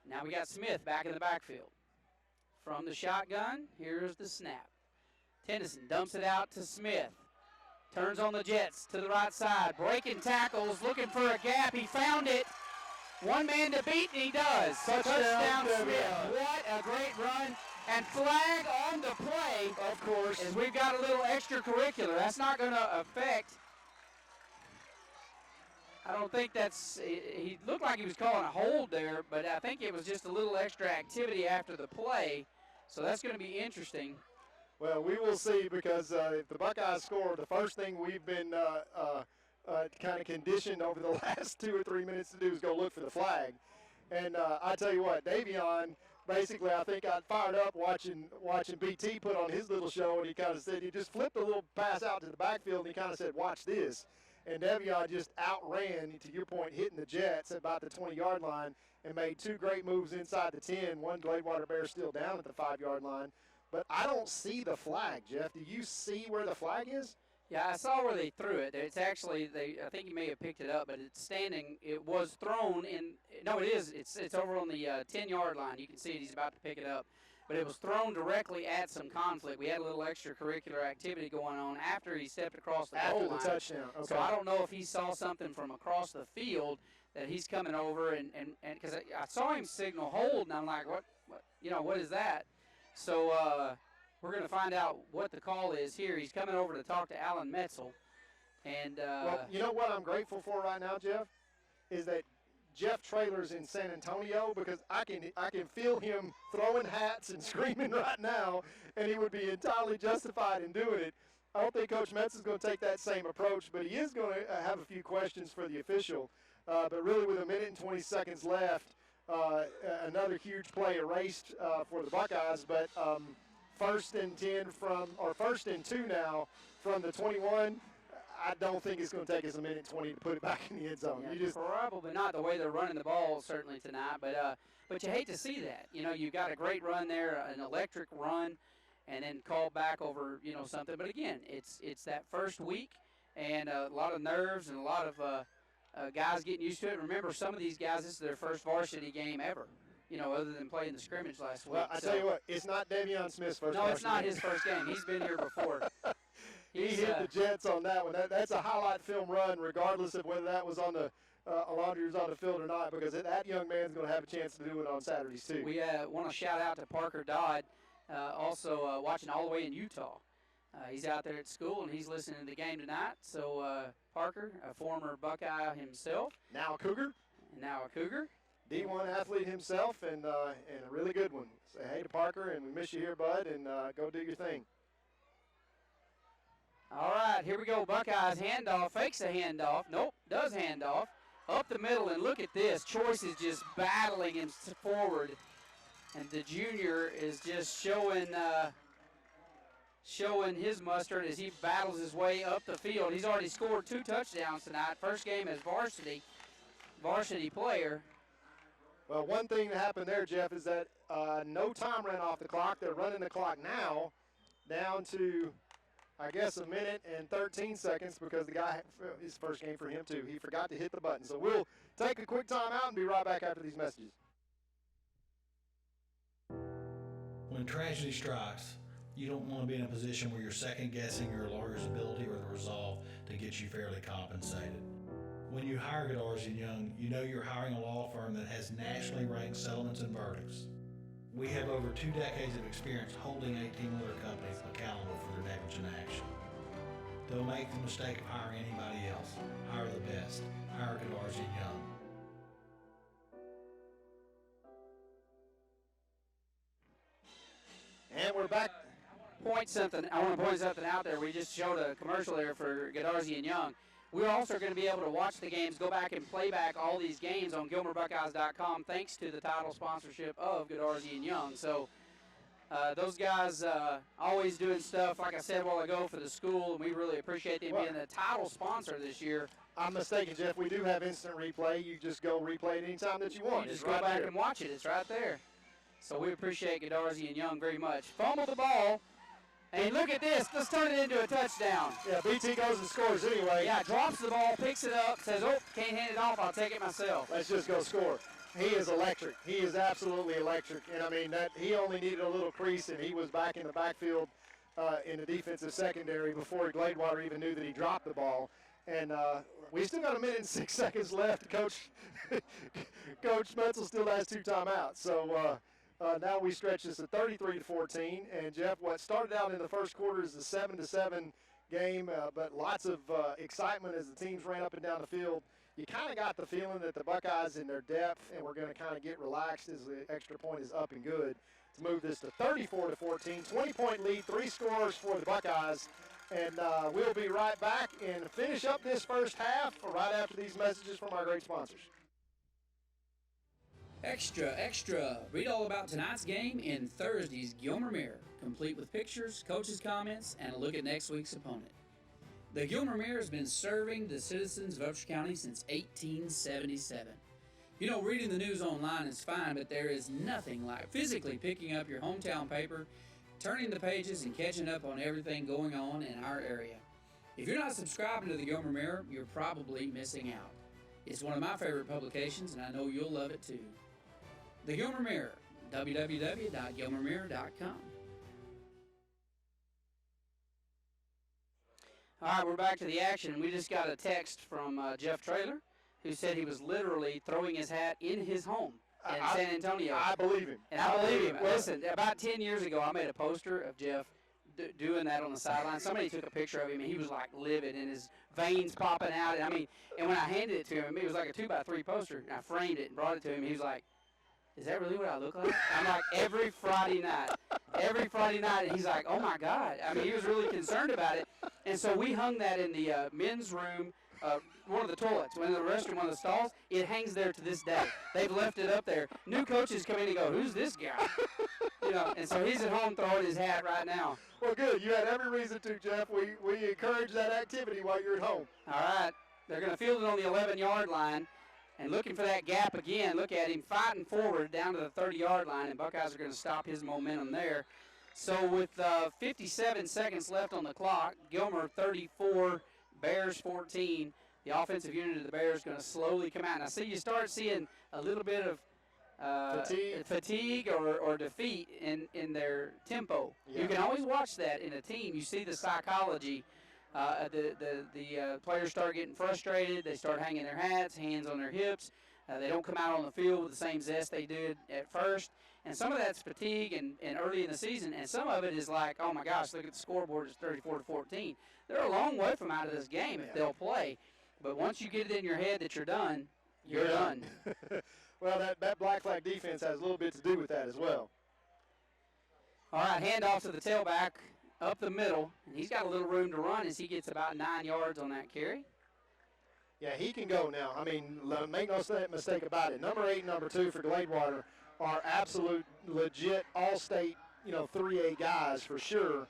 Now we got Smith back in the backfield. From the shotgun, here's the snap. Tennyson dumps it out to Smith. Turns on the jets to the right side. Breaking tackles, looking for a gap. He found it. One man to beat, and he does. Touchdown Smith. What a great run. And flag on the play. Of course. As we've got a little extracurricular. That's not going to affect. I don't think he looked like he was calling a hold there, but I think it was just a little extra activity after the play. So that's going to be interesting. Well, we will see because if the Buckeyes score, the first thing we've been kind of conditioned over the last 2 or 3 minutes to do is go look for the flag. And I tell you what, Davion, basically I think got fired up watching BT put on his little show, and he kind of said, he just flipped a little pass out to the backfield, and he kind of said, watch this. And Davion just outran, to your point, hitting the Jets at about the 20-yard line and made 2 great moves inside the 10. One Gladewater Bear still down at the 5-yard line. But I don't see the flag, Jeff. Do you see where the flag is? Yeah, I saw where they threw it. It's actually, I think you may have picked it up, but it's standing. It was thrown in. No, it is. It's over on the 10-yard line. You can see it. He's about to pick it up. But it was thrown directly at some conflict. We had a little extracurricular activity going on after he stepped across the goal line. After the touchdown. Okay. So I don't know if he saw something from across the field that he's coming over, and because I saw him signal hold, and I'm like, what is that? So we're going to find out what the call is here. He's coming over to talk to Alan Metzel. And well, you know what I'm grateful for right now, Jeff, is that Jeff Traylor's in San Antonio, because I can feel him throwing hats and screaming right now, and he would be entirely justified in doing it. I don't think Coach Metz is going to take that same approach, but he is going to have a few questions for the official. But really, with 1 minute and 20 seconds left, another huge play erased for the Buckeyes. But first and 2 now from the 21. I don't think it's going to take us 1 minute and 20 to put it back in the end zone. Yeah, probably not the way they're running the ball certainly tonight, but you hate to see that. You've got a great run there, an electric run, and then call back over something. But again, it's that first week, and a lot of nerves and a lot of guys getting used to it. Remember, some of these guys, this is their first varsity game ever. Other than playing the scrimmage last week. Well, I tell you what, it's not Davion Smith's first. No, it's not his first game. He's been here before. He hit the Jets on that one. That's a highlight film run, regardless of whether that was on the Alondra was on the field or not, because that young man's going to have a chance to do it on Saturdays too. We want to shout out to Parker Dodd, also watching all the way in Utah. He's out there at school, and he's listening to the game tonight. So Parker, a former Buckeye himself. Now a Cougar. And now a Cougar. D1 athlete himself, and a really good one. Say hey to Parker, and we miss you here, bud, and go do your thing. All right, here we go. Buckeyes handoff, fakes a handoff. Nope, does handoff. Up the middle, and look at this. Choice is just battling him forward. And the junior is just showing his mustard as he battles his way up the field. He's already scored 2 touchdowns tonight. First game as varsity player. Well, one thing that happened there, Jeff, is that no time ran off the clock. They're running the clock now down to, I guess, 1 minute and 13 seconds, because the guy, his first game for him too, he forgot to hit the button. So we'll take a quick time out and be right back after these messages. When tragedy strikes, you don't want to be in a position where you're second-guessing your lawyer's ability or the resolve to get you fairly compensated. When you hire Godarzi & Young, you know you're hiring a law firm that has nationally ranked settlements and verdicts. We have over 2 decades of experience holding 18-wheeler companies accountable for their negligent action. Don't make the mistake of hiring anybody else. Hire the best. Hire Godarzi & Young. And we're back. I want to point something out there. We just showed a commercial there for Godarzi & Young. We're also going to be able to watch the games, go back and play back all these games on GilmerBuckeyes.com, thanks to the title sponsorship of Godarzi & Young. So those guys always doing stuff, like I said a while ago, for the school, and we really appreciate them being the title sponsor this year. I'm mistaken, Jeff. We do have instant replay. You just go replay it anytime that you want. You just go back and watch it. It's right there. So we appreciate Godarzi & Young very much. Fumble the ball. And look at this. Let's turn it into a touchdown. Yeah, BT goes and scores anyway. Yeah, drops the ball, picks it up, says, oh, can't hand it off. I'll take it myself. Let's just go score. He is electric. He is absolutely electric. And, I mean, that he only needed a little crease, and he was back in the backfield in the defensive secondary before Gladewater even knew that he dropped the ball. And we still got 1 minute and 6 seconds left. Coach Metzel still has 2 timeouts. So, now we stretch this to 33-14, and Jeff, what started out in the first quarter is a 7-7 game, but lots of excitement as the teams ran up and down the field. You kind of got the feeling that the Buckeyes in their depth, and we're going to kind of get relaxed as the extra point is up and good, to move this to 34-14. 20-point lead, 3 scores for the Buckeyes. And we'll be right back and finish up this first half right after these messages from our great sponsors. Extra, extra! Read all about tonight's game in Thursday's Gilmer Mirror, complete with pictures, coaches' comments, and a look at next week's opponent. The Gilmer Mirror has been serving the citizens of Upshur County since 1877. You know, reading the news online is fine, but there is nothing like physically picking up your hometown paper, turning the pages, and catching up on everything going on in our area. If you're not subscribing to the Gilmer Mirror, you're probably missing out. It's one of my favorite publications, and I know you'll love it too. The Gilmer Mirror, www.gilmermirror.com. All right, we're back to the action. We just got a text from Jeff Traylor, who said he was literally throwing his hat in his home in San Antonio. I believe him. And I believe him. Listen, about 10 years ago, I made a poster of Jeff doing that on the sideline. Somebody took a picture of him, and he was like livid, and his veins popping out. And when I handed it to him, it was like a 2x3 poster, and I framed it and brought it to him. He was like, "Is that really what I look like?" I'm like, every Friday night, and he's like, "Oh my God!" He was really concerned about it, and so we hung that in the men's room, one of the toilets, one of the restroom, one of the stalls. It hangs there to this day. They've left it up there. New coaches come in and go, "Who's this guy?" And so he's at home throwing his hat right now. Well, good. You had every reason to, Jeff. We encourage that activity while you're at home. All right, they're going to field it on the 11-yard line. And looking for that gap again. Look at him fighting forward down to the 30-yard line, and Buckeyes are going to stop his momentum there. So with 57 seconds left on the clock, Gilmer 34, Bears 14. The offensive unit of the Bears is going to slowly come out. Now, you start seeing a little bit of fatigue or defeat in their tempo. Yeah. You can always watch that in a team. You see the psychology. The players start getting frustrated. They start hanging their hats, hands on their hips. They don't come out on the field with the same zest they did at first. And some of that's fatigue and early in the season, and some of it is like, oh my gosh, look at the scoreboard, it's 34-14. They're a long way from out of this game if they'll play. But once you get it in your head that you're done, you're done. Well, that black flag defense has a little bit to do with that as well. All right, handoff to the tailback up the middle, and he's got a little room to run as he gets about 9 yards on that carry. Yeah, he can go now. Make no mistake about it. Number 8 and number 2 for Gladewater are absolute, legit, all-state, 3A guys for sure.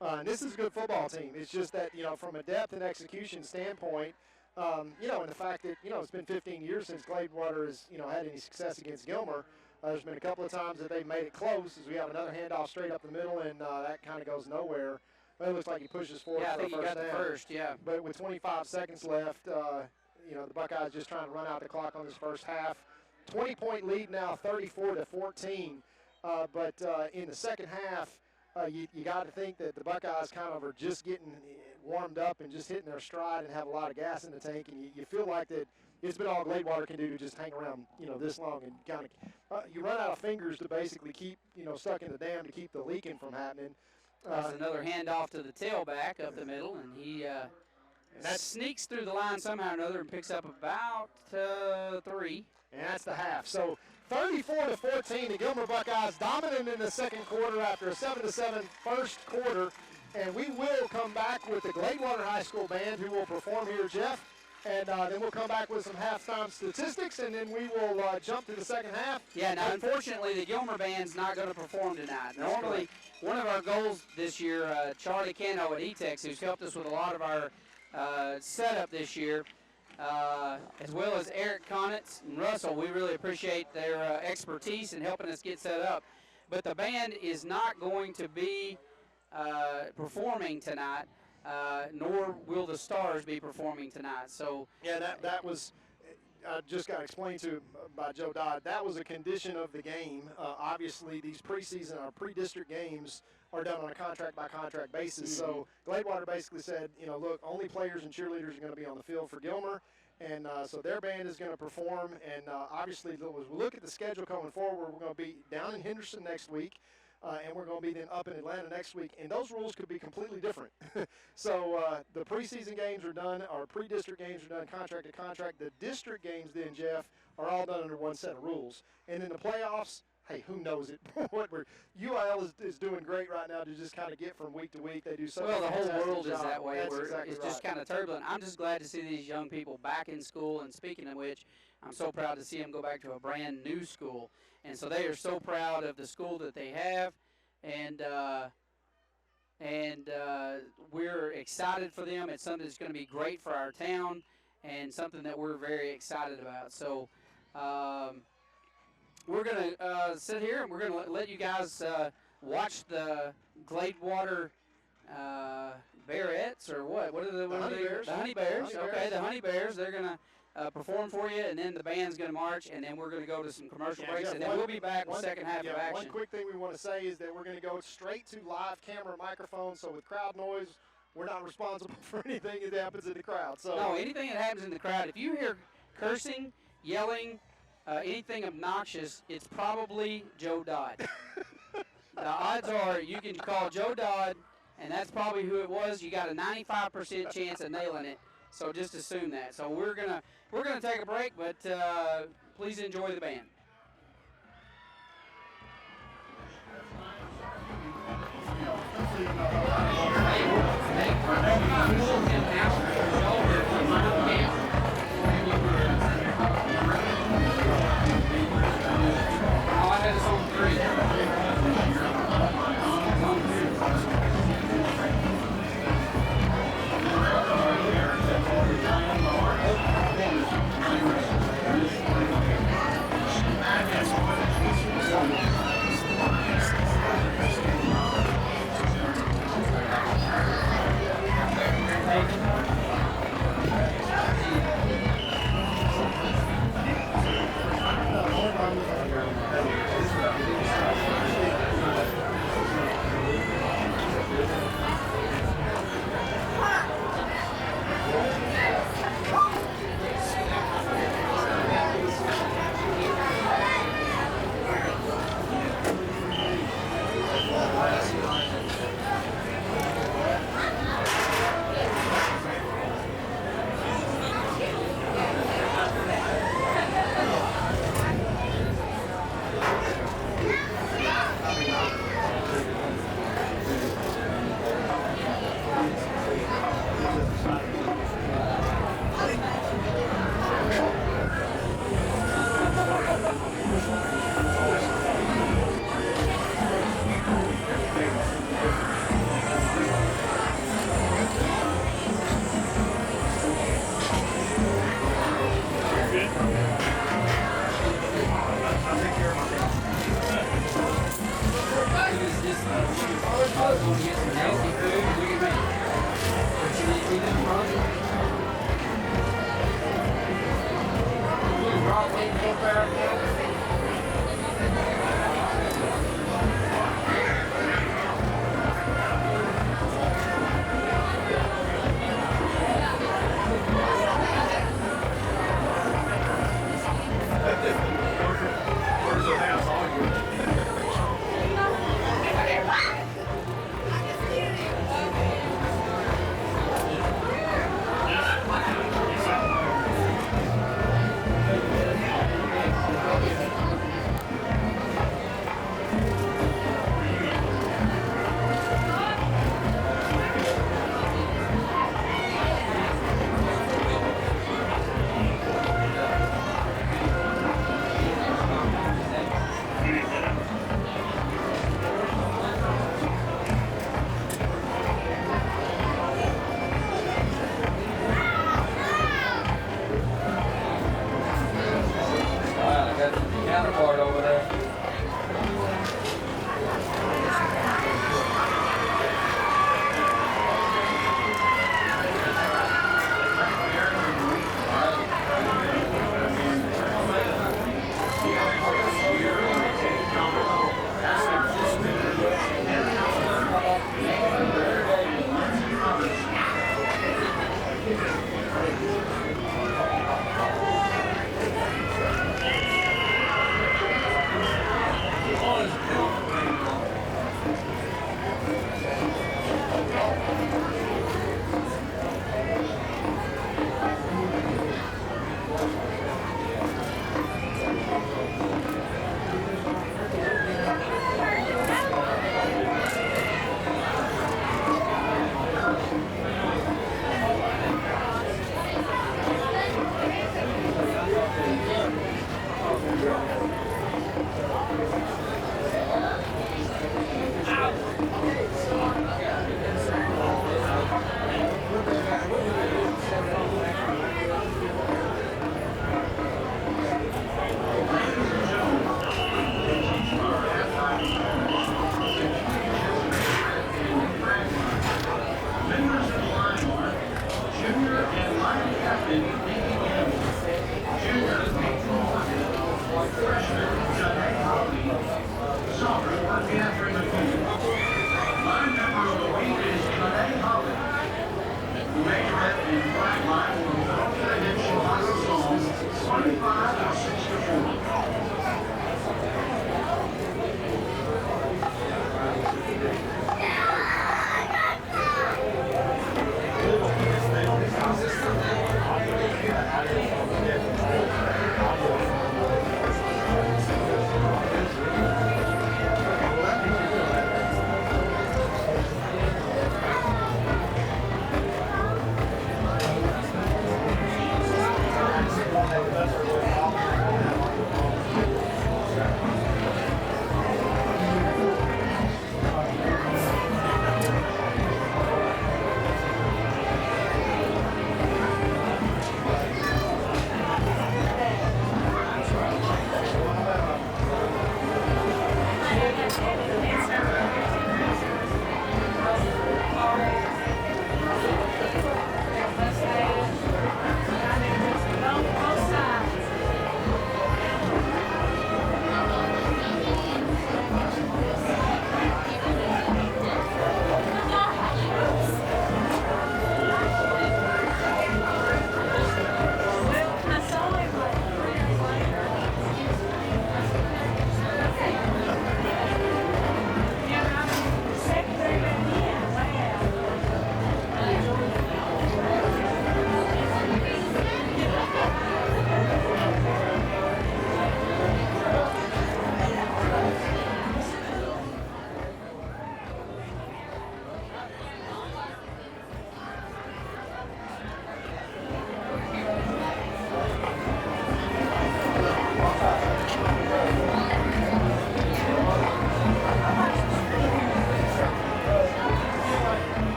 And this is a good football team. It's just that, from a depth and execution standpoint, and the fact that, it's been 15 years since Gladewater has, had any success against Gilmer. There's been a couple of times that they've made it close as we have another handoff straight up the middle, and that kind of goes nowhere. But it looks like he pushes forward for a first down. Yeah, I think he got the first, yeah. But with 25 seconds left, the Buckeyes just trying to run out the clock on this first half. 20-point lead now, 34-14. But in the second half, you got to think that the Buckeyes kind of are just getting warmed up and just hitting their stride and have a lot of gas in the tank. And you feel like that it's been all Gladewater can do to just hang around, this long. And kind of you run out of fingers to basically keep, stuck in the dam to keep the leaking from happening. That's another handoff to the tailback up the middle, and he sneaks through the line somehow or another and picks up about 3. And that's the half. So 34-14, the Gilmer Buckeyes dominant in the second quarter after a 7-7 first quarter. And we will come back with the Gladewater High School band who will perform here, Jeff. And then we'll come back with some halftime statistics, and then we will jump to the second half. Yeah, now unfortunately the Gilmer band's not going to perform tonight. Normally, one of our goals this year, Charlie Cano at E-Tex, who's helped us with a lot of our setup this year, as well as Eric Conitz and Russell, we really appreciate their expertise in helping us get set up. But the band is not going to be performing tonight. Nor will the Stars be performing tonight. So yeah, that was just got explained to by Joe Dodd. That was a condition of the game. Obviously, these preseason or pre-district games are done on a contract-by-contract basis. Mm-hmm. So Gladewater basically said, look, only players and cheerleaders are going to be on the field for Gilmer, and so their band is going to perform. And obviously, as we look at the schedule coming forward, we're going to be down in Henderson next week. And we're going to be then up in Atlanta next week, and those rules could be completely different. So the preseason games are done, our pre-district games are done contract to contract. The district games then, Jeff, are all done under one set of rules. And then the playoffs, hey, who knows it? UIL is doing great right now to just kind of get from week to week. They do such Well, a the whole fantastic world is job. that way. That's Where exactly it's right. just kind of turbulent. I'm just glad to see these young people back in school. And speaking of which, I'm so proud to see them go back to a brand new school. And so they are so proud of the school that they have. And we're excited for them. It's something that's going to be great for our town and something that we're very excited about. So we're going to sit here and we're going to let you guys watch the Gladewater Bearettes, or what? What are the Honey Bears. The Honey Bears. The Honey Okay, Bears. the Honey Bears. They're going to perform for you, and then the band's going to march, and then we're going to go to some commercial breaks, Jeff, and then we'll be back with the second half of action. One quick thing we want to say is that we're going to go straight to live camera microphones. So with crowd noise, we're not responsible for anything that happens in the crowd. So No, anything that happens in the crowd, if you hear cursing, yelling, anything obnoxious, it's probably Joe Dodd. The odds are you can call Joe Dodd, and that's probably who it was. You got a 95% chance of nailing it. So just assume that. So we're gonna take a break, but please enjoy the band.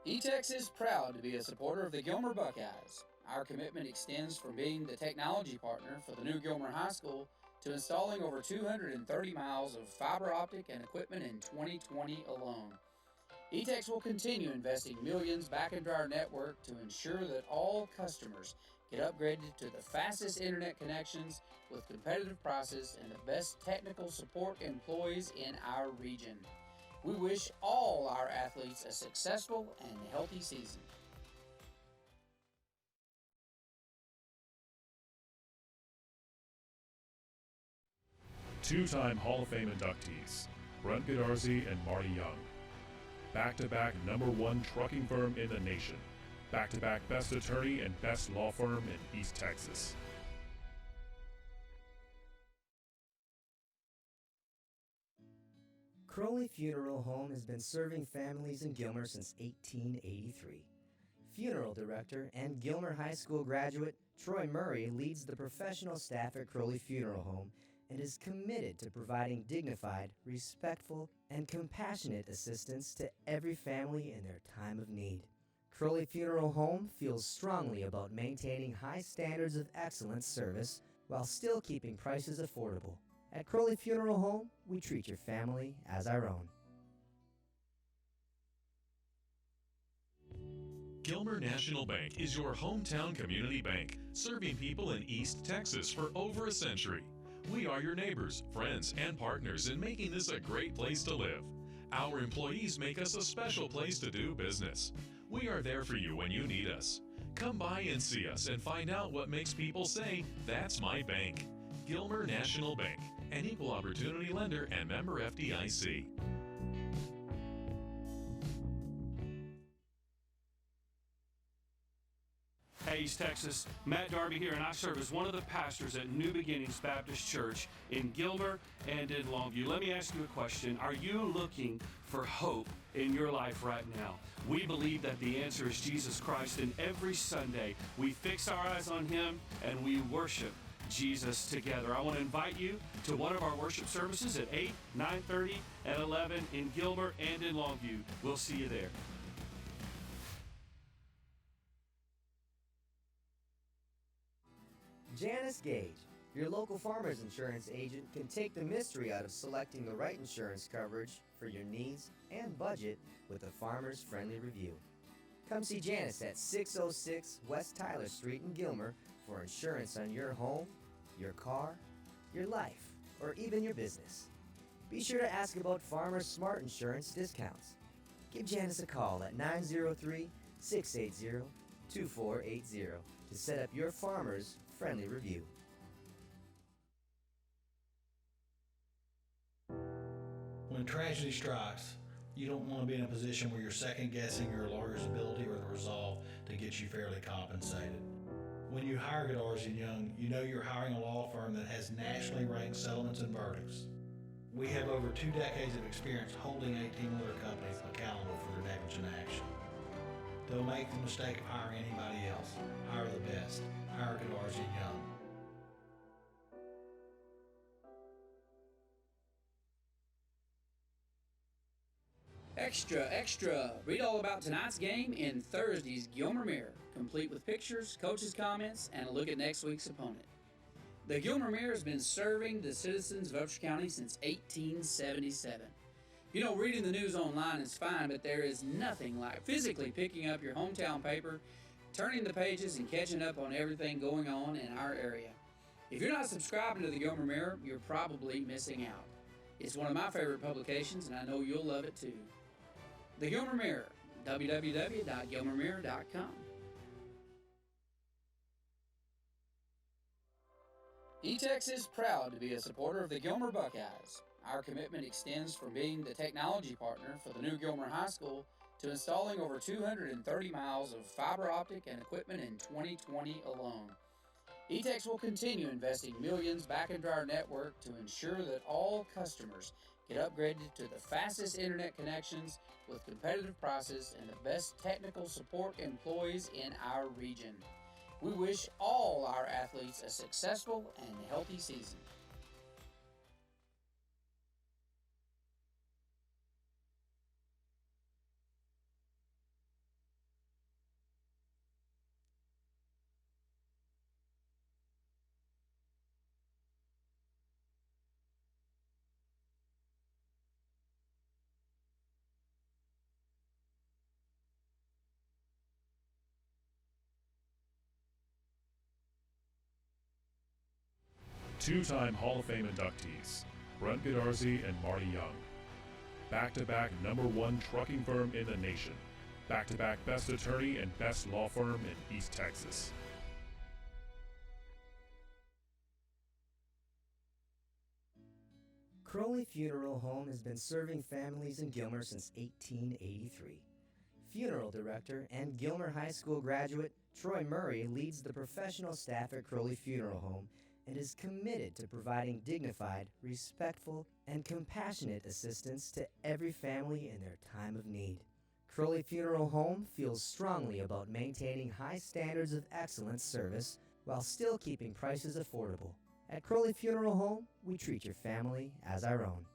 E-Tex is proud to be a supporter of the Gilmer Buckeyes. Our commitment extends from being the technology partner for the new Gilmer High School to installing over 230 miles of fiber optic and equipment in 2020 alone. E-Tex will continue investing millions back into our network to ensure that all customers get upgraded to the fastest internet connections with competitive prices and the best technical support employees in our region. We wish all our athletes a successful and healthy season. Two-time Hall of Fame inductees, Brent Godarzy and Marty Young. Back-to-back #1 trucking firm in the nation. Back-to-back best attorney and best law firm in East Texas. Crowley Funeral Home has been serving families in Gilmer since 1883. Funeral director and Gilmer High School graduate Troy Murray leads the professional staff at Crowley Funeral Home and is committed to providing dignified, respectful, and compassionate assistance to every family in their time of need. Crowley Funeral Home feels strongly about maintaining high standards of excellent service while still keeping prices affordable. At Crowley Funeral Home, we treat your family as our own. Gilmer National Bank is your hometown community bank, serving people in East Texas for over a century. We are your neighbors, friends, and partners in making this a great place to live. Our employees make us a special place to do business. We are there for you when you need us. Come by and see us and find out what makes people say, "That's my bank." Gilmer National Bank, an equal opportunity lender and member FDIC. Hey, East Texas, Matt Darby here, and I serve as one of the pastors at New Beginnings Baptist Church in Gilmer and in Longview. Let me ask you a question. Are you looking for hope in your life right now? We believe that the answer is Jesus Christ, and every Sunday we fix our eyes on Him and we worship Jesus together. I want to invite you to one of our worship services at 8, 9:30, and 11 in Gilmer and in Longview. We'll see you there. Janice Gage, your local farmer's insurance agent, can take the mystery out of selecting the right insurance coverage for your needs and budget with a farmer's friendly review. Come see Janice at 606 West Tyler Street in Gilmer for insurance on your home, your car, your life, or even your business. Be sure to ask about Farmer's Smart Insurance discounts. Give Janice a call at 903-680-2480 to set up your farmer's friendly review. When tragedy strikes, you don't want to be in a position where you're second guessing your lawyer's ability or the resolve to get you fairly compensated. When you hire Goodars & Young, you know you're hiring a law firm that has nationally ranked settlements and verdicts. We have over 2 decades of experience holding 18 other companies accountable for their negligent action. Don't make the mistake of hiring anybody else. Hire the best. Hire Goodars & Young. Extra, extra! Read all about tonight's game in Thursday's Gilmer Mirror, complete with pictures, coaches' comments, and a look at next week's opponent. The Gilmer Mirror has been serving the citizens of Upshur County since 1877. You know, reading the news online is fine, but there is nothing like physically picking up your hometown paper, turning the pages, and catching up on everything going on in our area. If you're not subscribing to the Gilmer Mirror, you're probably missing out. It's one of my favorite publications, and I know you'll love it too. The Gilmer Mirror, www.gilmermirror.com. E-Tex is proud to be a supporter of the Gilmer Buckeyes. Our commitment extends from being the technology partner for the new Gilmer High School to installing over 230 miles of fiber optic and equipment in 2020 alone. E-Tex will continue investing millions back into our network to ensure that all customers get upgraded to the fastest internet connections with competitive prices and the best technical support employees in our region. We wish all our athletes a successful and healthy season. Two-time Hall of Fame inductees, Brent Godarzy and Marty Young. Back-to-back #1 trucking firm in the nation. Back-to-back best attorney and best law firm in East Texas. Crowley Funeral Home has been serving families in Gilmer since 1883. Funeral director and Gilmer High School graduate Troy Murray leads the professional staff at Crowley Funeral Home and is committed to providing dignified, respectful, and compassionate assistance to every family in their time of need. Crowley Funeral Home feels strongly about maintaining high standards of excellent service while still keeping prices affordable. At Crowley Funeral Home, we treat your family as our own.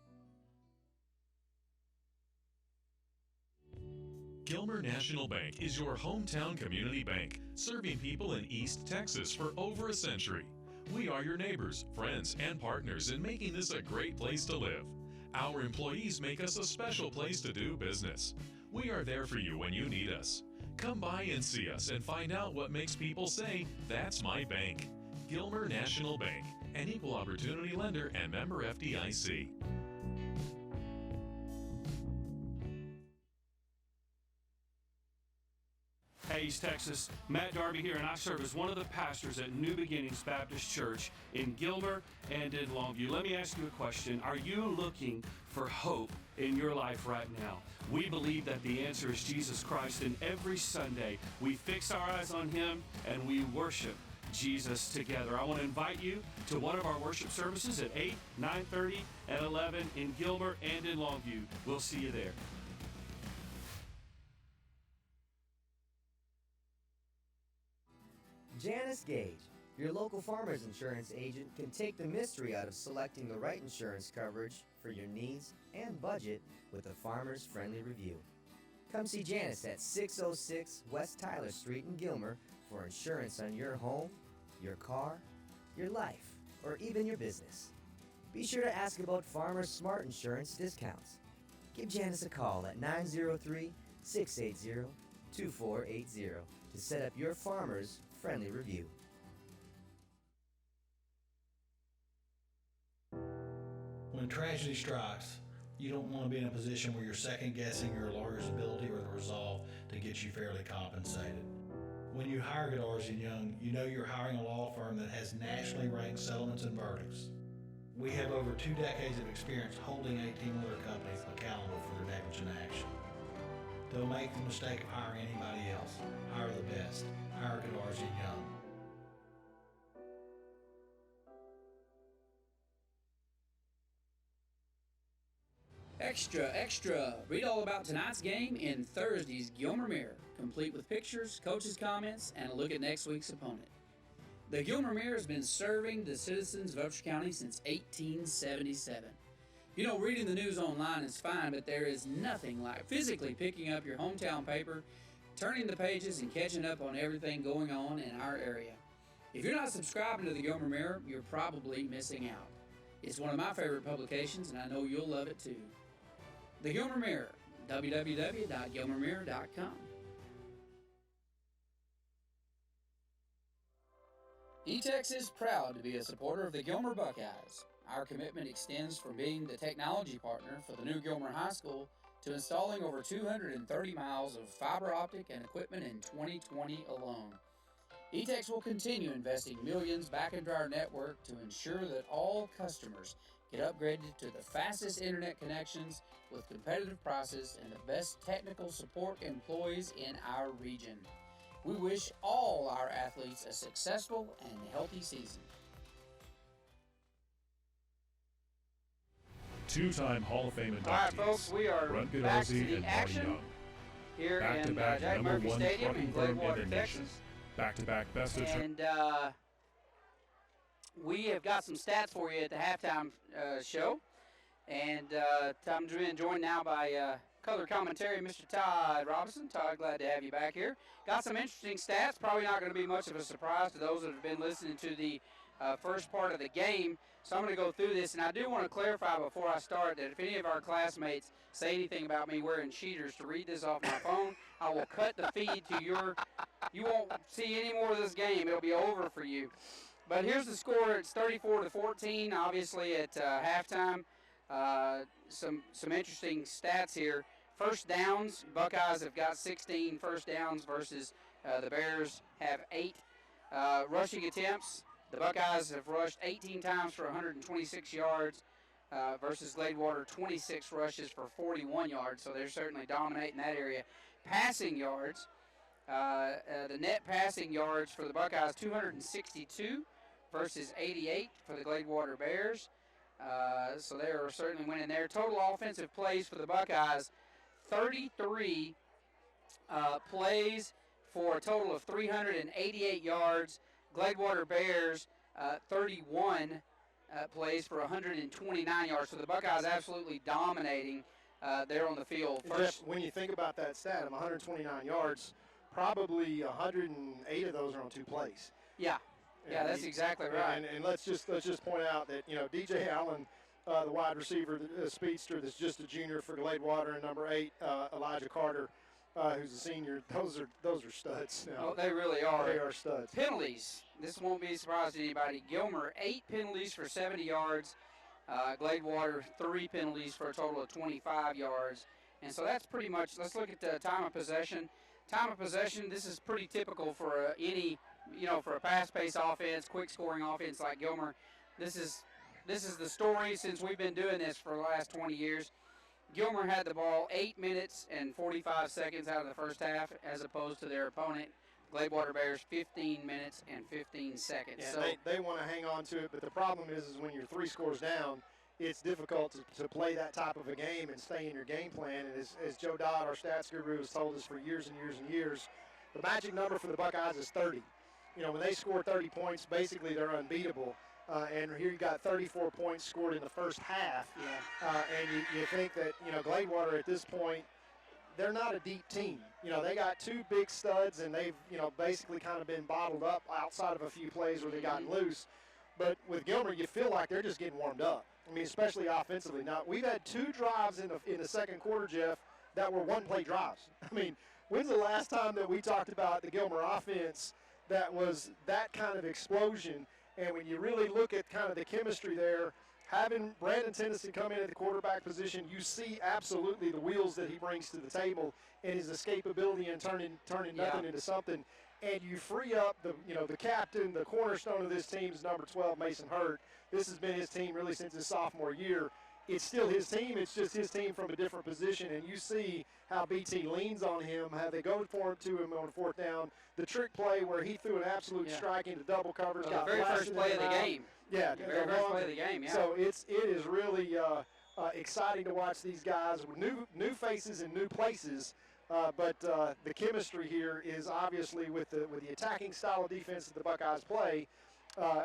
Gilmer National Bank is your hometown community bank, serving people in East Texas for over a century. We are your neighbors, friends, and partners in making this a great place to live. Our employees make us a special place to do business. We are there for you when you need us. Come by and see us and find out what makes people say, "That's my bank." Gilmer National Bank, an equal opportunity lender and member FDIC. Hey, East Texas, Matt Darby here, and I serve as one of the pastors at New Beginnings Baptist Church in Gilmer and in Longview. Let me ask you a question. Are you looking for hope in your life right now? We believe that the answer is Jesus Christ, and every Sunday we fix our eyes on Him and we worship Jesus together. I want to invite you to one of our worship services at 8, 9:30, and 11 in Gilmer and in Longview. We'll see you there. Janice Gage, your local farmer's insurance agent, can take the mystery out of selecting the right insurance coverage for your needs and budget with a farmer's friendly review. Come see Janice at 606 West Tyler Street in Gilmer for insurance on your home, your car, your life, or even your business. Be sure to ask about Farmer's Smart Insurance discounts. Give Janice a call at 903-680-2480 to set up your farmer's friendly review. When tragedy strikes, You don't want to be in a position where you're second guessing your lawyer's ability or the resolve to get you fairly compensated. When you hire Godarzi & Young, you know you're hiring a law firm that has nationally ranked settlements and verdicts. We have over 2 decades of experience holding 18-wheeler companies accountable for their negligent action. Don't make the mistake of hiring anybody else. Hire the best. Hire Godarzi & Young. Extra, extra! Read all about tonight's game in Thursday's Gilmer Mirror, complete with pictures, coaches' comments, and a look at next week's opponent. The Gilmer Mirror has been serving the citizens of Upshur County since 1877. You know, reading the news online is fine, but there is nothing like physically picking up your hometown paper, turning the pages, and catching up on everything going on in our area. If you're not subscribing to the Gilmer Mirror, you're probably missing out. It's one of my favorite publications, and I know you'll love it too. The Gilmer Mirror, www.gilmermirror.com. E-Tex is proud to be a supporter of the Gilmer Buckeyes. Our commitment extends from being the technology partner for the new Gilmer High School to installing over 230 miles of fiber optic and equipment in 2020 alone. E-Tex will continue investing millions back into our network to ensure that all customers get upgraded to the fastest internet connections with competitive prices and the best technical support employees in our region. We wish all our athletes a successful and healthy season. Two-time Hall of Fame inductees. All right, folks, we are Brent back to Godarzi the and Marty action Young. here in Back-to-back Jack number Murphy one Stadium in trucking firm in Gladewater, the nation. Texas. Back-to-back best of And we have got some stats for you at the halftime show. And I'm joined now by color commentary, Mr. Todd Robinson. Todd, glad to have you back here. Got some interesting stats. Probably not going to be much of a surprise to those that have been listening to the first part of the game. So I'm going to go through this. And I do want to clarify before I start that if any of our classmates say anything about me wearing cheaters to read this off my phone, I will cut the feed to you won't see any more of this game. It'll be over for you. But here's the score. It's 34-14, obviously, at halftime. Some interesting stats here. First downs, Buckeyes have got 16 first downs versus the Bears have 8. Rushing attempts, the Buckeyes have rushed 18 times for 126 yards versus Gladewater 26 rushes for 41 yards, so they're certainly dominating that area. Passing yards, the net passing yards for the Buckeyes 262 versus 88 for the Gladewater Bears. So they are certainly winning there. Total offensive plays for the Buckeyes, 33 plays for a total of 388 yards. Gladewater Bears, 31 plays for 129 yards. So the Buckeyes absolutely dominating there on the field. Jeff, when you think about that stat of 129 yards, probably 108 of those are on 2 plays. Yeah. Yeah, that's exactly right. And let's just point out that, DJ Allen, the wide receiver, the speedster that's just a junior for Gladewater, and number 8, Elijah Carter, who's a senior. Those are studs. Oh, they really are. They are studs. Penalties. This won't be a surprise to anybody. Gilmer, 8 penalties for 70 yards. Gladewater, 3 penalties for a total of 25 yards. And so that's pretty much, let's look at the time of possession. Time of possession, this is pretty typical for for a fast-paced offense, quick-scoring offense like Gilmer. This is the story since we've been doing this for the last 20 years. Gilmer had the ball 8 minutes and 45 seconds out of the first half, as opposed to their opponent, Gladewater Bears, 15 minutes and 15 seconds. Yeah, so they want to hang on to it, but the problem is when you're 3 scores down, it's difficult to play that type of a game and stay in your game plan. And as Joe Dodd, our stats guru, has told us for years and years and years, the magic number for the Buckeyes is 30. When they score 30 points, basically they're unbeatable. And here you got 34 points scored in the first half. Yeah. And you think that, Gladewater at this point, they're not a deep team. They got 2 big studs, and they've, basically kind of been bottled up outside of a few plays where they've gotten loose. But with Gilmer, you feel like they're just getting warmed up. I mean, especially offensively. Now, we've had 2 drives in the second quarter, Jeff, that were one-play drives. I mean, when's the last time that we talked about the Gilmer offense that was that kind of explosion? And when you really look at kind of the chemistry there, having Brandon Tennyson come in at the quarterback position, you see absolutely the wheels that he brings to the table and his escapability and turning nothing into something. And you free up the captain, the cornerstone of this team is number 12, Mason Hurt. This has been his team really since his sophomore year. It's still his team. It's just his team from a different position. And you see how BT leans on him, how they go to him on fourth down. The trick play where he threw an absolute strike into double coverage. Well, the very first play of the game. Yeah, the very first play of the game. Yeah. So it is really exciting to watch these guys with new faces and new places. But the chemistry here is obviously with the attacking style of defense that the Buckeyes play.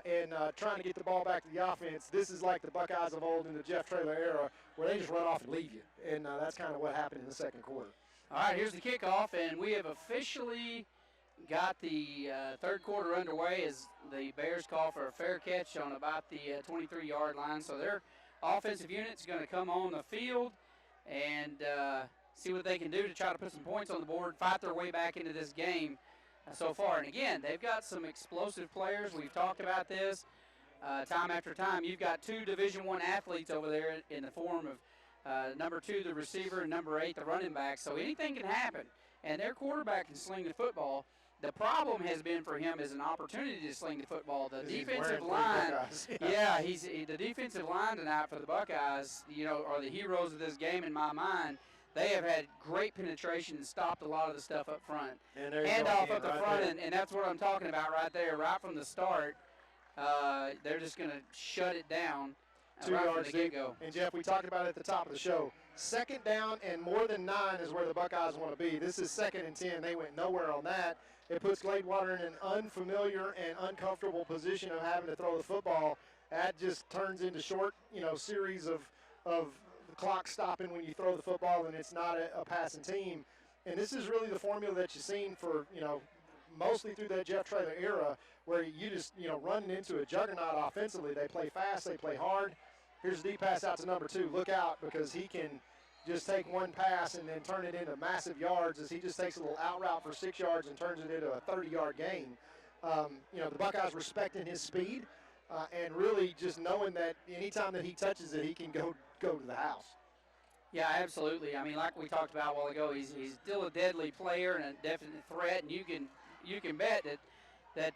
And trying to get the ball back to the offense. This is like the Buckeyes of old in the Jeff Traylor era where they just run off and leave you. And that's kind of what happened in the second quarter. All right, here's the kickoff, and we have officially got the third quarter underway as the Bears call for a fair catch on about the 23-yard line. So their offensive unit's going to come on the field and see what they can do to try to put some points on the board, fight their way back into this game. So far. And again, they've got some explosive players. We've talked about this time after time. You've got two Division I athletes over there in the form of number 2, the receiver, and number 8, the running back. So anything can happen. And their quarterback can sling the football. The problem has been for him is an opportunity to sling the football. The defensive line, the defensive line tonight for the Buckeyes, are the heroes of this game in my mind. They have had great penetration and stopped a lot of the stuff up front. And off up the front, and that's what I'm talking about right there, right from the start. They're just going to shut it down 2 right yards from the get-go. And, Jeff, we talked about it at the top of the show. Second down and more than 9 is where the Buckeyes want to be. This is 2nd and 10. They went nowhere on that. It puts Gladewater in an unfamiliar and uncomfortable position of having to throw the football. That just turns into short, series of the clock stopping when you throw the football and it's not a passing team. And this is really the formula that you've seen for, mostly through that Jeff Traylor era where you just, running into a juggernaut offensively. They play fast, they play hard. Here's a deep pass out to number 2. Look out because he can just take one pass and then turn it into massive yards as he just takes a little out route for 6 yards and turns it into a 30-yard gain. The Buckeyes respecting his speed and really just knowing that anytime that he touches it, he can go to the house. Yeah, absolutely. I mean, like we talked about a while ago, he's still a deadly player and a definite threat, and you can bet that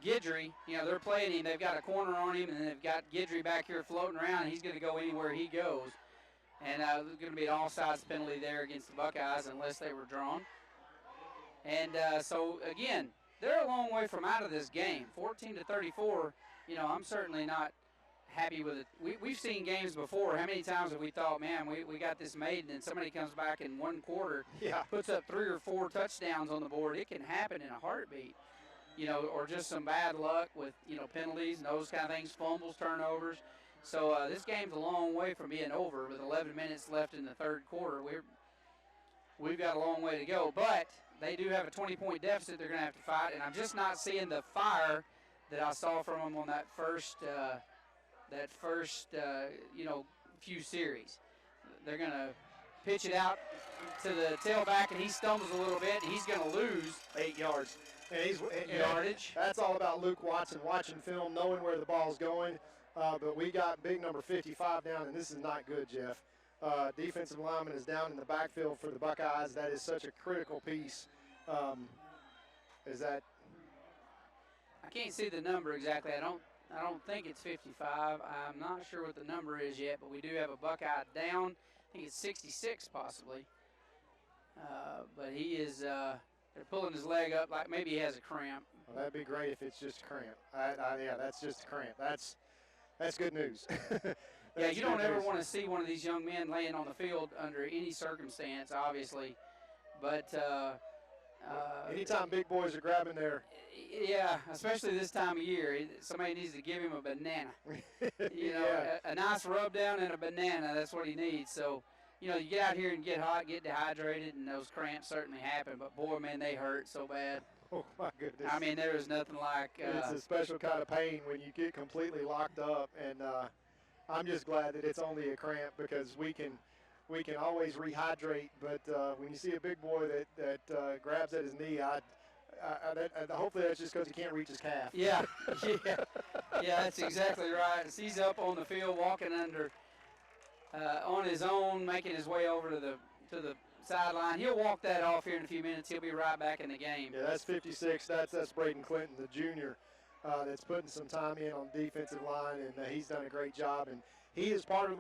Guidry, they're playing him. They've got a corner on him, and they've got Guidry back here floating around, and he's going to go anywhere he goes. And there's going to be an all-sides penalty there against the Buckeyes unless they were drawn. And so, again, they're a long way from out of this game. 14-34, I'm certainly not happy with it. We've seen games before. How many times have we thought, man, we got this made, and then somebody comes back in one quarter, puts up 3 or 4 touchdowns on the board. It can happen in a heartbeat, or just some bad luck with, penalties and those kind of things, fumbles, turnovers. So this game's a long way from being over with 11 minutes left in the third quarter. We've got a long way to go, but they do have a 20-point deficit they're going to have to fight, and I'm just not seeing the fire that I saw from them on that first few series. They're going to pitch it out to the tailback, and he stumbles a little bit, and he's going to lose 8 yards. And yardage. That's all about Luke Watson watching film, knowing where the ball's going. But we got big number 55 down, and this is not good, Jeff. Defensive lineman is down in the backfield for the Buckeyes. That is such a critical piece. I can't see the number exactly. I don't think it's 55. I'm not sure what the number is yet, but we do have a Buckeye down. I think it's 66 possibly. But he is they're pulling his leg up like maybe he has a cramp. Well, that'd be great if it's just a cramp. That's just a cramp. That's good news. Yeah, you don't ever want to see one of these young men laying on the field under any circumstance, obviously. But anytime big boys are grabbing their – yeah, especially this time of year, somebody needs to give him a banana. A nice rub down and a banana, that's what he needs. So, you get out here and get hot, get dehydrated, and those cramps certainly happen. But, boy, man, they hurt so bad. Oh, my goodness. I mean, there is nothing like it's a special kind of pain when you get completely locked up. And I'm just glad that it's only a cramp because we can always rehydrate. But when you see a big boy that grabs at his knee, hopefully that's just because he can't reach his calf. Yeah. Yeah, that's exactly right. As he's up on the field walking under on his own, making his way over to the sideline. He'll walk that off here in a few minutes. He'll be right back in the game. Yeah, that's 56. That's Braden Clinton, the junior, that's putting some time in on the defensive line, and he's done a great job. And he is part of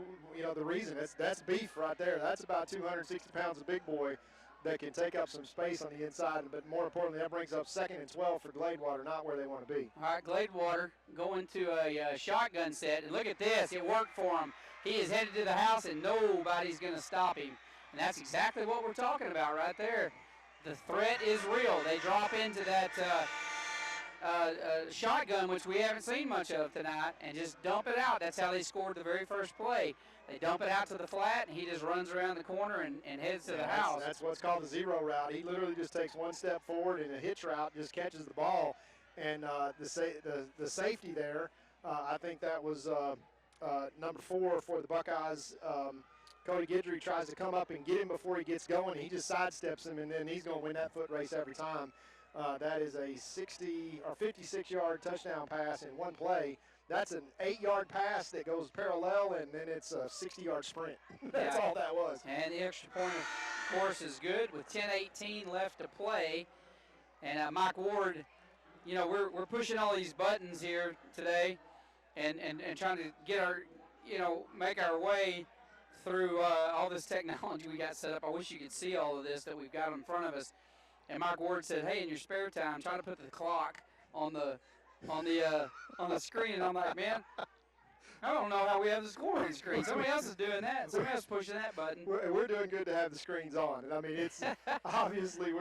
the reason. That's beef right there. That's about 260 pounds of big boy that can take up some space on the inside. But more importantly, that brings up 2nd and 12 for Gladewater, not where they want to be. All right, Gladewater going to a shotgun set, and look at this. It worked for him. He is headed to the house, and nobody's going to stop him. And that's exactly what we're talking about right there. The threat is real. They drop into that shotgun, which we haven't seen much of tonight, and just dump it out. That's how they scored the very first play. They dump it out to the flat, and he just runs around the corner and heads to the house. That's what's called the zero route. He literally just takes one step forward, and a hitch route just catches the ball. And the safety there, I think that was number 4 for the Buckeyes. Cody Guidry tries to come up and get him before he gets going. He just sidesteps him, and then he's going to win that foot race every time. That is a 60 or 56-yard touchdown pass in one play. That's an 8-yard pass that goes parallel, and then it's a 60-yard sprint. That's all that was. And the extra point, of course, is good with 10:18 left to play. And Mike Ward, we're pushing all these buttons here today, and trying to get our, make our way through all this technology we got set up. I wish you could see all of this that we've got in front of us. And Mike Ward said, "Hey, in your spare time, try to put the clock on the screen." And I'm like, man, I don't know how we have the scoring screen. Somebody else is doing that. Somebody else is pushing that button. We're doing good to have the screens on. And I mean, it's obviously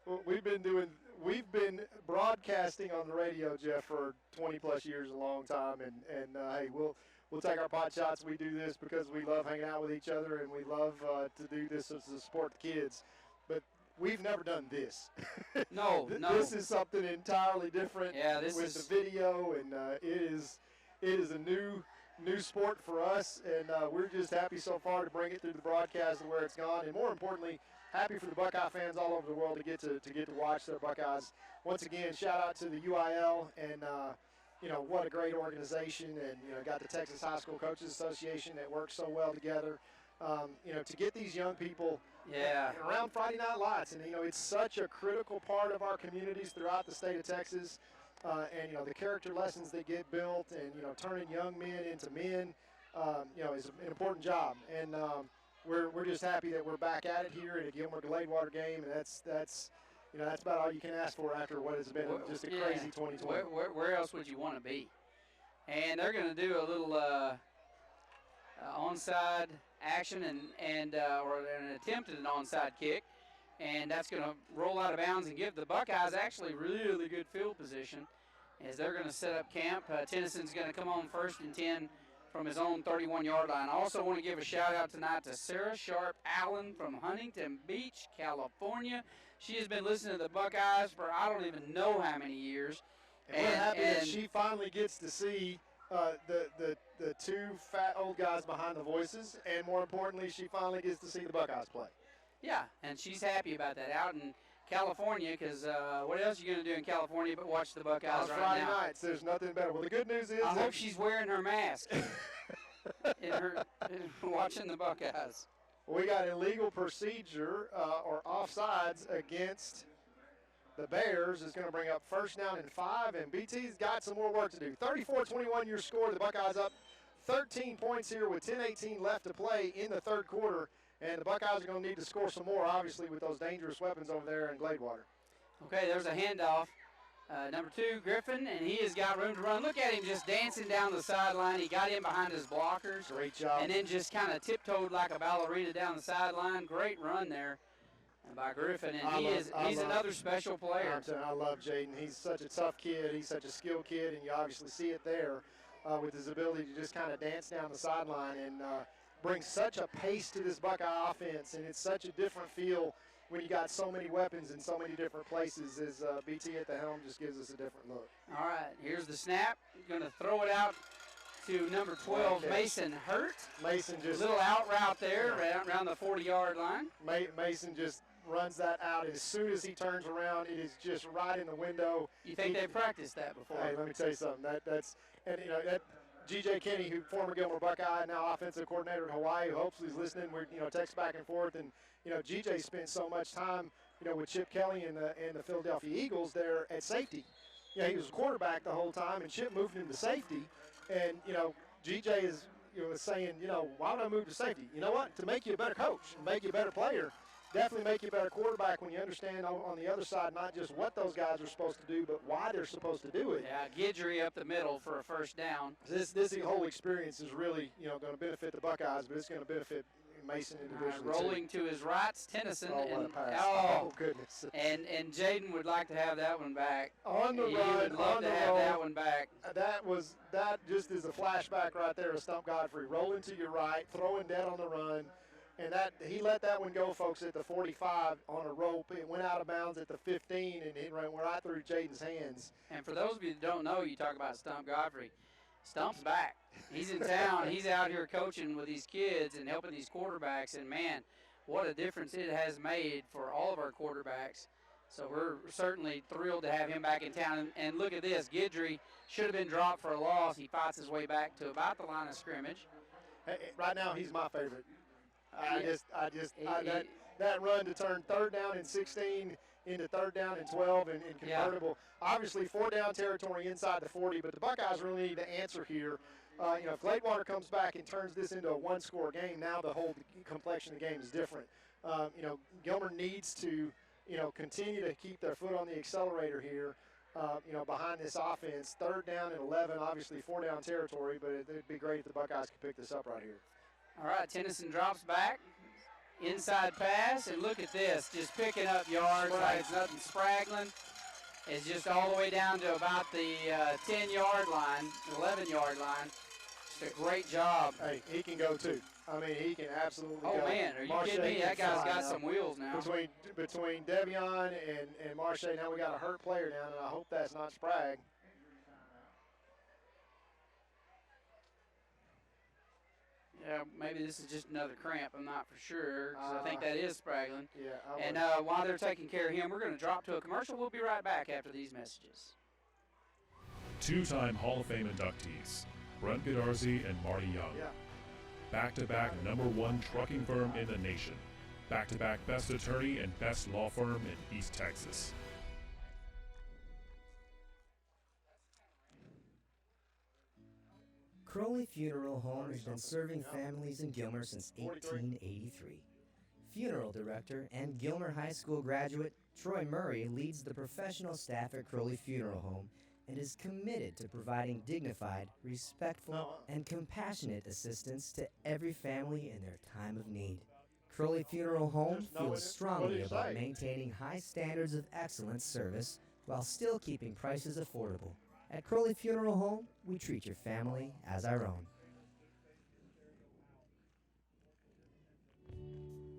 we've been broadcasting on the radio, Jeff, for 20+ years, a long time. And hey, we'll take our pot shots. We do this because we love hanging out with each other, and we love to do this to support the kids. But we've never done this. No. This is something entirely different. Yeah, with the video, and it is a new sport for us, and we're just happy so far to bring it through the broadcast and where it's gone, and more importantly, happy for the Buckeye fans all over the world to get to watch their Buckeyes. Once again, shout out to the UIL, and what a great organization, and got the Texas High School Coaches Association that works so well together. To get these young people around Friday Night Lights. And, it's such a critical part of our communities throughout the state of Texas. And, the character lessons that get built and, turning young men into men, is an important job. And we're just happy that we're back at it here in a Gilmer Gladewater game. And that's about all you can ask for after what has been just a crazy 2020. Where else would you want to be? And they're going to do a little onside action or an attempt at an onside kick, and that's going to roll out of bounds and give the Buckeyes actually really good field position as they're going to set up camp. Tennyson's going to come on 1st and 10 from his own 31-yard line. I also want to give a shout out tonight to Sarah Sharp Allen from Huntington Beach, California. She has been listening to the Buckeyes for I don't even know how many years. And we're happy that she finally gets to see the two fat old guys behind the voices, and more importantly, she finally gets to see the Buckeyes play. Yeah, and she's happy about that out in California, because what else are you going to do in California but watch the Buckeyes on right Friday now? nights, there's nothing better. Well, the good news is I hope she's wearing her mask in watching the Buckeyes. We got illegal procedure or offsides against the Bears. Is going to bring up 1st down and 5, and BT's got some more work to do. 34-21 your score. The Buckeyes up 13 points here with 10:18 left to play in the third quarter, and the Buckeyes are going to need to score some more, obviously, with those dangerous weapons over there in Gladewater. Okay, there's a handoff. Number 2, Griffin, and he has got room to run. Look at him just dancing down the sideline. He got in behind his blockers. Great job. And then just kind of tiptoed like a ballerina down the sideline. Great run there by Griffin, and he's another special player. I love Jaden. He's such a tough kid. He's such a skilled kid, and you obviously see it there with his ability to just kind of dance down the sideline and bring such a pace to this Buckeye offense, and it's such a different feel when you got so many weapons in so many different places. As BT at the helm just gives us a different look. All right, here's the snap. Going to throw it out to number 12, Mason Hurt. Mason just a little out route there around the 40-yard line. Mason just runs that out. As soon as he turns around, it is just right in the window. You think they practiced that before? Hey, let me tell you something. That's that G.J. Kinney, who former Gilmer Buckeye, now offensive coordinator at Hawaii, who hopefully is listening. We're text back and forth, and G.J. spent so much time with Chip Kelly and the Philadelphia Eagles there at safety. He was a quarterback the whole time, and Chip moved him to safety, and G.J. is saying, why would I move to safety? You know what? To make you a better coach and make you a better player. Definitely make you a better quarterback when you understand on the other side not just what those guys are supposed to do, but why they're supposed to do it. Yeah, Guidry up the middle for a first down. This whole experience is really going to benefit the Buckeyes, but it's going to benefit Mason individually. Rolling to his right's Tennyson. Oh, what a pass. Goodness. And Jaden would like to have that one back. On the he run, would love on to the have roll. that one back. That just is a flashback right there of Stump Godfrey. Rolling to your right, throwing dead on the run. And he let that one go, folks, at the 45 on a rope. It went out of bounds at the 15, and it went right through Jaden's hands. And for those of you that don't know, you talk about Stump Godfrey. Stump's back. He's in town. He's out here coaching with these kids and helping these quarterbacks. And, man, what a difference it has made for all of our quarterbacks. So we're certainly thrilled to have him back in town. And look at this. Guidry should have been dropped for a loss. He fights his way back to about the line of scrimmage. Hey, right now, he's my favorite. That run to turn 3rd down and 16 into 3rd down and 12 and convertible. Yeah. Obviously, 4-down territory inside the 40, but the Buckeyes really need to answer here. If Gladewater comes back and turns this into a one-score game, now the whole complexion of the game is different. Gilmer needs to, continue to keep their foot on the accelerator here, behind this offense. 3rd down and 11, obviously 4-down territory, but it'd be great if the Buckeyes could pick this up right here. All right, Tennyson drops back. Inside pass, and look at this, just picking up yards like it's nothing. Spraglin is just all the way down to about the 10-yard line, 11-yard line. Just a great job. Hey, he can go too. I mean, he can absolutely go. Oh, man, are you kidding me? That guy's got some wheels now. Between Devion and Marche, now we got a hurt player down, and I hope that's not Spragg. Yeah, maybe this is just another cramp. I'm not for sure, because I think that is Spraglin. Yeah. And while they're taking care of him, we're going to drop to a commercial. We'll be right back after these messages. Two-time Hall of Fame inductees, Brent Godarzi and Marty Young. Yeah. Back-to-back #1 trucking firm in the nation. Back-to-back best attorney and best law firm in East Texas. Crowley Funeral Home has been serving families in Gilmer since 1883. Funeral director and Gilmer High School graduate Troy Murray leads the professional staff at Crowley Funeral Home and is committed to providing dignified, respectful, and compassionate assistance to every family in their time of need. Crowley Funeral Home feels strongly about maintaining high standards of excellent service while still keeping prices affordable. At Crowley Funeral Home, we treat your family as our own.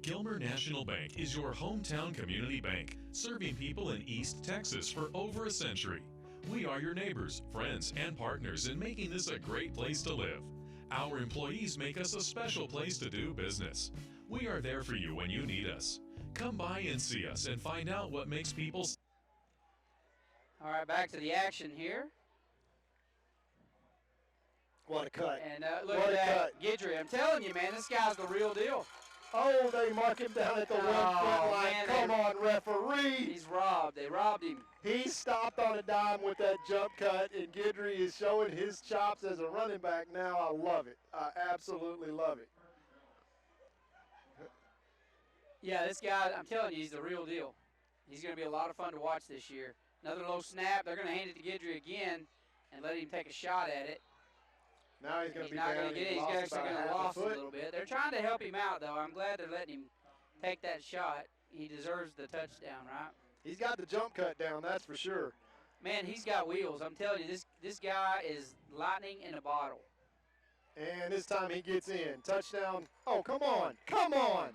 Gilmer National Bank is your hometown community bank, serving people in East Texas for over a century. We are your neighbors, friends, and partners in making this a great place to live. Our employees make us a special place to do business. We are there for you when you need us. Come by and see us and find out what makes people. All right, back to the action here. What a cut. And look at that, Guidry. I'm telling you, man, this guy's the real deal. Oh, they mark him down at the 1 foot line. Man, Come on, referee. He's robbed. They robbed him. He stopped on a dime with that jump cut, and Guidry is showing his chops as a running back now. I love it. I absolutely love it. Yeah, this guy, I'm telling you, he's the real deal. He's going to be a lot of fun to watch this year. Another low snap. They're going to hand it to Guidry again and let him take a shot at it. Now he's going to be not down. going to get it. He's actually going to lost a little bit. They're trying to help him out, though. I'm glad they're letting him take that shot. He deserves the touchdown, right? He's got the jump cut down, that's for sure. Man, he's got wheels. I'm telling you, this guy is lightning in a bottle. And this time he gets in. Touchdown. Oh, come on. Come on.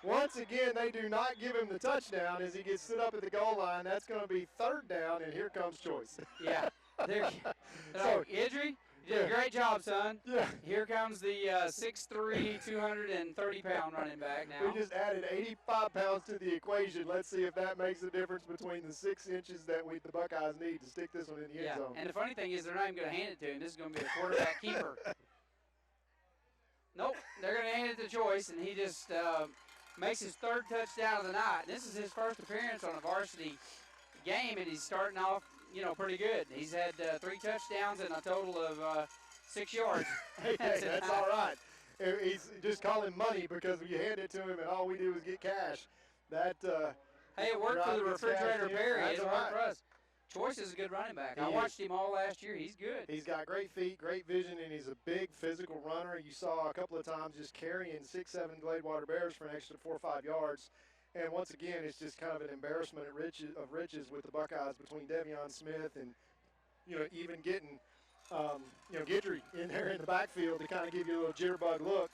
Once again, they do not give him the touchdown as he gets stood up at the goal line. That's going to be 3rd down, and here comes Choice. Yeah. So, Guidry, You did a great job, son. Yeah. Here comes the 6'3", 230-pound running back now. We just added 85 pounds to the equation. Let's see if that makes a difference between the 6 inches that the Buckeyes need to stick this one in the end zone. And the funny thing is they're not even going to hand it to him. This is going to be a quarterback keeper. Nope, they're going to hand it to Joyce, and he just makes his 3rd touchdown of the night. This is his first appearance on a varsity game, and he's starting off, pretty good. He's had 3 touchdowns and a total of 6 yards. Hey, that's all right. He's just calling money because we hand it to him, and all we do is get cash. That hey, it worked for the refrigerator Perry. That's It all worked right. for us. Choice is a good running back. He I is. watched him all last year. He's good. He's got great feet, great vision, and he's a big physical runner. You saw a couple of times just carrying 6-7 Gladewater Bears for an extra 4 or 5 yards. And once again, it's just kind of an embarrassment of riches with the Buckeyes between Devion Smith and, even getting, Guidry in there in the backfield to kind of give you a little jitterbug look.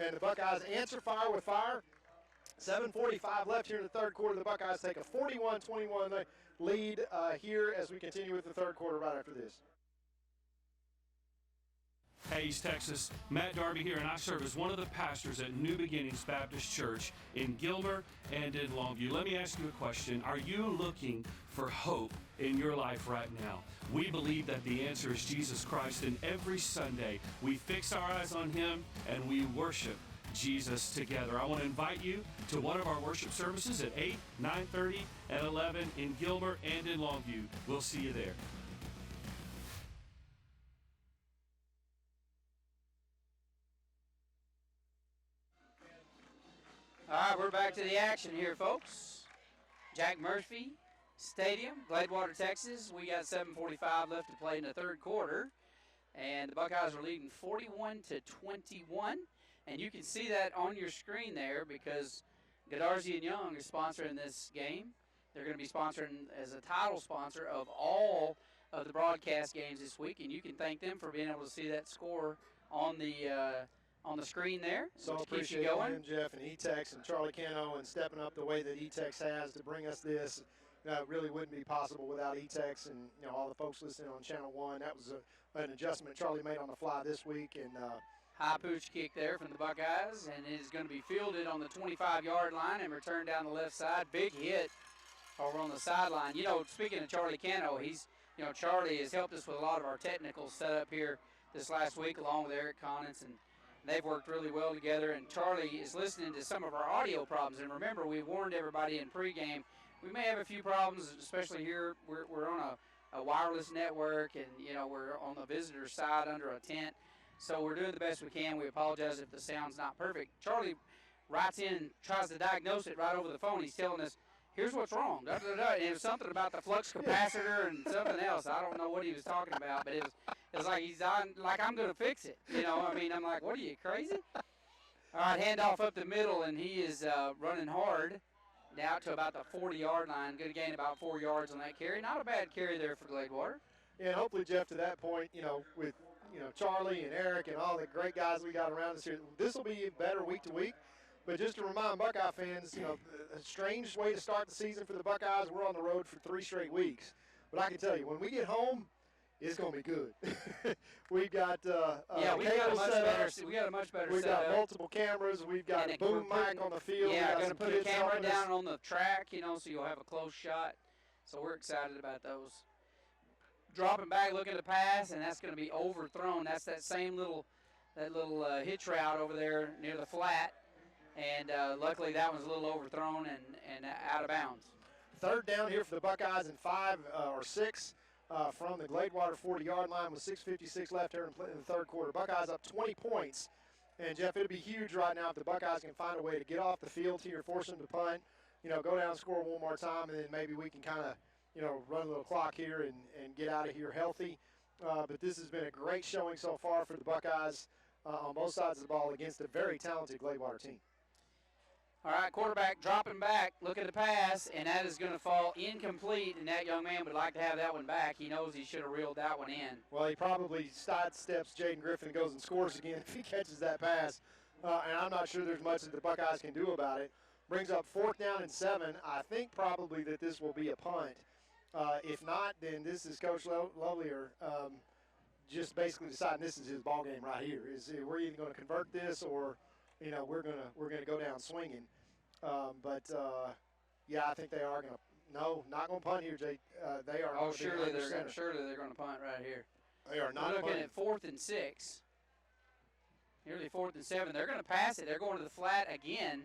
And the Buckeyes answer fire with fire. 7:45 left here in the 3rd quarter. The Buckeyes take a 41-21 lead here as we continue with the 3rd quarter right after this. Hey, East Texas, Matt Darby here, and I serve as one of the pastors at New Beginnings Baptist Church in Gilmer and in Longview. Let me ask you a question. Are you looking for hope in your life right now? We believe that the answer is Jesus Christ, and every Sunday we fix our eyes on Him and we worship Jesus together. I want to invite you to one of our worship services at 8, 9:30, and 11 in Gilmer and in Longview. We'll see you there. All right, we're back to the action here, folks. Jack Murphy Stadium, Gladewater, Texas. We got 7:45 left to play in the 3rd quarter, and the Buckeyes are leading 41-21. And you can see that on your screen there because Godarzi and Young is sponsoring this game. They're going to be sponsoring as a title sponsor of all of the broadcast games this week, and you can thank them for being able to see that score on the screen there. So which keeps you appreciate going. him, Jeff, and E-Tex and Charlie Cano and stepping up the way that E-Tex has to bring us this. It really wouldn't be possible without E-Tex and all the folks listening on Channel 1. That was an adjustment Charlie made on the fly this week. And High pooch kick there from the Buckeyes, and it is going to be fielded on the 25-yard line and returned down the left side. Big hit over on the sideline. Speaking of Charlie Cano, Charlie has helped us with a lot of our technical setup here this last week along with Eric Connens, and they've worked really well together. And Charlie is listening to some of our audio problems. And remember, we warned everybody in pregame, we may have a few problems, especially here. We're on a wireless network, and, we're on the visitor side under a tent. So we're doing the best we can. We apologize if the sound's not perfect. Charlie writes in and tries to diagnose it right over the phone. He's telling us, here's what's wrong. Da, da, da. And it was something about the flux capacitor and something else. I don't know what he was talking about, but it was like he's on, like I'm going to fix it. I'm like, what are you, crazy? All right, handoff up the middle, and he is running hard out to about the 40-yard line. Going to gain about 4 yards on that carry. Not a bad carry there for Gladewater. and hopefully, Jeff, to that point, with Charlie and Eric and all the great guys we got around us here, this will be better week to week. But just to remind Buckeye fans, a strange way to start the season for the Buckeyes. We're on the road for 3 straight weeks. But I can tell you, when we get home, it's going to be good. We've got we got a much better We've setup. got multiple cameras. We've got a boom mic on the field. Yeah, we're going to put a camera down on the track, so you'll have a close shot. So we're excited about those. Dropping back, looking to pass, and that's going to be overthrown. That's that same little hitch route over there near the flat. And luckily that one's a little overthrown and out of bounds. 3rd down here for the Buckeyes and 5 or 6 from the Gladewater 40-yard line with 6:56 left here in the 3rd quarter. Buckeyes up 20 points. And, Jeff, it'll be huge right now if the Buckeyes can find a way to get off the field here, force them to punt, go down and score one more time, and then maybe we can kind of, run a little clock here and get out of here healthy. But this has been a great showing so far for the Buckeyes on both sides of the ball against a very talented Gladewater team. All right, quarterback dropping back, looking to pass, and that is going to fall incomplete, and that young man would like to have that one back. He knows he should have reeled that one in. Well, he probably sidesteps Jaden Griffin and goes and scores again if he catches that pass. And I'm not sure there's much that the Buckeyes can do about it. Brings up 4th down and 7. I think probably that this will be a punt. If not, then this is Coach Lovelier just basically deciding this is his ball game right here. Is we're either going to convert this or, we're gonna go down swinging. Yeah, I think they are going to. No, not going to punt here, Jay. They are. Oh, surely they're going to punt right here. They are not We're looking punting. at 4th and 6. Nearly 4th and 7. They're going to pass it. They're going to the flat again,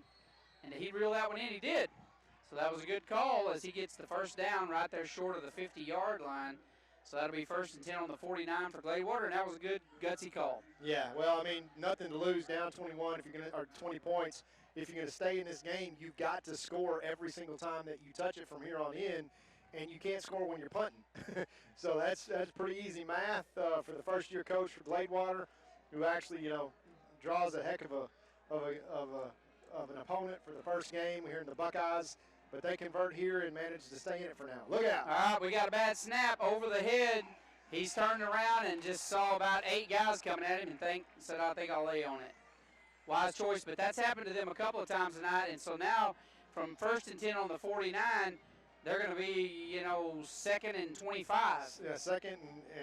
and he reeled that one in. He did. So that was a good call as he gets the first down right there short of the 50-yard line. So that'll be 1st and 10 on the 49 for Gladewater, and that was a good gutsy call. Yeah, well, I mean, nothing to lose, down 21 if you're going to, or 20 points. If you're going to stay in this game, you've got to score every single time that you touch it from here on in, and you can't score when you're punting. So that's pretty easy math for the first-year coach for Gladewater, who actually, draws a heck of an opponent for the first game here in the Buckeyes. But they convert here and manage to stay in it for now. Look out. All right, we got a bad snap over the head. He's turned around and just saw about 8 guys coming at him and said, I think I'll lay on it. Wise choice, but that's happened to them a couple of times tonight. And so now from 1st and 10 on the 49, they're going to be, 2nd and 25. Yeah, 2nd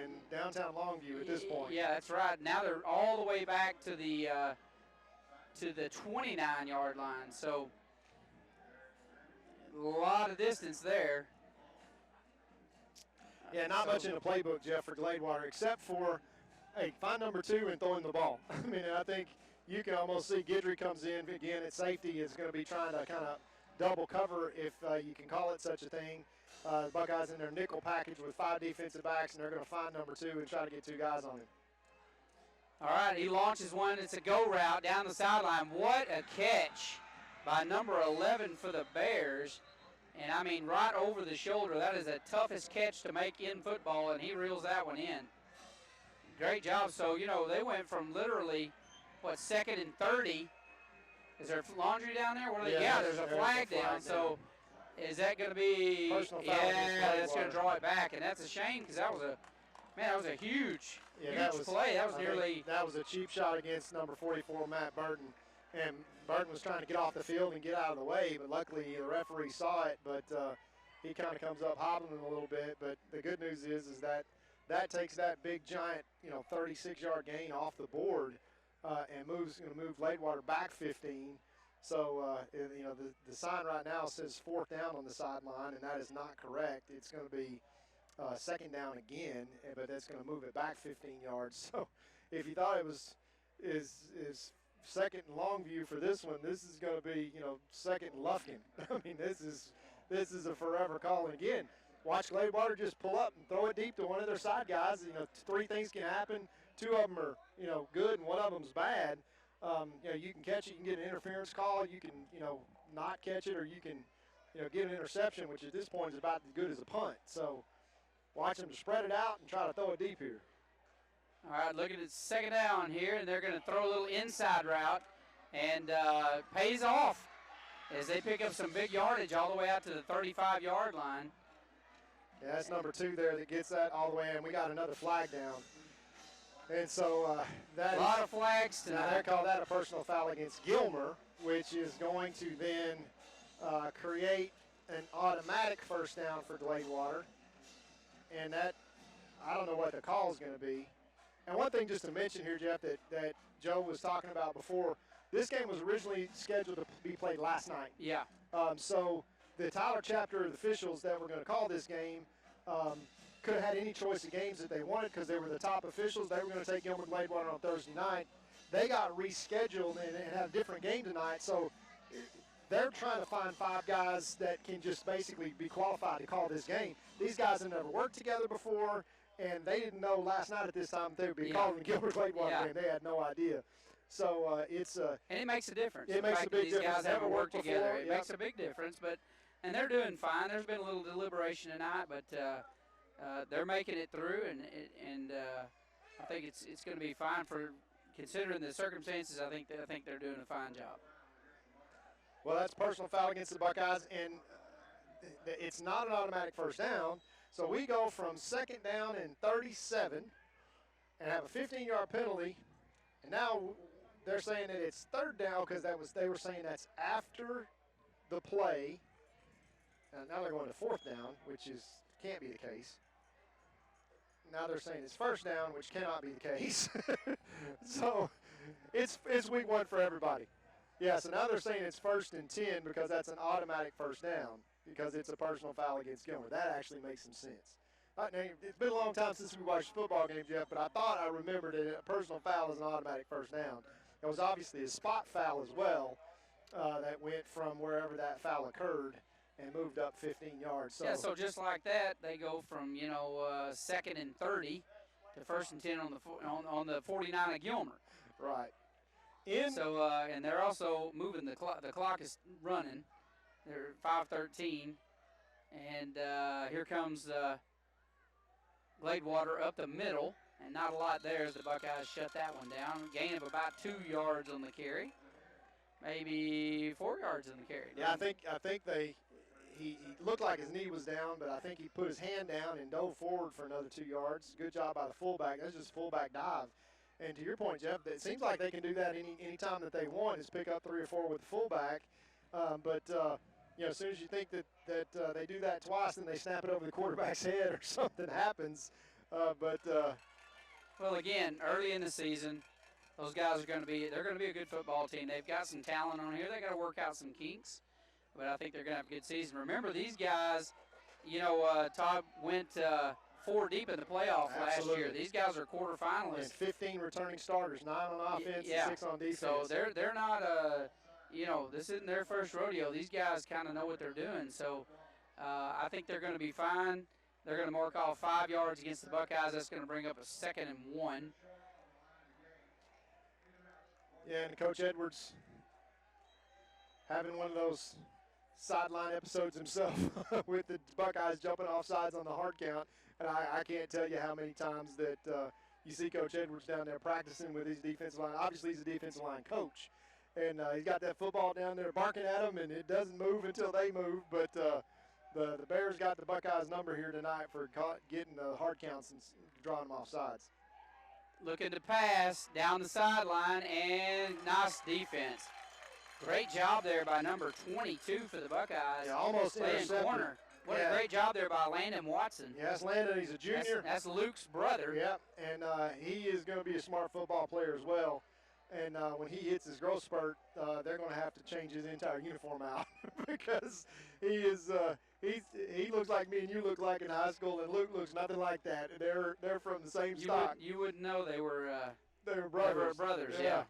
and downtown Longview at this point. Yeah, that's right. Now they're all the way back to the 29-yard line. So a lot of distance there. Yeah, not much in the playbook, Jeff, for Gladewater, except for, hey, find number 2 and throwing the ball. I mean, I think you can almost see Guidry comes in again at safety, is going to be trying to kind of double cover, if you can call it such a thing. The Buckeyes in their nickel package with 5 defensive backs, and they're going to find number 2 and try to get 2 guys on him. All right, he launches one. It's a go route down the sideline. What a catch by number 11 for the Bears. And, I mean, right over the shoulder. That is the toughest catch to make in football, and he reels that one in. Great job. So, they went from literally, 2nd and 30. Is there laundry down there? What are they? Yeah, there's a flag down. So, is that going to be? Personal foul. Yeah, that's going to draw it back. And that's a shame because that was a huge play. That was nearly. That was a cheap shot against number 44, Matt Burton. And Burton was trying to get off the field and get out of the way, but luckily the referee saw it, but he kind of comes up hobbling a little bit. But the good news is that takes that big, giant, 36-yard gain off the board and going to move Gladewater back 15. So, the sign right now says 4th down on the sideline, and that is not correct. It's going to be 2nd down again, but that's going to move it back 15 yards. So if you thought it was is 2nd and Longview for this one, this is going to be, 2nd and Lufkin. I mean, this is a forever call. And again, watch Gladewater just pull up and throw it deep to one of their side guys. 3 things can happen. 2 of them are, good and 1 of them's bad. You can catch it, you can get an interference call, you can, not catch it, or you can, get an interception, which at this point is about as good as a punt. So watch them spread it out and try to throw it deep here. All right, looking at 2nd down here, and they're going to throw a little inside route, and pays off as they pick up some big yardage all the way out to the 35-yard line. Yeah, that's number 2 there that gets that all the way in. We got another flag down. And so that a lot of flags tonight. Now they call that a personal foul against Gilmer, which is going to then create an automatic 1st down for Gladewater. And that, I don't know what the call is going to be. And one thing just to mention here, Jeff, that Joe was talking about before, this game was originally scheduled to be played last night. Yeah. So the Tyler chapter of officials that were going to call this game could have had any choice of games that they wanted because they were the top officials. They were going to take Gilmer Gladewater on Thursday night. They got rescheduled and had a different game tonight. So they're trying to find 5 guys that can just basically be qualified to call this game. These guys have never worked together before, and they didn't know last night at this time they would be calling the Gilmer Gladewater game. They had no idea. So and it makes a difference. It makes a big difference. These guys haven't worked together. Before. It makes a big difference. And they're doing fine. There's been a little deliberation tonight, but they're making it through, and I think it's going to be fine for considering the circumstances. I think they're doing a fine job. Well, that's personal foul against the Buckeyes, and it's not an automatic 1st down. So we go from 2nd down and 37 and have a 15-yard penalty, and now they're saying that it's 3rd down because they were saying that's after the play. And now they're going to 4th down, which can't be the case. now they're saying it's first down, which cannot be the case. So it's week 1 for everybody. Yeah, so now they're saying it's 1st and 10 because that's an automatic first down because it's a personal foul against Gilmer. That actually makes some sense. Now, it's been a long time since we watched football games, Jeff, but I thought I remembered that a personal foul is an automatic first down. It was obviously a spot foul as well that went from wherever that foul occurred and moved up 15 yards. So, yeah, so just like that, they go from 2nd and 30 to 1st and 10 on the 49 of Gilmer. Right. So and they're also moving the clock. The clock is running. They're 5:13, and here comes Gladewater up the middle, and not a lot there as the Buckeyes shut that one down. Gain of about 2 yards on the carry, maybe 4 yards on the carry. Yeah, I think he looked like his knee was down, but I think he put his hand down and dove forward for another 2 yards. Good job by the fullback. That's just fullback dive. And to your point, Jeff, it seems like they can do that any time that they want is pick up 3 or 4 with the fullback. But as soon as you think that they do that twice, then they snap it over the quarterback's head or something happens. Well, again, early in the season, those guys they're going to be a good football team. They've got some talent on here. They got to work out some kinks, but I think they're going to have a good season. Remember, these guys, Todd went 4 deep in the playoff last year. These guys are quarterfinalists. And 15 returning starters, 9 on offense, and 6 on defense. So they're not this isn't their first rodeo. These guys kind of know what they're doing. So I think they're going to be fine. They're going to mark off 5 yards against the Buckeyes. That's going to bring up a 2nd and 1. Yeah, and Coach Edwards having one of those sideline episodes himself with the Buckeyes jumping off sides on the hard count. And I can't tell you how many times that you see Coach Edwards down there practicing with his defensive line. Obviously, he's a defensive line coach. And he's got that football down there barking at them, and it doesn't move until they move. But the Bears got the Buckeyes number here tonight for getting the hard counts and drawing them off sides. Looking to pass down the sideline, and nice defense. Great job there by number 22 for the Buckeyes. Yeah, almost playing intercepted. Corner. What a great job there by Landon Watson. Yeah, that's Landon. He's a junior. That's Luke's brother. Yep, and he is going to be a smart football player as well. And when he hits his growth spurt, they're going to have to change his entire uniform out because he looks like me and you look like in high school, and Luke looks nothing like that. They're from the same stock. You wouldn't know they were brothers. They were brothers, yeah.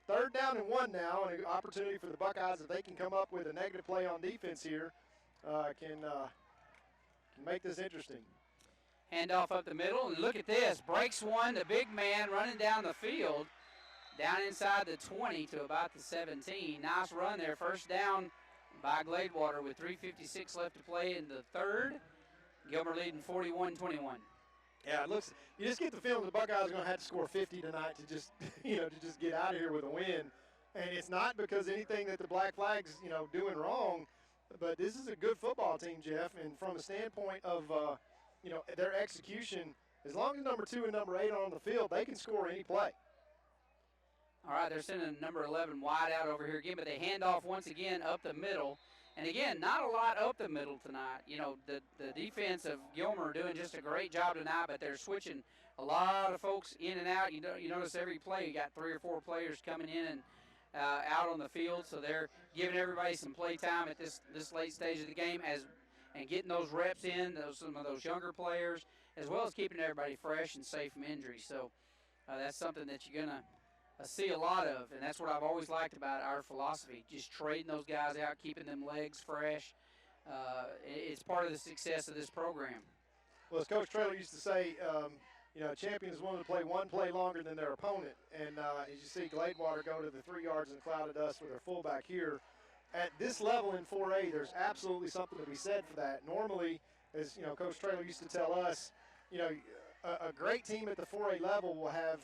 3rd down and 1 now, and an opportunity for the Buckeyes if they can come up with a negative play on defense here, can make this interesting. Handoff up the middle, and look at this. Breaks one, the big man running down the field, down inside the 20 to about the 17. Nice run there. First down by Gladewater with 3:56 left to play in the 3rd. Gilmer leading 41-21. Yeah, it looks. You just get the feeling the Buckeyes are going to have to score 50 tonight to just, to just get out of here with a win. And it's not because anything that the Black Flag's, doing wrong, but this is a good football team, Jeff. And from a standpoint of, their execution, as long as number 2 and number 8 are on the field, they can score any play. All right, they're sending number 11 wide out over here again, but they hand off once again up the middle. And again, not a lot up the middle tonight. The defense of Gilmer doing just a great job tonight, but they're switching a lot of folks in and out. You notice every play, you got 3 or 4 players coming in and out on the field, so they're giving everybody some play time at this late stage of the game and getting those reps in, some of those younger players, as well as keeping everybody fresh and safe from injury. So that's something that you're going to see a lot of, and that's what I've always liked about our philosophy, just trading those guys out, keeping them legs fresh. It's part of the success of this program. Well, as Coach Traylor used to say, a champion is willing to play one play longer than their opponent. And as you see Gladewater go to the 3 yards in cloud of dust with their fullback here. At this level in 4A, there's absolutely something to be said for that. Normally, as Coach Traylor used to tell us, a great team at the 4A level will have,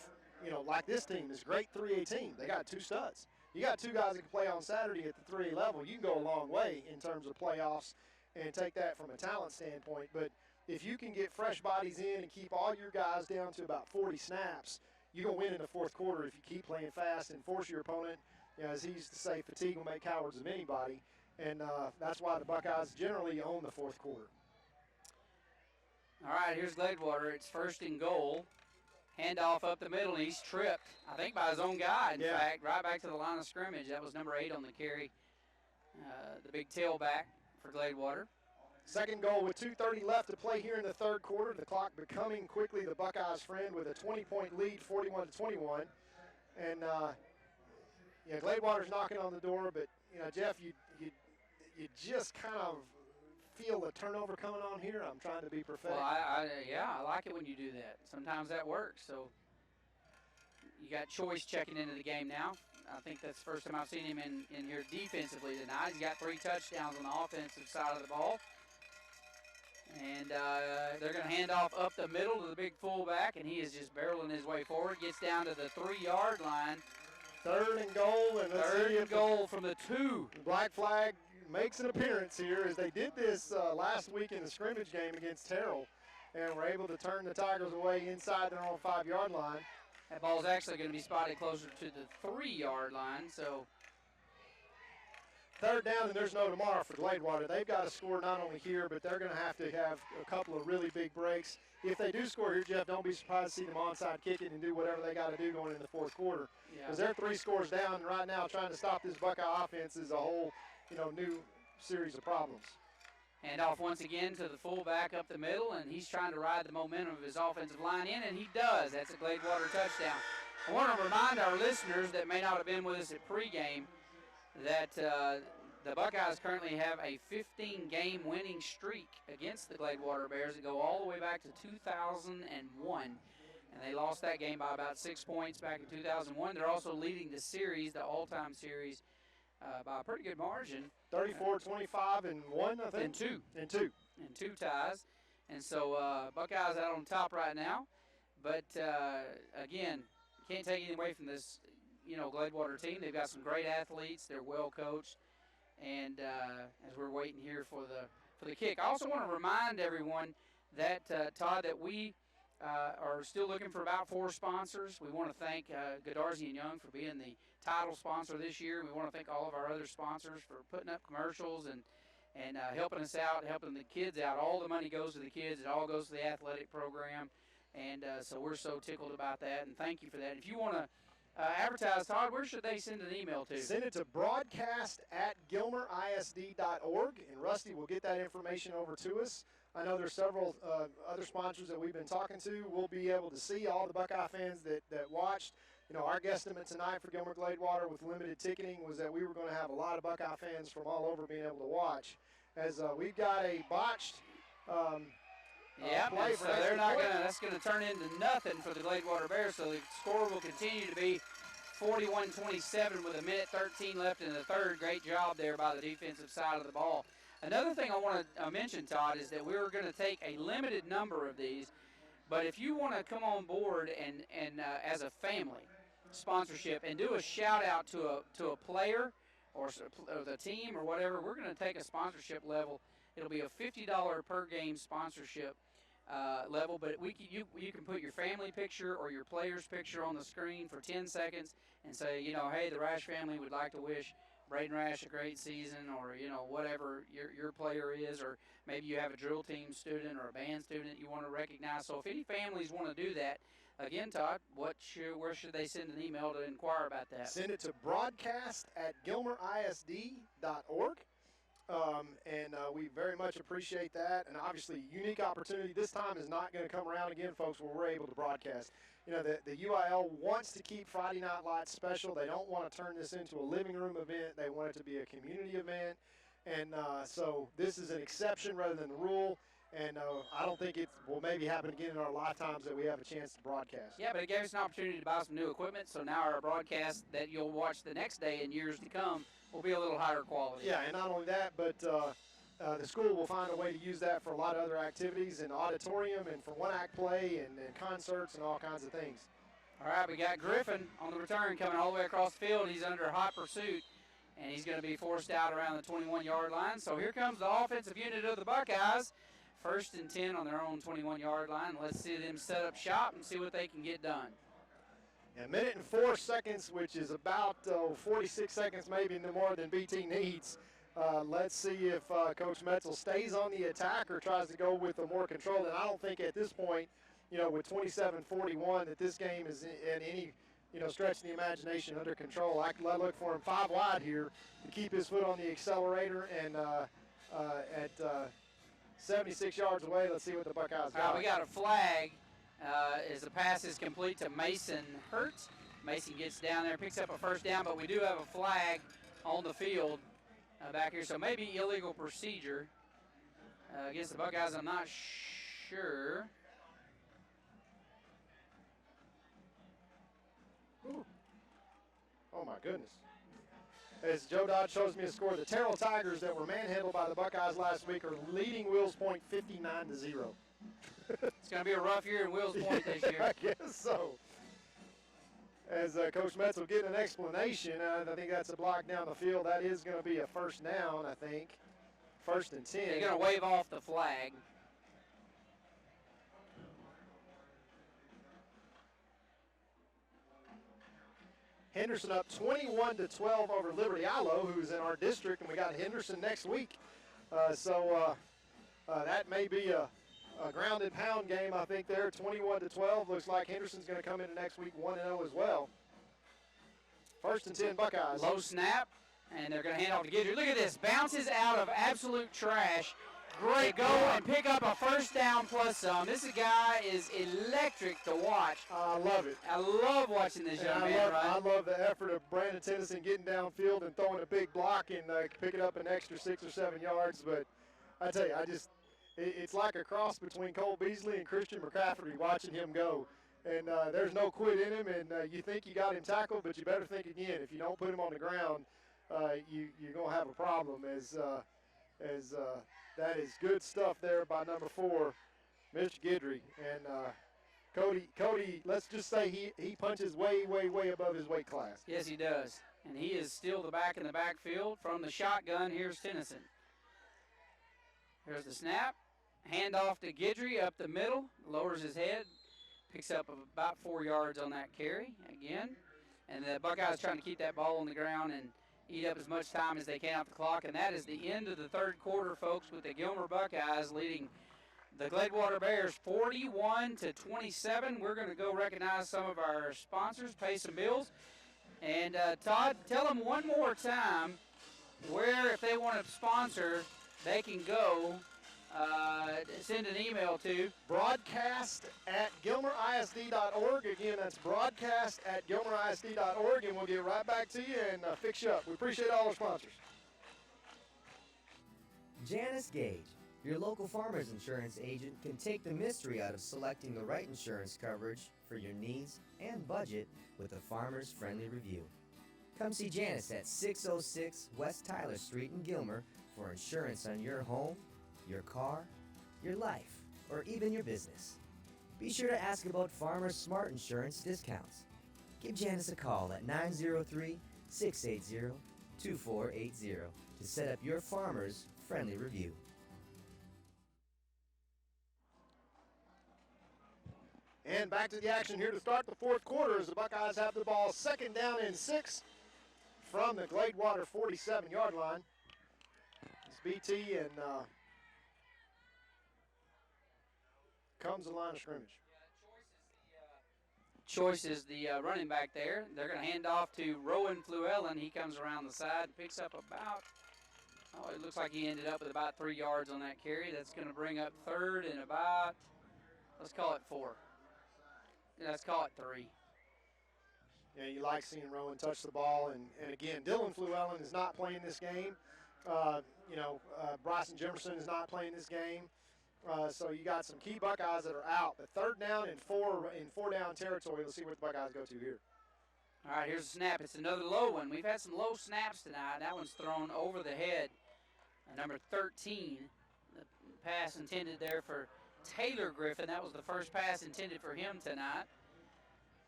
like this team, this great 3A team. They got 2 studs. You got 2 guys that can play on Saturday at the 3A level. You can go a long way in terms of playoffs and take that from a talent standpoint. But if you can get fresh bodies in and keep all your guys down to about 40 snaps, you're going to win in the 4th quarter if you keep playing fast and force your opponent. As he used to say, fatigue will make cowards of anybody. And that's why the Buckeyes generally own the 4th quarter. All right, here's Gladewater. It's 1st and goal. Handoff up the middle, and he's tripped, I think, by his own guy, in fact, right back to the line of scrimmage. That was number 8 on the carry, the big tailback for Gladewater. 2nd goal with 2:30 left to play here in the 3rd quarter. The clock becoming quickly the Buckeyes' friend with a 20-point lead, 41-21. And, Gladewater's knocking on the door, but, Jeff, you just kind of feel the turnover coming on here. I'm trying to be prophetic. Well, I like it when you do that. Sometimes that works. So you got Choice checking into the game now. I think that's the first time I've seen him in here defensively tonight. He's got 3 touchdowns on the offensive side of the ball. And they're going to hand off up the middle to the big fullback, and he is just barreling his way forward. Gets down to the 3-yard line. 3rd and goal. And 3rd and goal from the 2. The black flag makes an appearance here, as they did this last week in the scrimmage game against Terrell, and were able to turn the Tigers away inside their own 5-yard line. That ball's actually going to be spotted closer to the 3-yard line. So 3rd down, and there's no tomorrow for Gladewater. They've got to score not only here, but they're going to have a couple of really big breaks. If they do score here, Jeff, don't be surprised to see them onside kick it and do whatever they got to do going in the 4th quarter. Because they're 3 scores down right now. Trying to stop this Buckeye offense is a whole, new series of problems. Hand off once again to the fullback up the middle, and he's trying to ride the momentum of his offensive line in, and he does. That's a Gladewater touchdown. I want to remind our listeners that may not have been with us at pregame that the Buckeyes currently have a 15-game winning streak against the Gladewater Bears that go all the way back to 2001. And they lost that game by about 6 points back in 2001. They're also leading the series, the all-time series, by a pretty good margin. 34-25 and 1, I think. And two ties. And so Buckeyes out on top right now. But, again, can't take anything away from this, Gladewater team. They've got some great athletes. They're well coached. And as we're waiting here for the kick. I also want to remind everyone that, Todd, that we are still looking for about 4 sponsors. We want to thank Godarzi & Young for being the title sponsor this year. We want to thank all of our other sponsors for putting up commercials and helping us out, helping the kids out. All the money goes to the kids. It all goes to the athletic program. And so we're so tickled about that, and thank you for that. If you want to advertise, Todd, where should they send an email to? Send it to broadcast@gilmerisd.org, and Rusty will get that information over to us. I know there's several other sponsors that we've been talking to. We'll be able to see all the Buckeye fans that watched. Our guesstimate tonight for Gilmer Gladewater with limited ticketing was that we were going to have a lot of Buckeye fans from all over being able to watch. As we've got a botched play so they're not going to. That's going to turn into nothing for the Gladewater Bears. So the score will continue to be 41-27 with 1:13 left in the 3rd. Great job there by the defensive side of the ball. Another thing I want to mention, Todd, is that we're going to take a limited number of these. But if you want to come on board and as a family sponsorship and do a shout out to a player or the team or whatever, we're going to take a sponsorship level. It'll be a $50 per game sponsorship level, but you can put your family picture or your player's picture on the screen for 10 seconds and say, hey, the Rash family would like to wish Braden Rash a great season, or whatever your player is, or maybe you have a drill team student or a band student you want to recognize. So if any families want to do that, again, Todd, where should they send an email to inquire about that? Send it to broadcast@gilmerisd.org. And we very much appreciate that. And obviously, unique opportunity. This time is not going to come around again, folks, where we're able to broadcast. The UIL wants to keep Friday Night Lights special. They don't want to turn this into a living room event. They want it to be a community event. And so this is an exception rather than the rule. And I don't think it will maybe happen again in our lifetimes that we have a chance to broadcast. Yeah, but it gave us an opportunity to buy some new equipment. So now our broadcast that you'll watch the next day and years to come will be a little higher quality. Yeah, and not only that, but the school will find a way to use that for a lot of other activities and auditorium and for one-act play and concerts and all kinds of things. All right, we got Griffin on the return coming all the way across the field. He's under hot pursuit, and he's going to be forced out around the 21-yard line. So here comes the offensive unit of the Buckeyes. 1st and 10 on their own 21-yard line. Let's see them set up shop and see what they can get done. A minute and 4 seconds, which is about 46 seconds maybe no more than BT needs. Let's see if Coach Metzel stays on the attack or tries to go with a more control. And I don't think at this point, with 27-41, that this game is in any, stretch of the imagination under control. I look for him 5 wide here to keep his foot on the accelerator. And at 76 yards away, let's see what the Buckeyes got. We got a flag as the pass is complete to Mason Hurt. Mason gets down there, picks up a first down, but we do have a flag on the field back here, so maybe illegal procedure against the Buckeyes. I'm not sure. Ooh. Oh, my goodness. As Joe Dodge shows me a score, the Terrell Tigers that were manhandled by the Buckeyes last week are leading Wills Point 59-0. It's going to be a rough year in Wills Point this year. I guess so. As Coach Metz will get an explanation, I think that's a block down the field. That is going to be a first down, I think. 1st and 10. They're going to wave off the flag. Henderson up 21-12 over Liberty Ilo, who's in our district, and we got Henderson next week. So that may be a grounded pound game, I think, there. 21-12. Looks like Henderson's going to come into next week 1-0 as well. 1st and 10 Buckeyes. Low snap, and they're going to hand off to Gidry. Look at this. Bounces out of absolute trash. Great go and pick up a first down plus some. This guy is electric to watch. I love it. I love watching this young man, right? I love the effort of Brandon Tennyson getting downfield and throwing a big block and picking up an extra 6 or 7 yards. But I tell you, it's like a cross between Cole Beasley and Christian McCaffrey watching him go. And there's no quit in him, and you think you got him tackled, but you better think again. If you don't put him on the ground, you're going to have a problem as that is good stuff there by number 4, Mr. Gidry. And Cody, let's just say he punches way, way, way above his weight class. Yes, he does. And he is still the back in the backfield. From the shotgun, here's Tennyson. Here's the snap. Hand off to Gidry up the middle. Lowers his head. Picks up about 4 yards on that carry again. And the Buckeyes trying to keep that ball on the ground and eat up as much time as they can off the clock. And that is the end of the 3rd quarter, folks, with the Gilmer Buckeyes leading the Gladewater Bears 41-27. We're going to go recognize some of our sponsors, pay some bills. And Todd, tell them one more time where, if they want to sponsor, they can go send an email to broadcast at gilmerisd.org. Again, that's broadcast at gilmerisd.org, and we'll get right back to you and fix you up. We appreciate all our sponsors. Janice Gage, your local farmer's insurance agent, can take the mystery out of selecting the right insurance coverage for your needs and budget with a farmer's friendly review. Come see Janice at 606 West Tyler Street in Gilmer for insurance on your home, your car, your life, or even your business. Be sure to ask about Farmers Smart Insurance discounts. Give Janice a call at 903-680-2480 to set up your farmer's friendly review. And back to the action here to start the 4th quarter as the Buckeyes have the ball 2nd down and 6 from the Gladewater 47-yard line. It's BT and comes the line of scrimmage. Choice is the running back there. They're going to hand off to Rowan Fluellen. He comes around the side and picks up about, it looks like he ended up with about 3 yards on that carry. That's going to bring up 3rd and about, let's call it 4. Let's call it 3. Yeah, you like seeing Rowan touch the ball. And again, Dylan Fluellen is not playing this game. Bryson Jimerson is not playing this game. So you got some key Buckeyes that are out. But 3rd down and 4 in 4-down territory. Let's see what the Buckeyes go to here. All right, here's the snap. It's another low one. We've had some low snaps tonight. That one's thrown over the head. Number 13, the pass intended there for Taylor Griffin. That was the first pass intended for him tonight.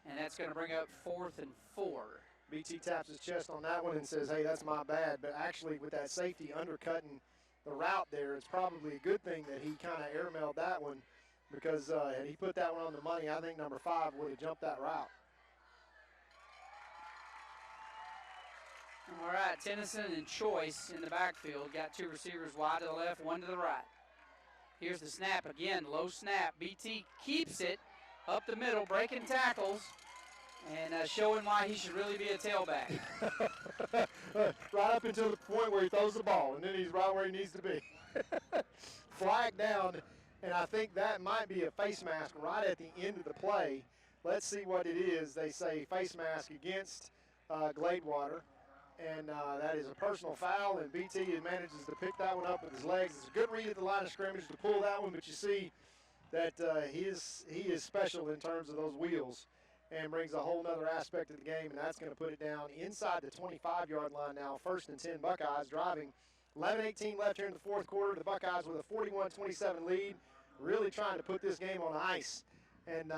And that's going to bring up 4th and 4. BT taps his chest on that one and says, hey, that's my bad. But actually, with that safety undercutting the route there, it's probably a good thing that he kind of airmailed that one, because had he put that one on the money, I think number 5 would have jumped that route. All right, Tennyson and Choice in the backfield. Got two receivers wide to the left, one to the right. Here's the snap again, low snap. BT keeps it up the middle, breaking tackles, and showing why he should really be a tailback. Right up until the point where he throws the ball, and then he's right where he needs to be. Flag down, and I think that might be a face mask right at the end of the play. Let's see what it is. They say face mask against Gladewater. And that is a personal foul, and BT manages to pick that one up with his legs. It's a good read at the line of scrimmage to pull that one, but you see that he is special in terms of those wheels and brings a whole nother aspect of the game, and that's going to put it down inside the 25-yard line now. 1st and 10 Buckeyes driving. 11:18 left here in the fourth quarter. The Buckeyes with a 41-27 lead, really trying to put this game on ice. And,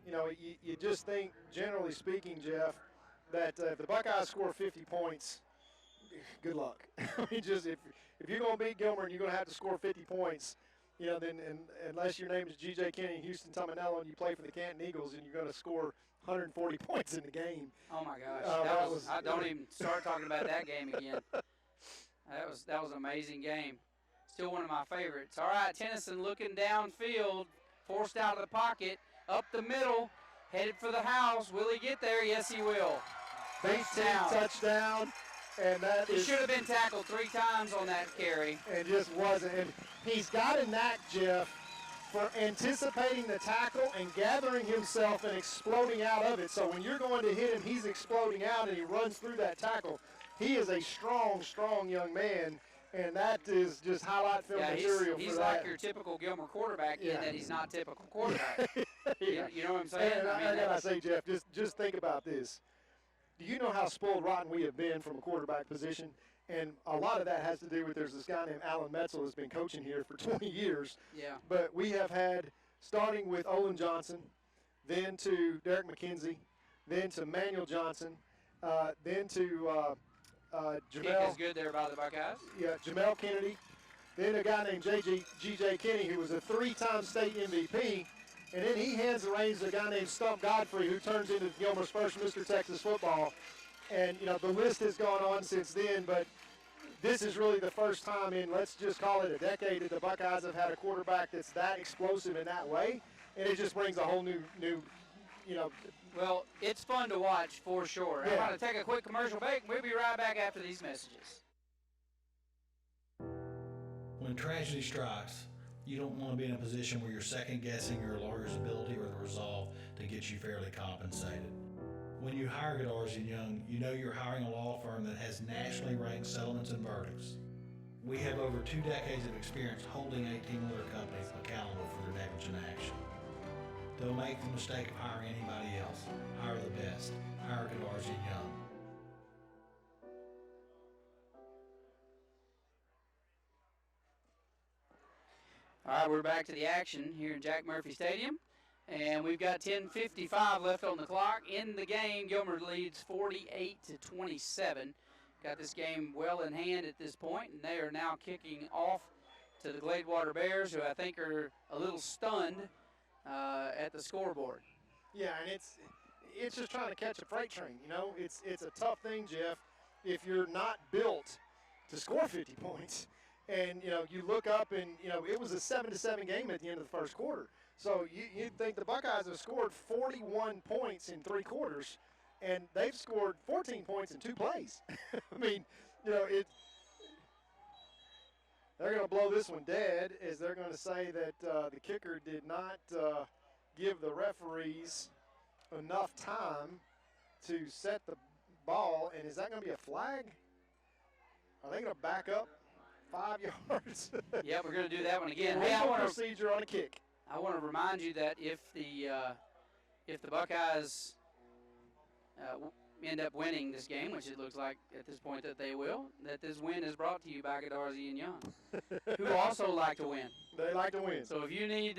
you just think, generally speaking, Jeff, that if the Buckeyes score 50 points, good luck. I mean, just if you're going to beat Gilmer and you're going to have to score 50 points, then unless your name is G.J. Kinney, Houston Tominello, and you play for the Canton Eagles, and you're going to score 140 points in the game. Oh my gosh, I don't even start talking about that game again. That was an amazing game. Still one of my favorites. All right, Tennyson looking downfield, forced out of the pocket, up the middle, headed for the house. Will he get there? Yes, he will. Touchdown. And that he should have been tackled 3 times on that carry. And just wasn't. And he's got a knack, Jeff, for anticipating the tackle and gathering himself and exploding out of it. So when you're going to hit him, he's exploding out and he runs through that tackle. He is a strong, strong young man. And that is just highlight film material for that. He's like your typical Gilmer quarterback in that he's not typical quarterback. You know what I'm saying? And I gotta say, Jeff, just think about this. Do you know how spoiled rotten we have been from a quarterback position? And a lot of that has to do with there's this guy named Alan Metzel who's been coaching here for 20 years. Yeah. But we have had, starting with Olin Johnson, then to Derek McKenzie, then to Manuel Johnson, then to Jamel. Kick is good there by the Buckeyes. Yeah, Jamel Kennedy. Then a guy named G.J. Kinney, who was a 3-time state MVP. And then he hands the reins to a guy named Stump Godfrey, who turns into Gilmer's first Mr. Texas football. And, the list has gone on since then, but this is really the first time in, let's just call it a decade, that the Buckeyes have had a quarterback that's that explosive in that way. And it just brings a whole new. Well, it's fun to watch for sure. Yeah. I'm going to take a quick commercial break. We'll be right back after these messages. When tragedy strikes, you don't want to be in a position where you're second-guessing your lawyer's ability or the resolve to get you fairly compensated. When you hire Goodars & Young, you know you're hiring a law firm that has nationally ranked settlements and verdicts. We have over 2 decades of experience holding 18 other companies accountable for their negligent action. Don't make the mistake of hiring anybody else. Hire the best. Hire Goodars & Young. All right, we're back to the action here in Jack Murphy Stadium. And we've got 10:55 left on the clock. In the game, Gilmer leads 48-27. Got this game well in hand at this point, and they are now kicking off to the Gladewater Bears, who I think are a little stunned at the scoreboard. Yeah, and it's just trying to catch a freight train. It's a tough thing, Jeff, if you're not built to score 50 points. And, you look up and, it was a 7-7 game at the end of the first quarter. So you'd think the Buckeyes have scored 41 points in 3 quarters, and they've scored 14 points in 2 plays. I mean, they're going to blow this one dead, as they're going to say that the kicker did not give the referees enough time to set the ball. And is that going to be a flag? Are they going to back up 5 yards? Yeah, we're going to do that one again. Hey, I want a procedure on a kick. I want to remind you that if the Buckeyes end up winning this game, which it looks like at this point that they will, that this win is brought to you by Goodars & Young, who also like to win. They like to win. So if you need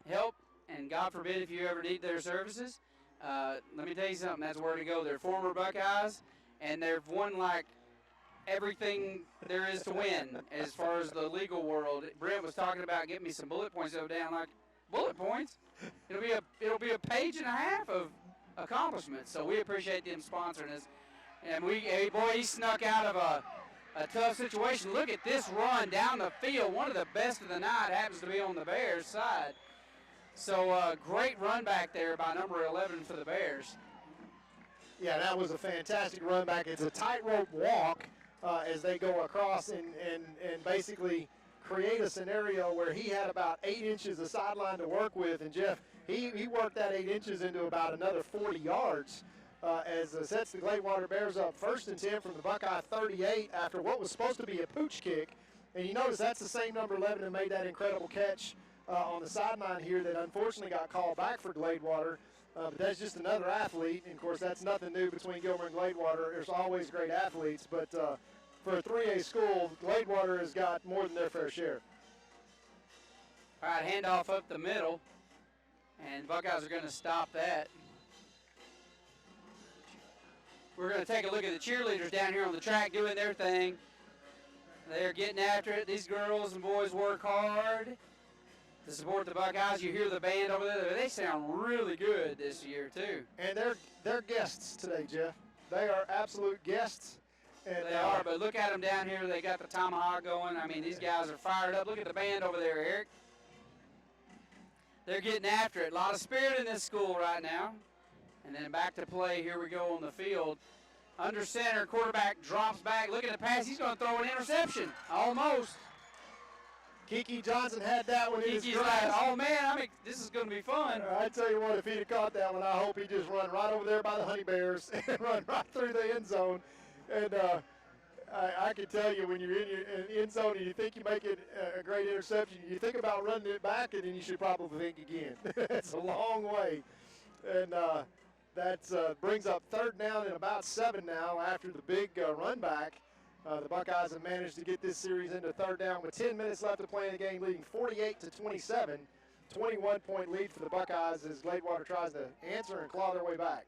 help, and God forbid if you ever need their services, let me tell you something, that's where to go. They're former Buckeyes, and they've won like everything there is to win as far as the legal world. Brent was talking about getting me some bullet points the other day. I'm like, bullet points? It'll be a page and a half of accomplishments. So we appreciate them sponsoring us. And he snuck out of a tough situation. Look at this run down the field. One of the best of the night happens to be on the Bears side. So great run back there by number 11 for the Bears. Yeah, that was a fantastic run back. It's a tightrope walk as they go across and basically create a scenario where he had about 8 inches of sideline to work with. And Jeff, he worked that 8 inches into about another 40 yards as sets the Gladewater Bears up 1st and 10 from the Buckeye 38 after what was supposed to be a pooch kick. And you notice that's the same number 11 that made that incredible catch on the sideline here that unfortunately got called back for Gladewater. But that's just another athlete. And, of course, that's nothing new between Gilmer and Gladewater. There's always great athletes. But for a 3A school, Gladewater has got more than their fair share. All right, handoff up the middle. And Buckeyes are going to stop that. We're going to take a look at the cheerleaders down here on the track doing their thing. They're getting after it. These girls and boys work hard to support the Buckeyes. You hear the band over there. They sound really good this year, too. And they're guests today, Jeff. They are absolute guests. And they are, but look at them down here. They got the tomahawk going. I mean, these guys are fired up. Look at the band over there, Eric. They're getting after it. A lot of spirit in this school right now. And then back to play. Here we go on the field. Under center, quarterback drops back. Look at the pass. He's going to throw an interception. Almost. Kiki Johnson had that one in his grasp. Like, oh, man, this is going to be fun. I tell you what, if he'd have caught that one, I hope he just run right over there by the Honey Bears and run right through the end zone. And I can tell you, when you're in your end zone and you think you make it a great interception, you think about running it back, and then you should probably think again. It's a long way. And that brings up 3rd down and about 7 now after the big run back. The Buckeyes have managed to get this series into 3rd down with 10 minutes left to play in the game, leading 48-27. 21-point lead for the Buckeyes as Gladewater tries to answer and claw their way back.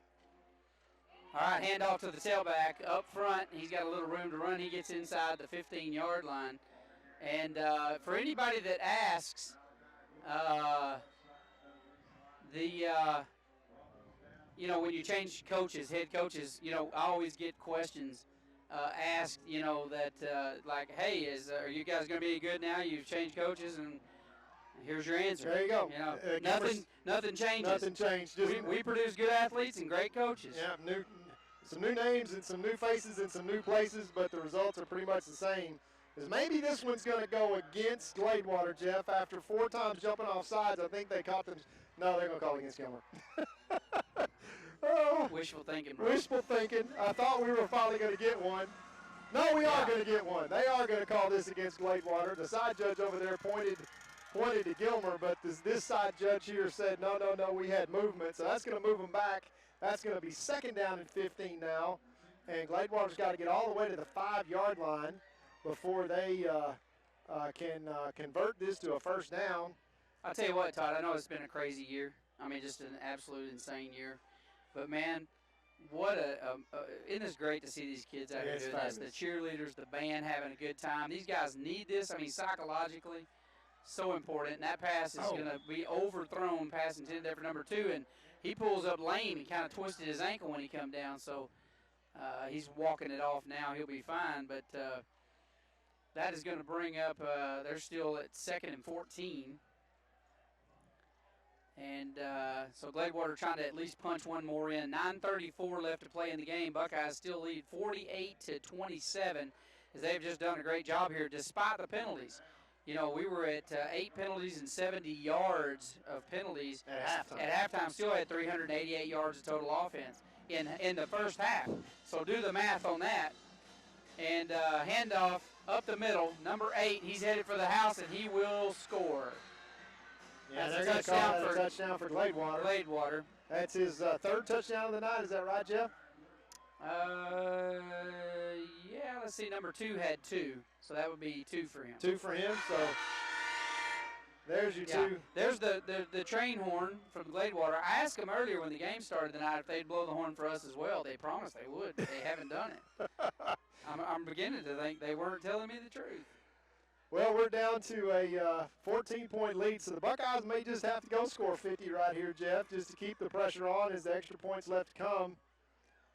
All right, handoff to the tailback up front. He's got a little room to run. He gets inside the 15-yard line. And for anybody that asks, when you change coaches, head coaches, I always get questions asked, like, hey, are you guys going to be good now? You've changed coaches, and here's your answer. There you go. Nothing changes. Nothing changed. We produce good athletes and great coaches. Yeah, some new names and some new faces and some new places, but the results are pretty much the same. Is maybe this one's going to go against Gladewater, Jeff. After 4 times jumping off sides, I think they caught them. No, they're going to call against Gilmer. Oh, wishful thinking, bro. Wishful thinking. I thought we were finally going to get one. No, we are going to get one. They are going to call this against Gladewater. The side judge over there pointed to Gilmer, but this side judge here said, no, we had movement. So that's going to move them back. That's going to be 2nd down and 15 now. And Gladewater's got to get all the way to the 5-yard line before they can convert this to a 1st down. I'll tell you what, Todd, I know it's been a crazy year. I mean, just an absolute insane year. But, man, isn't this great to see these kids out here doing this? The cheerleaders, the band having a good time. These guys need this. I mean, psychologically, so important. And that pass is going to be overthrown, pass intended for number 2. And he pulls up lame. He kind of twisted his ankle when he come down. So he's walking it off now. He'll be fine. But that is going to bring up they're still at 2nd and 14. And so Gladewater trying to at least punch one more in. 9:34 left to play in the game. Buckeyes still lead 48-27 as they've just done a great job here despite the penalties. We were at 8 penalties and 70 yards of penalties. At halftime, still had 388 yards of total offense in the first half. So do the math on that. And handoff up the middle. Number 8, he's headed for the house, and he will score. Yeah, they're going to call that a touchdown for Gladewater. Gladewater. That's his 3rd touchdown of the night. Is that right, Jeff? Yeah, let's see. Number 2 had 2, so that would be 2 for him. 2 for him, so there's your 2. There's the train horn from Gladewater. I asked them earlier when the game started tonight if they'd blow the horn for us as well. They promised they would, but they haven't done it. I'm beginning to think they weren't telling me the truth. Well, we're down to a 14-point lead, so the Buckeyes may just have to go score 50 right here, Jeff, just to keep the pressure on as the extra points left to come.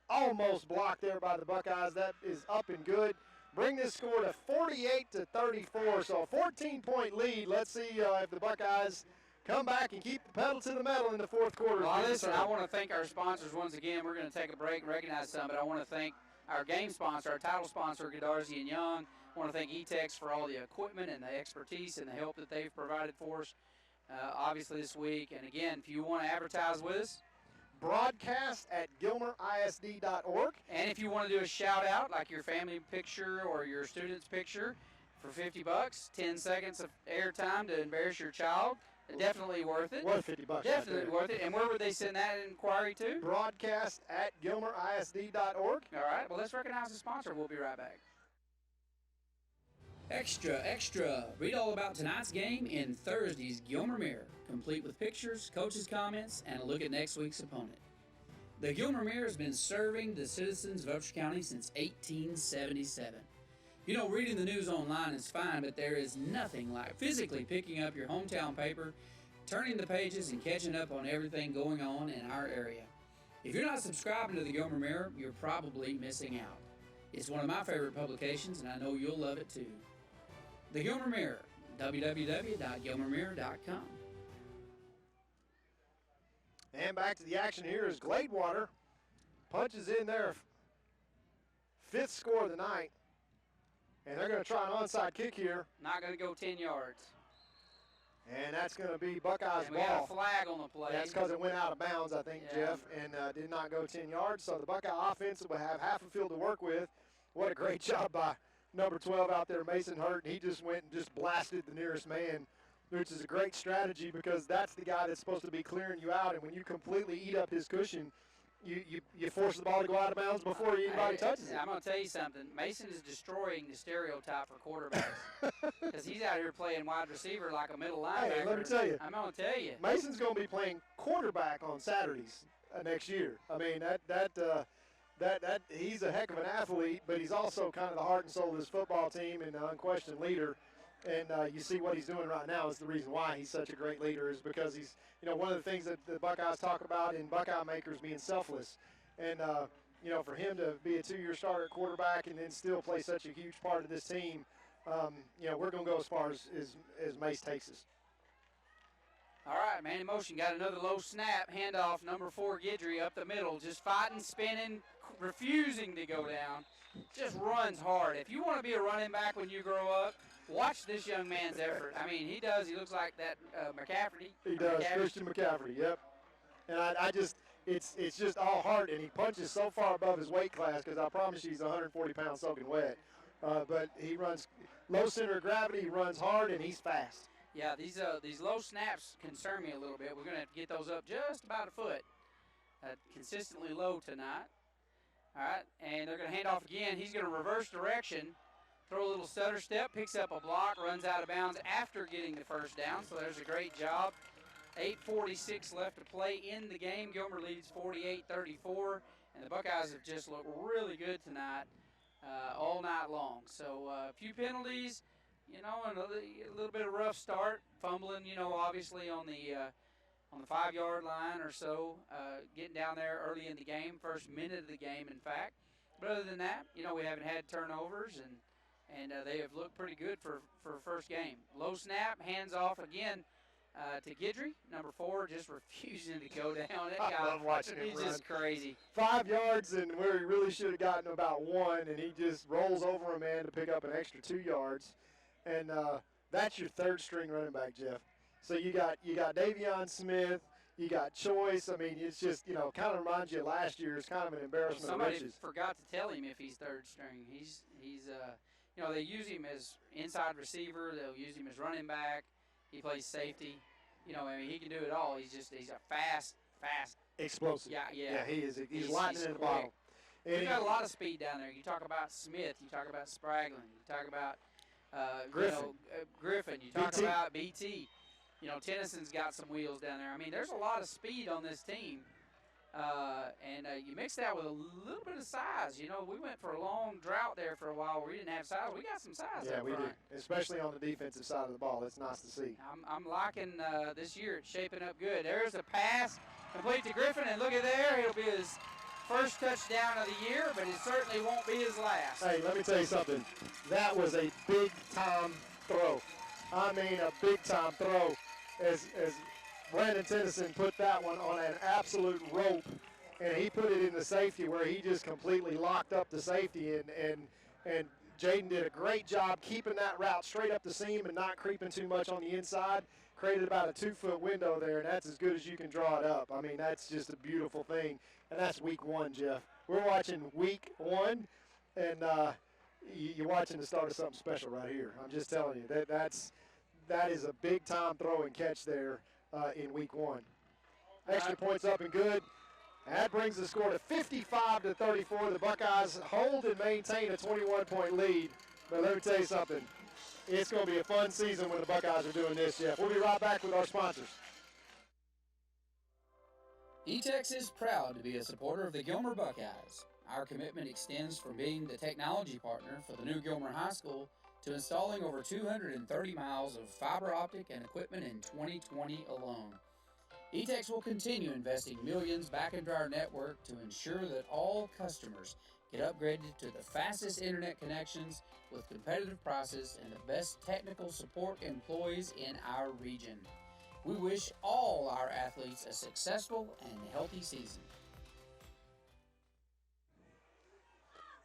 almost blocked there by the Buckeyes. That is up and good. Bring this score to 48-34, so a 14-point lead. Let's see if the Buckeyes come back and keep the pedal to the metal in the fourth quarter. Well, listen, I want to thank our sponsors once again. We're going to take a break and recognize some, but I want to thank our game sponsor, our title sponsor, Gladewater and Young. I want to thank E-Tex for all the equipment and the expertise and the help that they've provided for us, obviously this week. And again, if you want to advertise with us, broadcast at gilmerisd.org. And if you want to do a shout out, like your family picture or your student's picture, for $50, 10 seconds of airtime to embarrass your child, definitely worth it. Worth $50. Definitely right worth it. And where would they send that inquiry to? Broadcast at gilmerisd.org. All right. Well, let's recognize the sponsor. We'll be right back. Extra, extra. Read all about tonight's game in Thursday's Gilmer Mirror, complete with pictures, coaches' comments, and a look at next week's opponent. The Gilmer Mirror has been serving the citizens of Upshur County since 1877. You know, reading the news online is fine, but there is nothing like physically picking up your hometown paper, turning the pages, and catching up on everything going on in our area. If you're not subscribing to the Gilmer Mirror, you're probably missing out. It's one of my favorite publications, and I know you'll love it too. The Gilmer Mirror, www.gilmermirror.com. And back to the action here as Gladewater punches in their fifth score of the night. And they're going to try an onside kick here. Not going to go 10 yards. And that's going to be Buckeyes' And we got ball. a flag on the play. That's because it went out of bounds, I think, Yeah. Jeff, and did not go 10 yards. So the Buckeye offense will have half a field to work with. What a great job by number 12 out there, Mason Hurt. He just went and just blasted the nearest man, which is a great strategy because that's the guy that's supposed to be clearing you out. And when you completely eat up his cushion, you force the ball to go out of bounds before anybody touches it. I'm going to tell you something. Mason is destroying the stereotype for quarterbacks because he's out here playing wide receiver like a middle linebacker. Hey, let me tell you. I'm going to tell you. Mason's going to be playing quarterback on Saturdays next year. I mean, that he's a heck of an athlete, but he's also kind of the heart and soul of this football team and an unquestioned leader. And you see what he's doing right now is the reason why he's such a great leader is because he's, one of the things that the Buckeyes talk about in Buckeye Makers being selfless. And, for him to be a 2-year starter at quarterback and then still play such a huge part of this team, we're going to go as far as Mace takes us. All right, man in motion. Got another low snap. Handoff, number 4, Guidry, up the middle. Just fighting, spinning, refusing to go down. Just runs hard. If you want to be a running back when you grow up, watch this young man's effort. I mean, he does. He looks like that McCaffrey. He does, Christian McCaffrey, yep. And I just, it's just all heart, and he punches so far above his weight class because I promise you he's 140 pounds soaking wet. But he runs low center of gravity, he runs hard, and he's fast. Yeah, these low snaps concern me a little bit. We're going to have to get those up just about a foot. Consistently low tonight. All right, and they're going to hand off again. He's going to reverse direction, throw a little stutter step, picks up a block, runs out of bounds after getting the first down. So there's a great job. 8:46 left to play in the game. Gilmer leads 48-34, and the Buckeyes have just looked really good tonight all night long. So a few penalties, and a little bit of rough start, fumbling, obviously on the 5-yard line or so, getting down there early in the game, first minute of the game, in fact. But other than that, we haven't had turnovers, and they have looked pretty good for first game. Low snap, hands off again to Guidry, number 4, just refusing to go down. That guy, I love watching him he's run. just crazy. 5 yards and where he really should have gotten about 1, and he just rolls over a man to pick up an extra 2 yards. And that's your third string running back, Jeff. So you got Davion Smith, you got Choice. I mean, it's just, kind of reminds you of last year. It's kind of an embarrassment of Somebody riches. forgot to tell him if he's third string. He's they use him as inside receiver. They'll use him as running back. He plays safety. He can do it all. He's a fast. Explosive. Yeah. He is. He's lightning in the quick. bottle. And We've got a lot of speed down there. You talk about Smith. You talk about Spraglin. You talk about Griffin. Griffin. You talk BT. about BT. Tennyson's got some wheels down there. I mean, there's a lot of speed on this team. And you mix that with a little bit of size. We went for a long drought there for a while where we didn't have size. We got some size Yeah, up we front. do, especially on the defensive side of the ball. It's nice to see. I'm liking this year. It's shaping up good. There's a pass complete to Griffin, and look at there. It'll be his first touchdown of the year, but it certainly won't be his last. Hey, let me tell you something. That was a big-time throw. I mean, a big-time throw. As Brandon Tennyson put that one on an absolute rope, and he put it in the safety where he just completely locked up the safety, and Jaden did a great job keeping that route straight up the seam and not creeping too much on the inside. Created about a 2-foot window there, and that's as good as you can draw it up. I mean, that's just a beautiful thing, and that's week 1, Jeff. We're watching week 1, and you're watching the start of something special right here. I'm just telling you, that is a big-time throw and catch there in week 1. Extra points up and good. That brings the score to 55-34. The Buckeyes hold and maintain a 21-point lead. But let me tell you something. It's going to be a fun season when the Buckeyes are doing this, Jeff. We'll be right back with our sponsors. E-Tex is proud to be a supporter of the Gilmer Buckeyes. Our commitment extends from being the technology partner for the new Gilmer High School to installing over 230 miles of fiber optic and equipment in 2020 alone. E-Tex will continue investing millions back into our network to ensure that all customers get upgraded to the fastest internet connections with competitive prices and the best technical support employees in our region. We wish all our athletes a successful and healthy season.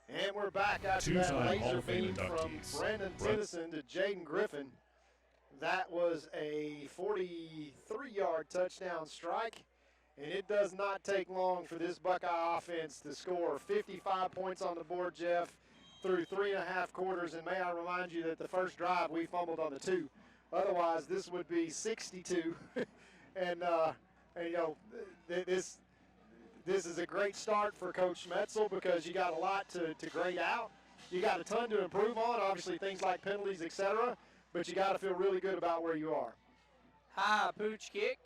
And we're back after that Two-time Hall laser of Fame beam from inductees. Brandon Tennyson to Jaden Griffin. That was a 43-yard touchdown strike, and it does not take long for this Buckeye offense to score 55 points on the board, Jeff, through 3.5 quarters. And may I remind you that the first drive we fumbled on the 2. Otherwise, this would be 62. and you know, this is a great start for Coach Schmetzel because you got a lot to grade out. You got a ton to improve on, obviously things like penalties, etc. But you got to feel really good about where you are. High pooch kick,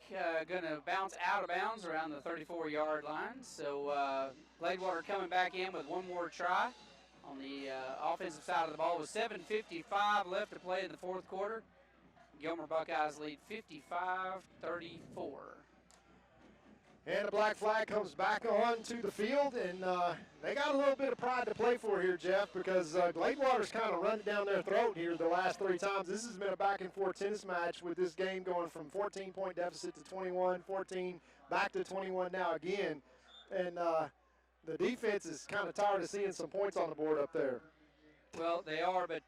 going to bounce out of bounds around the 34-yard line. So Gladewater coming back in with one more try on the offensive side of the ball with 7:55 left to play in the fourth quarter. Gilmer Buckeyes lead 55-34. And the black flag comes back on to the field, and they got a little bit of pride to play for here, Jeff, because Gladewater's kind of run down their throat here the last 3 times. This has been a back-and-forth tennis match with this game going from 14-point deficit to 21, 14, back to 21 now again. And the defense is kind of tired of seeing some points on the board up there. Well, they are, but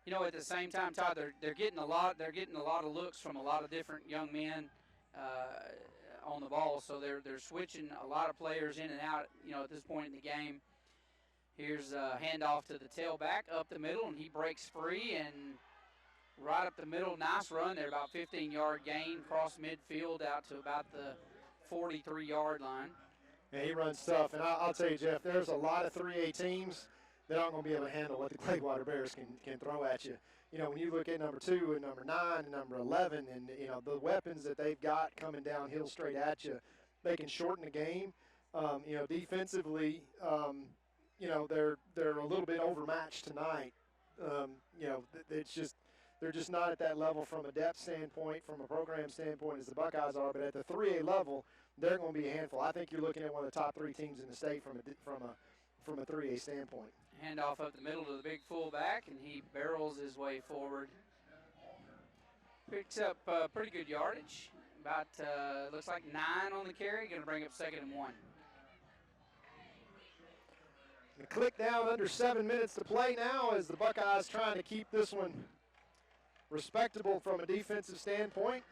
you know, at the same time, Todd, they're getting a lot. They're getting a lot of looks from a lot of different young men on the ball, so they're switching a lot of players in and out, you know, at this point in the game. Here's a handoff to the tailback up the middle, and he breaks free and right up the middle. Nice run there, about 15-yard gain, cross midfield out to about the 43-yard line. Yeah, he runs tough, and I'll tell you, Jeff, there's a lot of 3A teams that aren't going to be able to handle what the Gladewater Bears can throw at you. You know, when you look at number 2 and number 9 and number 11 and, you know, the weapons that they've got coming downhill straight at you, they can shorten the game. You know, defensively, you know, they're a little bit overmatched tonight. You know, it's just they're just not at that level from a depth standpoint, from a program standpoint as the Buckeyes are. But at the 3A level, they're going to be a handful. I think you're looking at one of the top 3 teams in the state from a 3A standpoint. Handoff up the middle to the big fullback, and he barrels his way forward. Picks up pretty good yardage. About, looks like 9 on the carry. Going to bring up 2nd and 1. And click down under 7 minutes to play now as the Buckeyes trying to keep this one respectable from a defensive standpoint.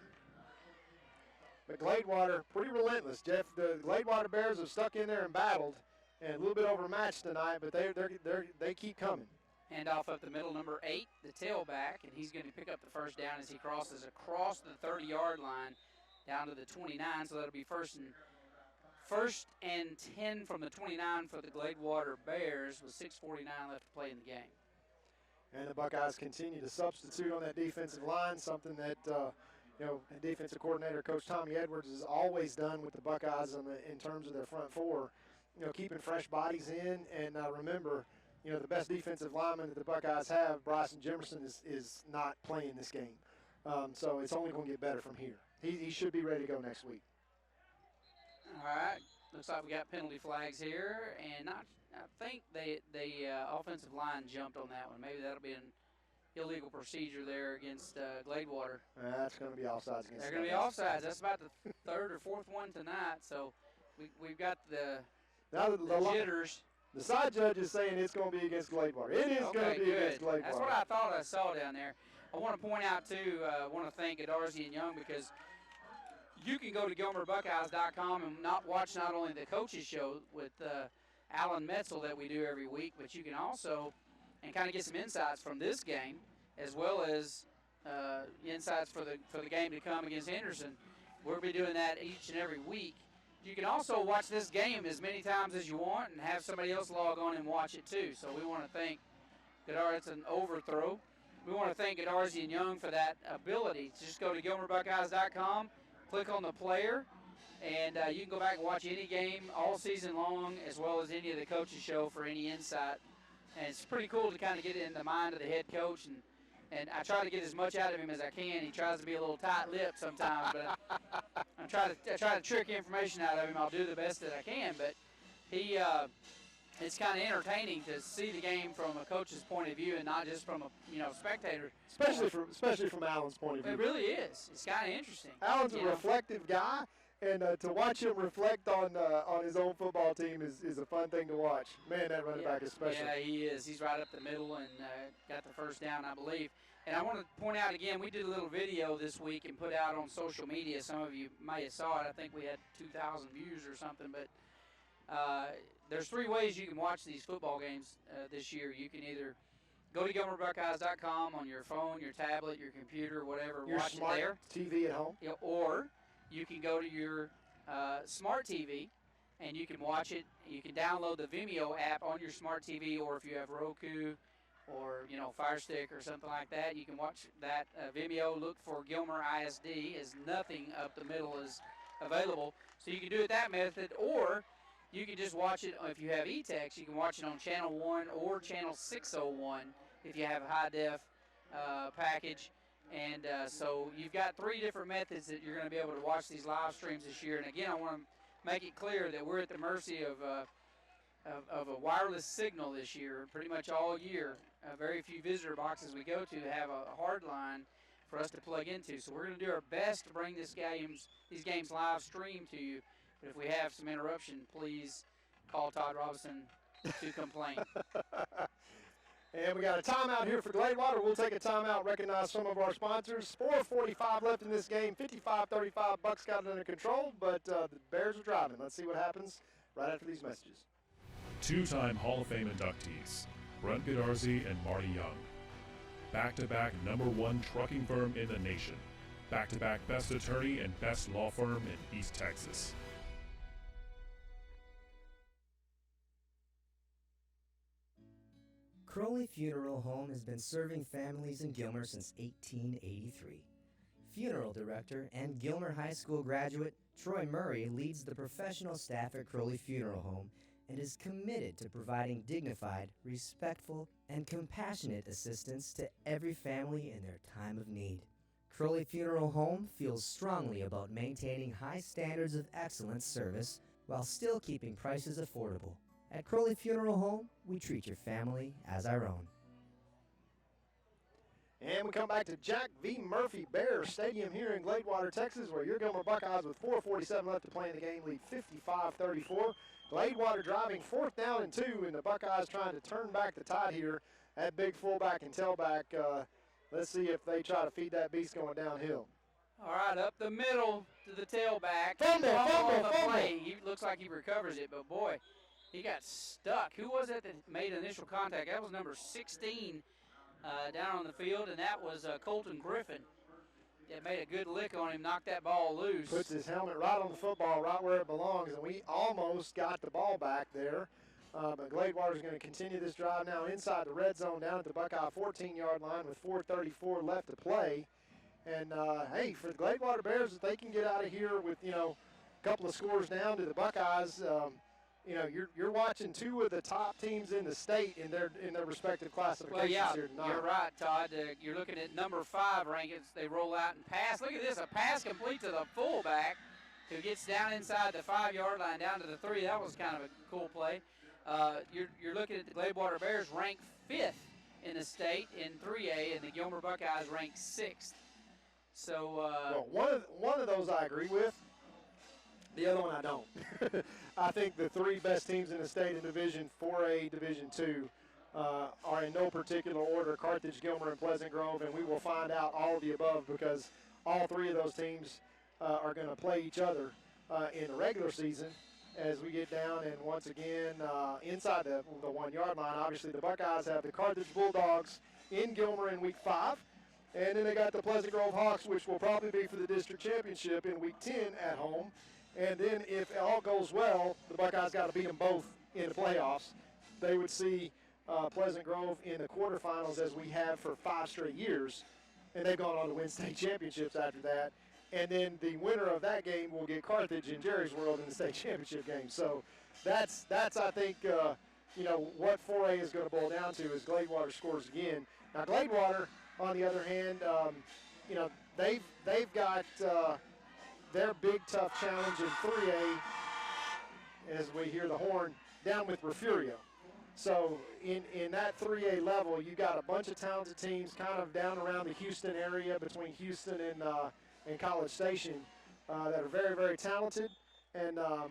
But Gladewater, pretty relentless, Jeff. The Gladewater Bears have stuck in there and battled. And a little bit overmatched tonight, but they keep coming. Handoff up the middle, number 8, the tailback, and he's going to pick up the first down as he crosses across the 30-yard line down to the 29. So that'll be first and 10 from the 29 for the Gladewater Bears with 6:49 left to play in the game. And the Buckeyes continue to substitute on that defensive line, something that you know, defensive coordinator Coach Tommy Edwards has always done with the Buckeyes in terms of their front 4. You know, keeping fresh bodies in, and remember, you know, the best defensive lineman that the Buckeyes have, Bryson Jimerson, is not playing this game. So it's only going to get better from here. He should be ready to go next week. All right, Looks like we got penalty flags here, and I think the offensive line jumped on that one. Maybe that'll be an illegal procedure there against Gladewater. That's going to be offsides against. They're going to be offsides. That's about the third or fourth one tonight. So we've got the jitters. The side judge is saying it's going to be against Gladewater. It is going to be against Gladewater. That's what I thought I saw down there. I want to point out, too, I want to thank Darcy and Young, because you can go to GilmerBuckeyes.com and watch not only the coaches show with Alan Metzel that we do every week, but you can also and kind of get some insights from this game, as well as insights for the game to come against Henderson. We'll be doing that each and every week. You can also watch this game as many times as you want and have somebody else log on and watch it too. So we want to thank Godar. It's an overthrow. We want to thank Godarzi and Young for that ability. Just go to GilmerBuckeyes.com, click on the player, and you can go back and watch any game all season long, as well as any of the coaches show for any insight. And it's pretty cool to kind of get in the mind of the head coach, and I try to get as much out of him as I can. He tries to be a little tight-lipped sometimes, but I try to trick information out of him. I'll do the best that I can, but it's kind of entertaining to see the game from a coach's point of view and not just from a spectator. Especially from Alan's point of view. It really is. It's kind of interesting. Alan's a reflective guy, and to watch him reflect on his own football team is a fun thing to watch. Man, that running back especially. Yeah, he is. He's right up the middle and got the first down, I believe. And I want to point out again, we did a little video this week and put out on social media. Some of you may have saw it. I think we had 2,000 views or something. But there's 3 ways you can watch these football games this year. You can either go to GilmerBuckeyes.com on your phone, your tablet, your computer, whatever. Your watch smart it there. TV at home. Yeah, or you can go to your smart TV and you can watch it. You can download the Vimeo app on your smart TV, or if you have Roku or Fire Stick or something like that, you can watch that Vimeo. Look for Gilmer ISD, as nothing up the middle is available. So you can do it that method, or you can just watch it. If you have eText, you can watch it on Channel 1 or Channel 601 if you have a high-def package. And so you've got 3 different methods that you're going to be able to watch these live streams this year. And again, I want to make it clear that we're at the mercy of a wireless signal this year, pretty much all year. Very few visitor boxes we go to have a hard line for us to plug into. So we're going to do our best to bring these games live stream to you. But if we have some interruption, please call Todd Robinson to complain. And we got a timeout here for Gladewater. We'll take a timeout, recognize some of our sponsors. 4:45 left in this game, 55-35. Bucks got it under control, but the Bears are driving. Let's see what happens right after these messages. 2-time Hall of Fame inductees, Brent Godarzi and Marty Young. Back-to-back #1 trucking firm in the nation. Back-to-back best attorney and best law firm in East Texas. Crowley Funeral Home has been serving families in Gilmer since 1883. Funeral director and Gilmer High School graduate Troy Murray leads the professional staff at Crowley Funeral Home and is committed to providing dignified, respectful, and compassionate assistance to every family in their time of need. Crowley Funeral Home feels strongly about maintaining high standards of excellent service while still keeping prices affordable. At Crowley Funeral Home, we treat your family as our own. And we come back to Jack V. Murphy Bear Stadium here in Gladewater, Texas, where your Gilmer Buckeyes with 4:47 left to play in the game lead 55-34. Gladewater driving 4th down and 2, and the Buckeyes trying to turn back the tide here at big fullback and tailback. Let's see if they try to feed that beast going downhill. All right, up the middle to the tailback. Fumble. He looks like he recovers it, but boy, he got stuck. Who was it that made initial contact? That was number 16 down on the field, and that was Colton Griffin. That made a good lick on him, knocked that ball loose. Puts his helmet right on the football, right where it belongs, and we almost got the ball back there. But Gladewater's going to continue this drive now inside the red zone down at the Buckeye 14-yard line with 4:34 left to play. And, hey, for the Gladewater Bears, if they can get out of here with, a couple of scores down to the Buckeyes, you're watching 2 of the top teams in the state in their respective classifications here tonight. You're right, Todd. You're looking at number 5 rankings. They roll out and pass. Look at this, a pass complete to the fullback. who gets down inside the 5-yard line down to the 3. That was kind of a cool play. You're looking at the Gladewater Bears ranked 5th in the state in 3A, and the Gilmer Buckeyes ranked 6th. So well, one of those I agree with. The other one I don't. I think the 3 best teams in the state in Division 4A, Division 2 are in no particular order: Carthage, Gilmer, and Pleasant Grove, and we will find out all of the above because all 3 of those teams are going to play each other in the regular season as we get down. And once again, inside the 1-yard line, obviously the Buckeyes have the Carthage Bulldogs in Gilmer in Week 5. And then they got the Pleasant Grove Hawks, which will probably be for the district championship in Week 10 at home. And then if all goes well, the Buckeyes got to beat them both in the playoffs. They would see Pleasant Grove in the quarterfinals as we have for 5 straight years. And they've gone on to win state championships after that. And then the winner of that game will get Carthage in Jerry's World in the state championship game. So that's I think, what 4A is going to boil down to is Gladewater scores again. Now, Gladewater, on the other hand, they've got their big tough challenge in 3A, as we hear the horn, down with Refugio. So in that 3A level, you got a bunch of talented teams kind of down around the Houston area between Houston and College Station that are very, very talented. And, the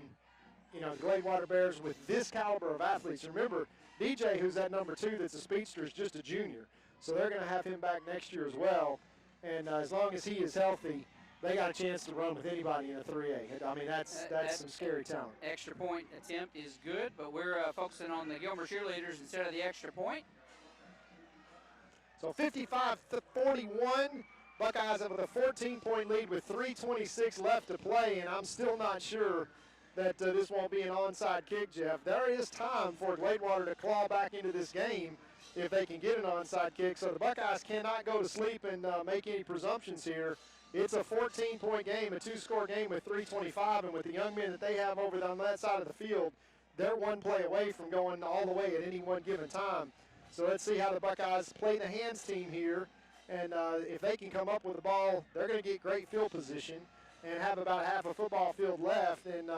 Gladewater Bears with this caliber of athletes. Remember, DJ, who's at number 2 that's a speedster, is just a junior. So they're going to have him back next year as well. And as long as he is healthy, they got a chance to run with anybody in a 3A. I mean, that's some scary talent. Extra point attempt is good, but we're focusing on the Gilmer cheerleaders instead of the extra point. So 55-41, Buckeyes have a 14-point lead with 3:26 left to play, and I'm still not sure that this won't be an onside kick, Jeff. There is time for Gladewater to claw back into this game if they can get an onside kick. So the Buckeyes cannot go to sleep and make any presumptions here. It's a 14-point game, a 2-score game with 3:25, and with the young men that they have over on that side of the field, they're one play away from going all the way at any one given time. So let's see how the Buckeyes play the hands team here. And if they can come up with the ball, they're going to get great field position and have about half a football field left. And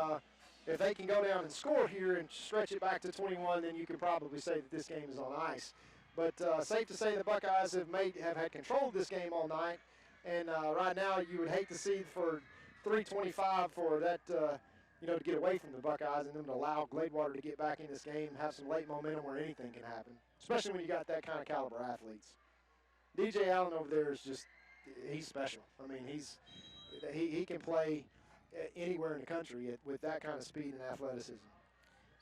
if they can go down and score here and stretch it back to 21, then you can probably say that this game is on ice. But safe to say the Buckeyes have had control of this game all night. And right now you would hate to see for 3:25 for that, to get away from the Buckeyes and them to allow Gladewater to get back in this game, have some late momentum where anything can happen, especially when you got that kind of caliber athletes. DJ Allen over there is just, he's special. I mean, he can play anywhere in the country with that kind of speed and athleticism.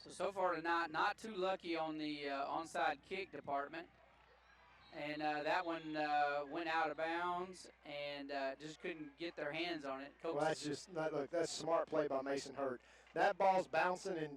So far tonight, not too lucky on the onside kick department. And that one went out of bounds and just couldn't get their hands on it. Well, that's smart play by Mason Hurt. That ball's bouncing and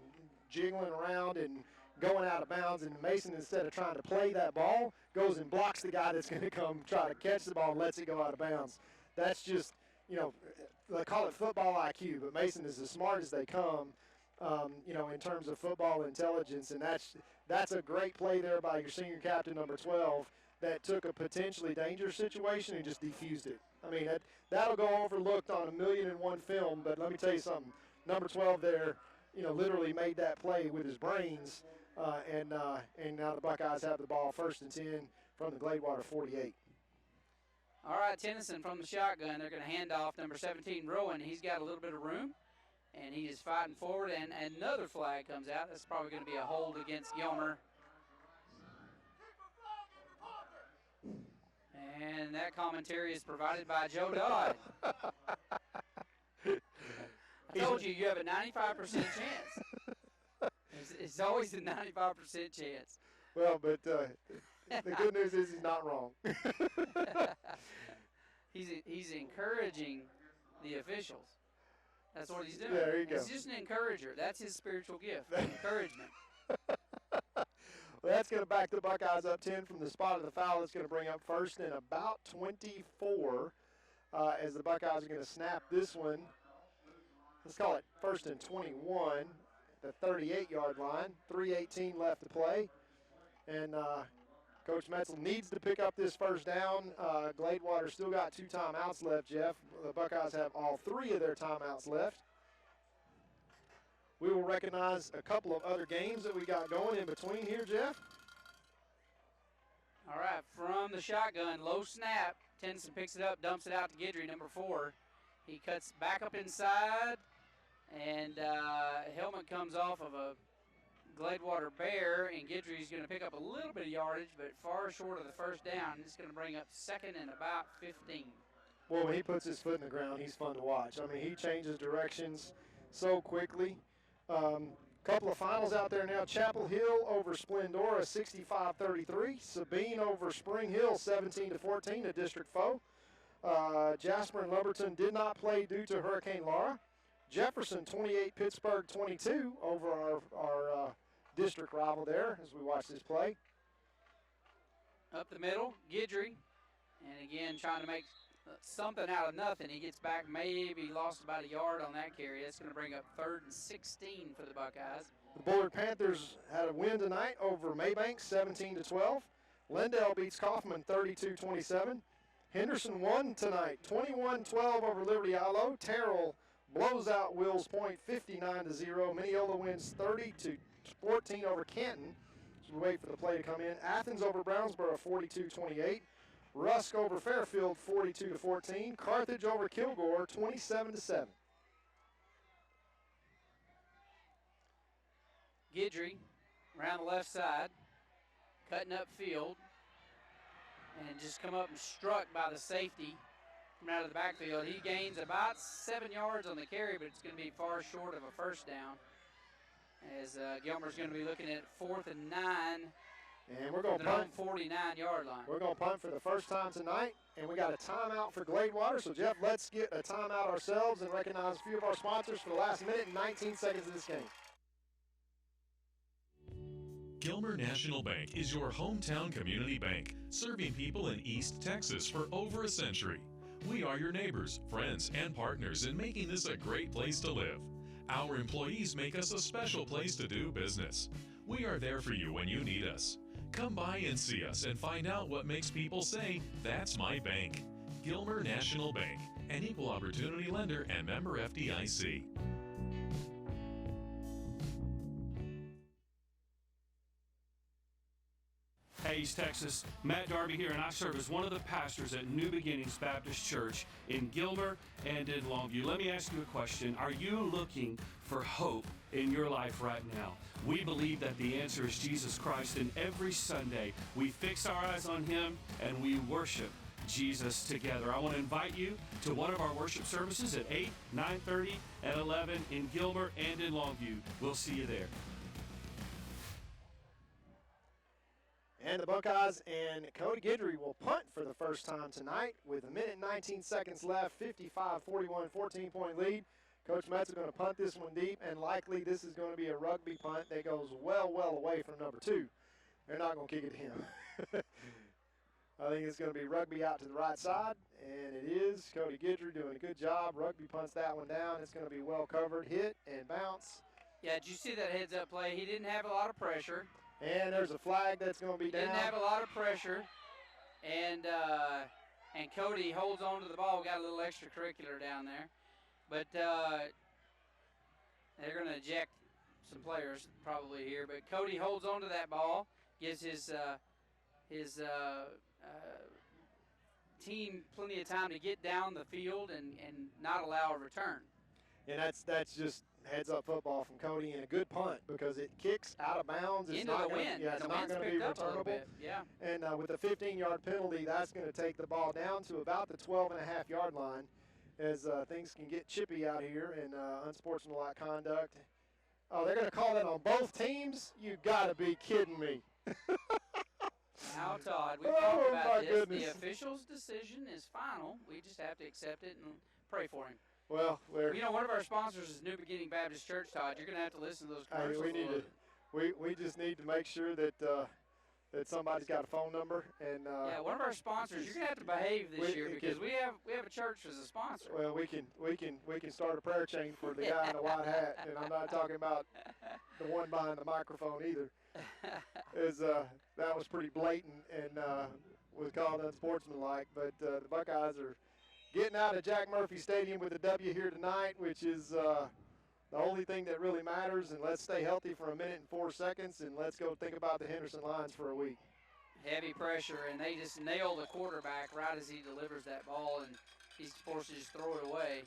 jiggling around and going out of bounds, and Mason, instead of trying to play that ball, goes and blocks the guy that's going to come try to catch the ball and lets it go out of bounds. That's just, they call it football IQ, but Mason is as smart as they come, in terms of football intelligence, and that's a great play there by your senior captain, number 12, that took a potentially dangerous situation and just defused it. I mean, that'll go overlooked on 1,000,001 film, but let me tell you something. Number 12 there, literally made that play with his brains, and now the Buckeyes have the ball 1st and 10 from the Gladewater 48. All right, Tennyson from the shotgun. They're going to hand off number 17, Rowan. He's got a little bit of room, and he is fighting forward, and another flag comes out. That's probably going to be a hold against Gilmer. And that commentary is provided by Joe Dodd. I told you have a 95% chance. It's always a 95% chance. Well, but the good news is he's not wrong. He's encouraging the officials. That's what he's doing. Yeah, there you go. He's just an encourager. That's his spiritual gift, encouragement. Well, that's going to back the Buckeyes up 10 from the spot of the foul. It's going to bring up 1st and about 24 as the Buckeyes are going to snap this one. Let's call it 1st and 21, the 38-yard line. 3:18 left to play. And Coach Metzel needs to pick up this 1st down. Gladewater still got 2 timeouts left, Jeff. The Buckeyes have all 3 of their timeouts left. We will recognize a couple of other games that we got going in between here, Jeff. All right, from the shotgun, low snap. Tennyson picks it up, dumps it out to Guidry, number 4. He cuts back up inside, and helmet comes off of a Gladewater Bear, and Guidry's going to pick up a little bit of yardage, but far short of the first down. It's going to bring up second and about 15. Well, when he puts his foot in the ground, he's fun to watch. I mean, he changes directions so quickly. Couple of finals out there now. Chapel Hill over Splendora, 65-33. Sabine over Spring Hill, 17-14, a district foe. Jasper and Lumberton did not play due to Hurricane Laura. Jefferson, 28, Pittsburgh, 22 over our district rival there as we watch this play. Up the middle, Guidry. And again, trying to make something out of nothing. He gets back, maybe lost about a yard on that carry. That's going to bring up 3rd and 16 for the Buckeyes. The Bullard Panthers had a win tonight over Maybank, 17-12. Lindell beats Kaufman, 32-27. Henderson won tonight, 21-12 over Liberty Islo. Terrell blows out Wills Point, 59-0. Mineola wins 30-14 over Canton. So we wait for the play to come in. Athens over Brownsboro, 42-28. Rusk over Fairfield, 42-14. Carthage over Kilgore, 27-7. Guidry around the left side, cutting up field, and just come up and struck by the safety from out of the backfield. He gains about 7 yards on the carry, but it's going to be far short of a first down, as Gilmer's going to be looking at 4th and 9. And we're going to punt. 49-yard line. We're going to punt for the first time tonight, and we got a timeout for Gladewater. So, Jeff, let's get a timeout ourselves and recognize a few of our sponsors for the last minute and 19 seconds of this game. Gilmer National Bank is your hometown community bank, serving people in East Texas for over a century. We are your neighbors, friends, and partners in making this a great place to live. Our employees make us a special place to do business. We are there for you when you need us. Come by and see us and find out what makes people say, "That's my bank." Gilmer National Bank, an equal opportunity lender and member FDIC. Hey, East Texas, Matt Darby here, and I serve as one of the pastors at New Beginnings Baptist Church in Gilmer and in Longview. Let me ask you a question. Are you looking for hope in your life right now? We believe that the answer is Jesus Christ, and every Sunday we fix our eyes on Him and we worship Jesus together. I want to invite you to one of our worship services at 8, 9:30, and 11 in Gilmer and in Longview. We'll see you there. And the Buckeyes and Cody Guidry will punt for the first time tonight with a minute and 19 seconds left, 55-41, 14-point lead. Coach Metz is going to punt this one deep, and likely this is going to be a rugby punt that goes well away from number 2. They're not going to kick it to him. I think it's going to be rugby out to the right side, and it is. Cody Guidry doing a good job. Rugby punts that one down. It's going to be well covered, hit and bounce. Yeah, did you see that heads-up play? He didn't have a lot of pressure. And there's a flag that's going to be down. Didn't have a lot of pressure, and Cody holds on to the ball. Got a little extracurricular down there, but they're going to eject some players probably here. But Cody holds on to that ball, gives his team plenty of time to get down the field and not allow a return. And that's just heads-up football from Cody, and a good punt because it kicks out of bounds. It's into not the gonna, wind. Yeah, it's not going to be returnable. Yeah. And with a 15-yard penalty, that's going to take the ball down to about the 12.5-yard line as things can get chippy out here and unsportsmanlike conduct. Oh, they're going to call that on both teams? You got to be kidding me. Now, Todd, we've talked about this. Goodness. The official's decision is final. We just have to accept it and pray for him. Well, one of our sponsors is New Beginning Baptist Church, Todd. You're going to have to listen to those commercials. We just need to make sure that that somebody's got a phone number. And yeah, one of our sponsors. You're going to have to behave this year because we have a church as a sponsor. Well, we can start a prayer chain for the guy in the white hat, and I'm not talking about the one behind the microphone either. That was pretty blatant and was called unsportsmanlike. But the Buckeyes are getting out of Jack Murphy Stadium with a W here tonight, which is the only thing that really matters, and let's stay healthy for a minute and 4 seconds, and let's go think about the Henderson Lions for a week. Heavy pressure, and they just nail the quarterback right as he delivers that ball, and he's forced to just throw it away.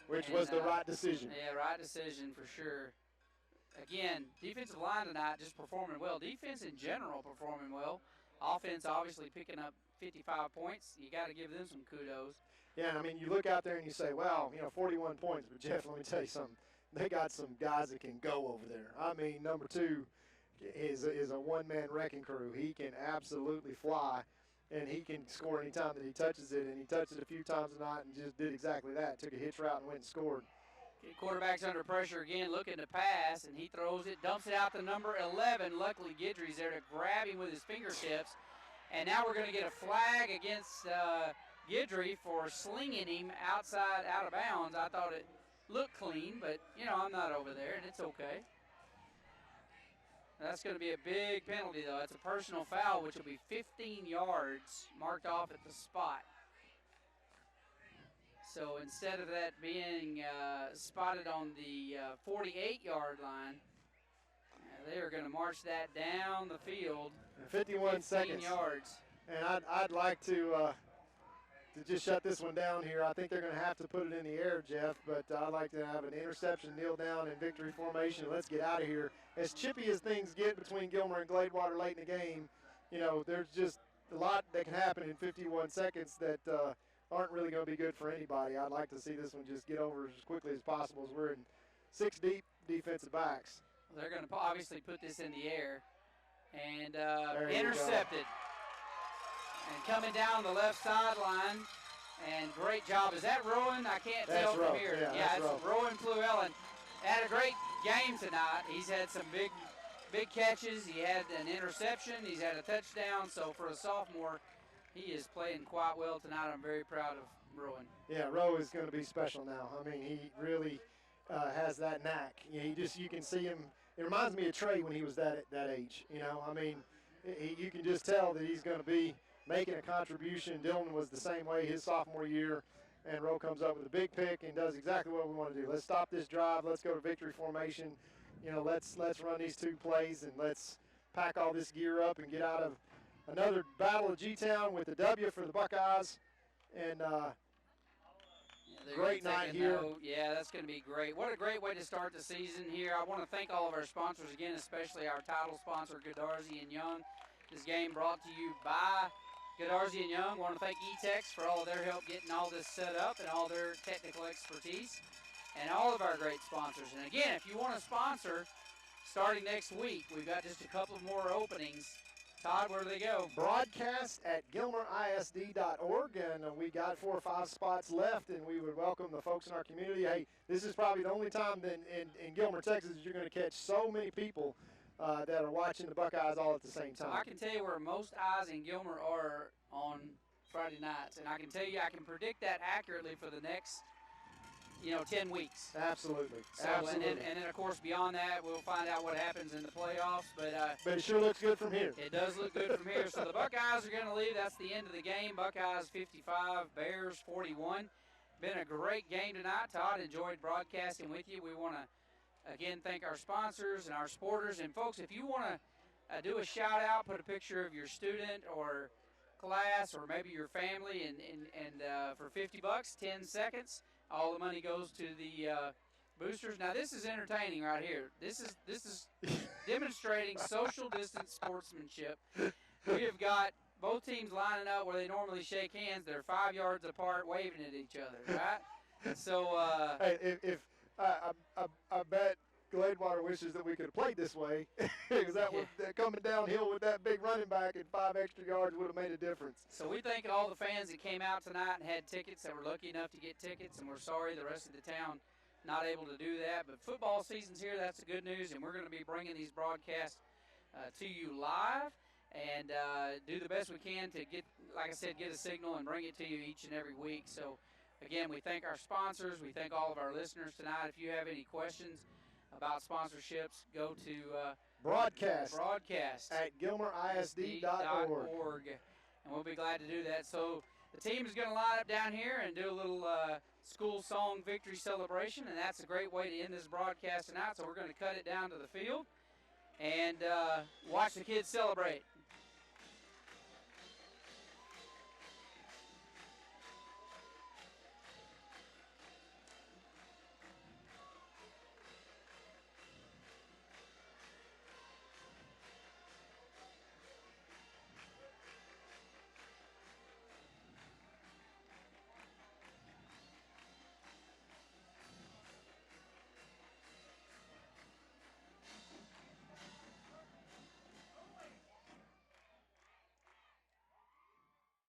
Which was the right decision. Yeah, right decision for sure. Again, defensive line tonight just performing well. Defense in general performing well. Offense obviously picking up 55 points. You got to give them some kudos. Yeah, I mean, you look out there and you say, well, 41 points. But, Jeff, let me tell you something. They got some guys that can go over there. I mean, number 2 is a one-man wrecking crew. He can absolutely fly, and he can score any time that he touches it. And he touched it a few times tonight and just did exactly that. Took a hitch route and went and scored. Quarterback's under pressure again, looking to pass, and he throws it, dumps it out to number 11. Luckily, Guidry's there to grab him with his fingertips. And now we're going to get a flag against Guidry for slinging him out of bounds. I thought it looked clean, but, I'm not over there, and it's okay. That's going to be a big penalty, though. It's a personal foul, which will be 15 yards marked off at the spot. So instead of that being spotted on the 48-yard line, they are going to march that down the field. 51 seconds. Yards. And I'd like to just shut this one down here. I think they're going to have to put it in the air, Jeff, but I'd like to have an interception, kneel down in victory formation. Let's get out of here. As chippy as things get between Gilmer and Gladewater late in the game, there's just a lot that can happen in 51 seconds that aren't really going to be good for anybody. I'd like to see this one just get over as quickly as possible as we're in 6 deep defensive backs. Well, they're going to obviously put this in the air and intercepted. And coming down the left sideline, and great job. Is that Rowan? I can't tell from here. Yeah, it's Rowan Pluellen. Had a great game tonight. He's had some big catches. He had an interception. He's had a touchdown. So for a sophomore, he is playing quite well tonight. I'm very proud of Rowan. Yeah, Rowe is going to be special now. I mean, he really has that knack. You can see him. It reminds me of Trey when he was that age. I mean, you can just tell that he's going to be making a contribution. Dillon was the same way his sophomore year, and Rowe comes up with a big pick and does exactly what we want to do. Let's stop this drive. Let's go to victory formation. Let's run these 2 plays, and let's pack all this gear up and get out of another battle of G-Town with the W for the Buckeyes. And great night here. Yeah, that's going to be great. What a great way to start the season here. I want to thank all of our sponsors again, especially our title sponsor, Godarzi & Young. This game brought to you by Godarzi & Young. I want to thank E-Tex for all of their help getting all this set up and all their technical expertise, and all of our great sponsors. And again, if you want to sponsor, starting next week, we've got just a couple more openings. Todd, where do they go? Broadcast at GilmerISD.org, and we got 4 or 5 spots left, and we would welcome the folks in our community. Hey, this is probably the only time that in Gilmer, Texas, you're going to catch so many people that are watching the Buckeyes all at the same time. So I can tell you where most eyes in Gilmer are on Friday nights, and I can tell you I can predict that accurately for the next 10 weeks. Absolutely. So, Absolutely. And then, of course, beyond that, we'll find out what happens in the playoffs. But it sure looks good from here. It does look good from here. So the Buckeyes are going to leave. That's the end of the game. Buckeyes 55, Bears 41. Been a great game tonight. Todd, enjoyed broadcasting with you. We want to, again, thank our sponsors and our supporters. And, folks, if you want to do a shout-out, put a picture of your student or class or maybe your family, and for $50, 10 seconds, all the money goes to the boosters. Now, this is entertaining right here. This is demonstrating social distance sportsmanship. We have got both teams lining up where they normally shake hands. They're 5 yards apart, waving at each other, right? So, hey, if I bet Gladewater wishes that we could have played this way, because that coming downhill with that big running back and 5 extra yards would have made a difference. So we thank all the fans that came out tonight and had tickets, that were lucky enough to get tickets, and we're sorry the rest of the town not able to do that. But football season's here. That's the good news, and we're going to be bringing these broadcasts to you live and do the best we can to get, like I said, get a signal and bring it to you each and every week. So, again, we thank our sponsors. We thank all of our listeners tonight. If you have any questions about sponsorships, go to broadcast at GilmerISD.org. and we'll be glad to do that. So the team is going to line up down here and do a little school song victory celebration, and that's a great way to end this broadcast tonight. So we're going to cut it down to the field and watch the kids celebrate.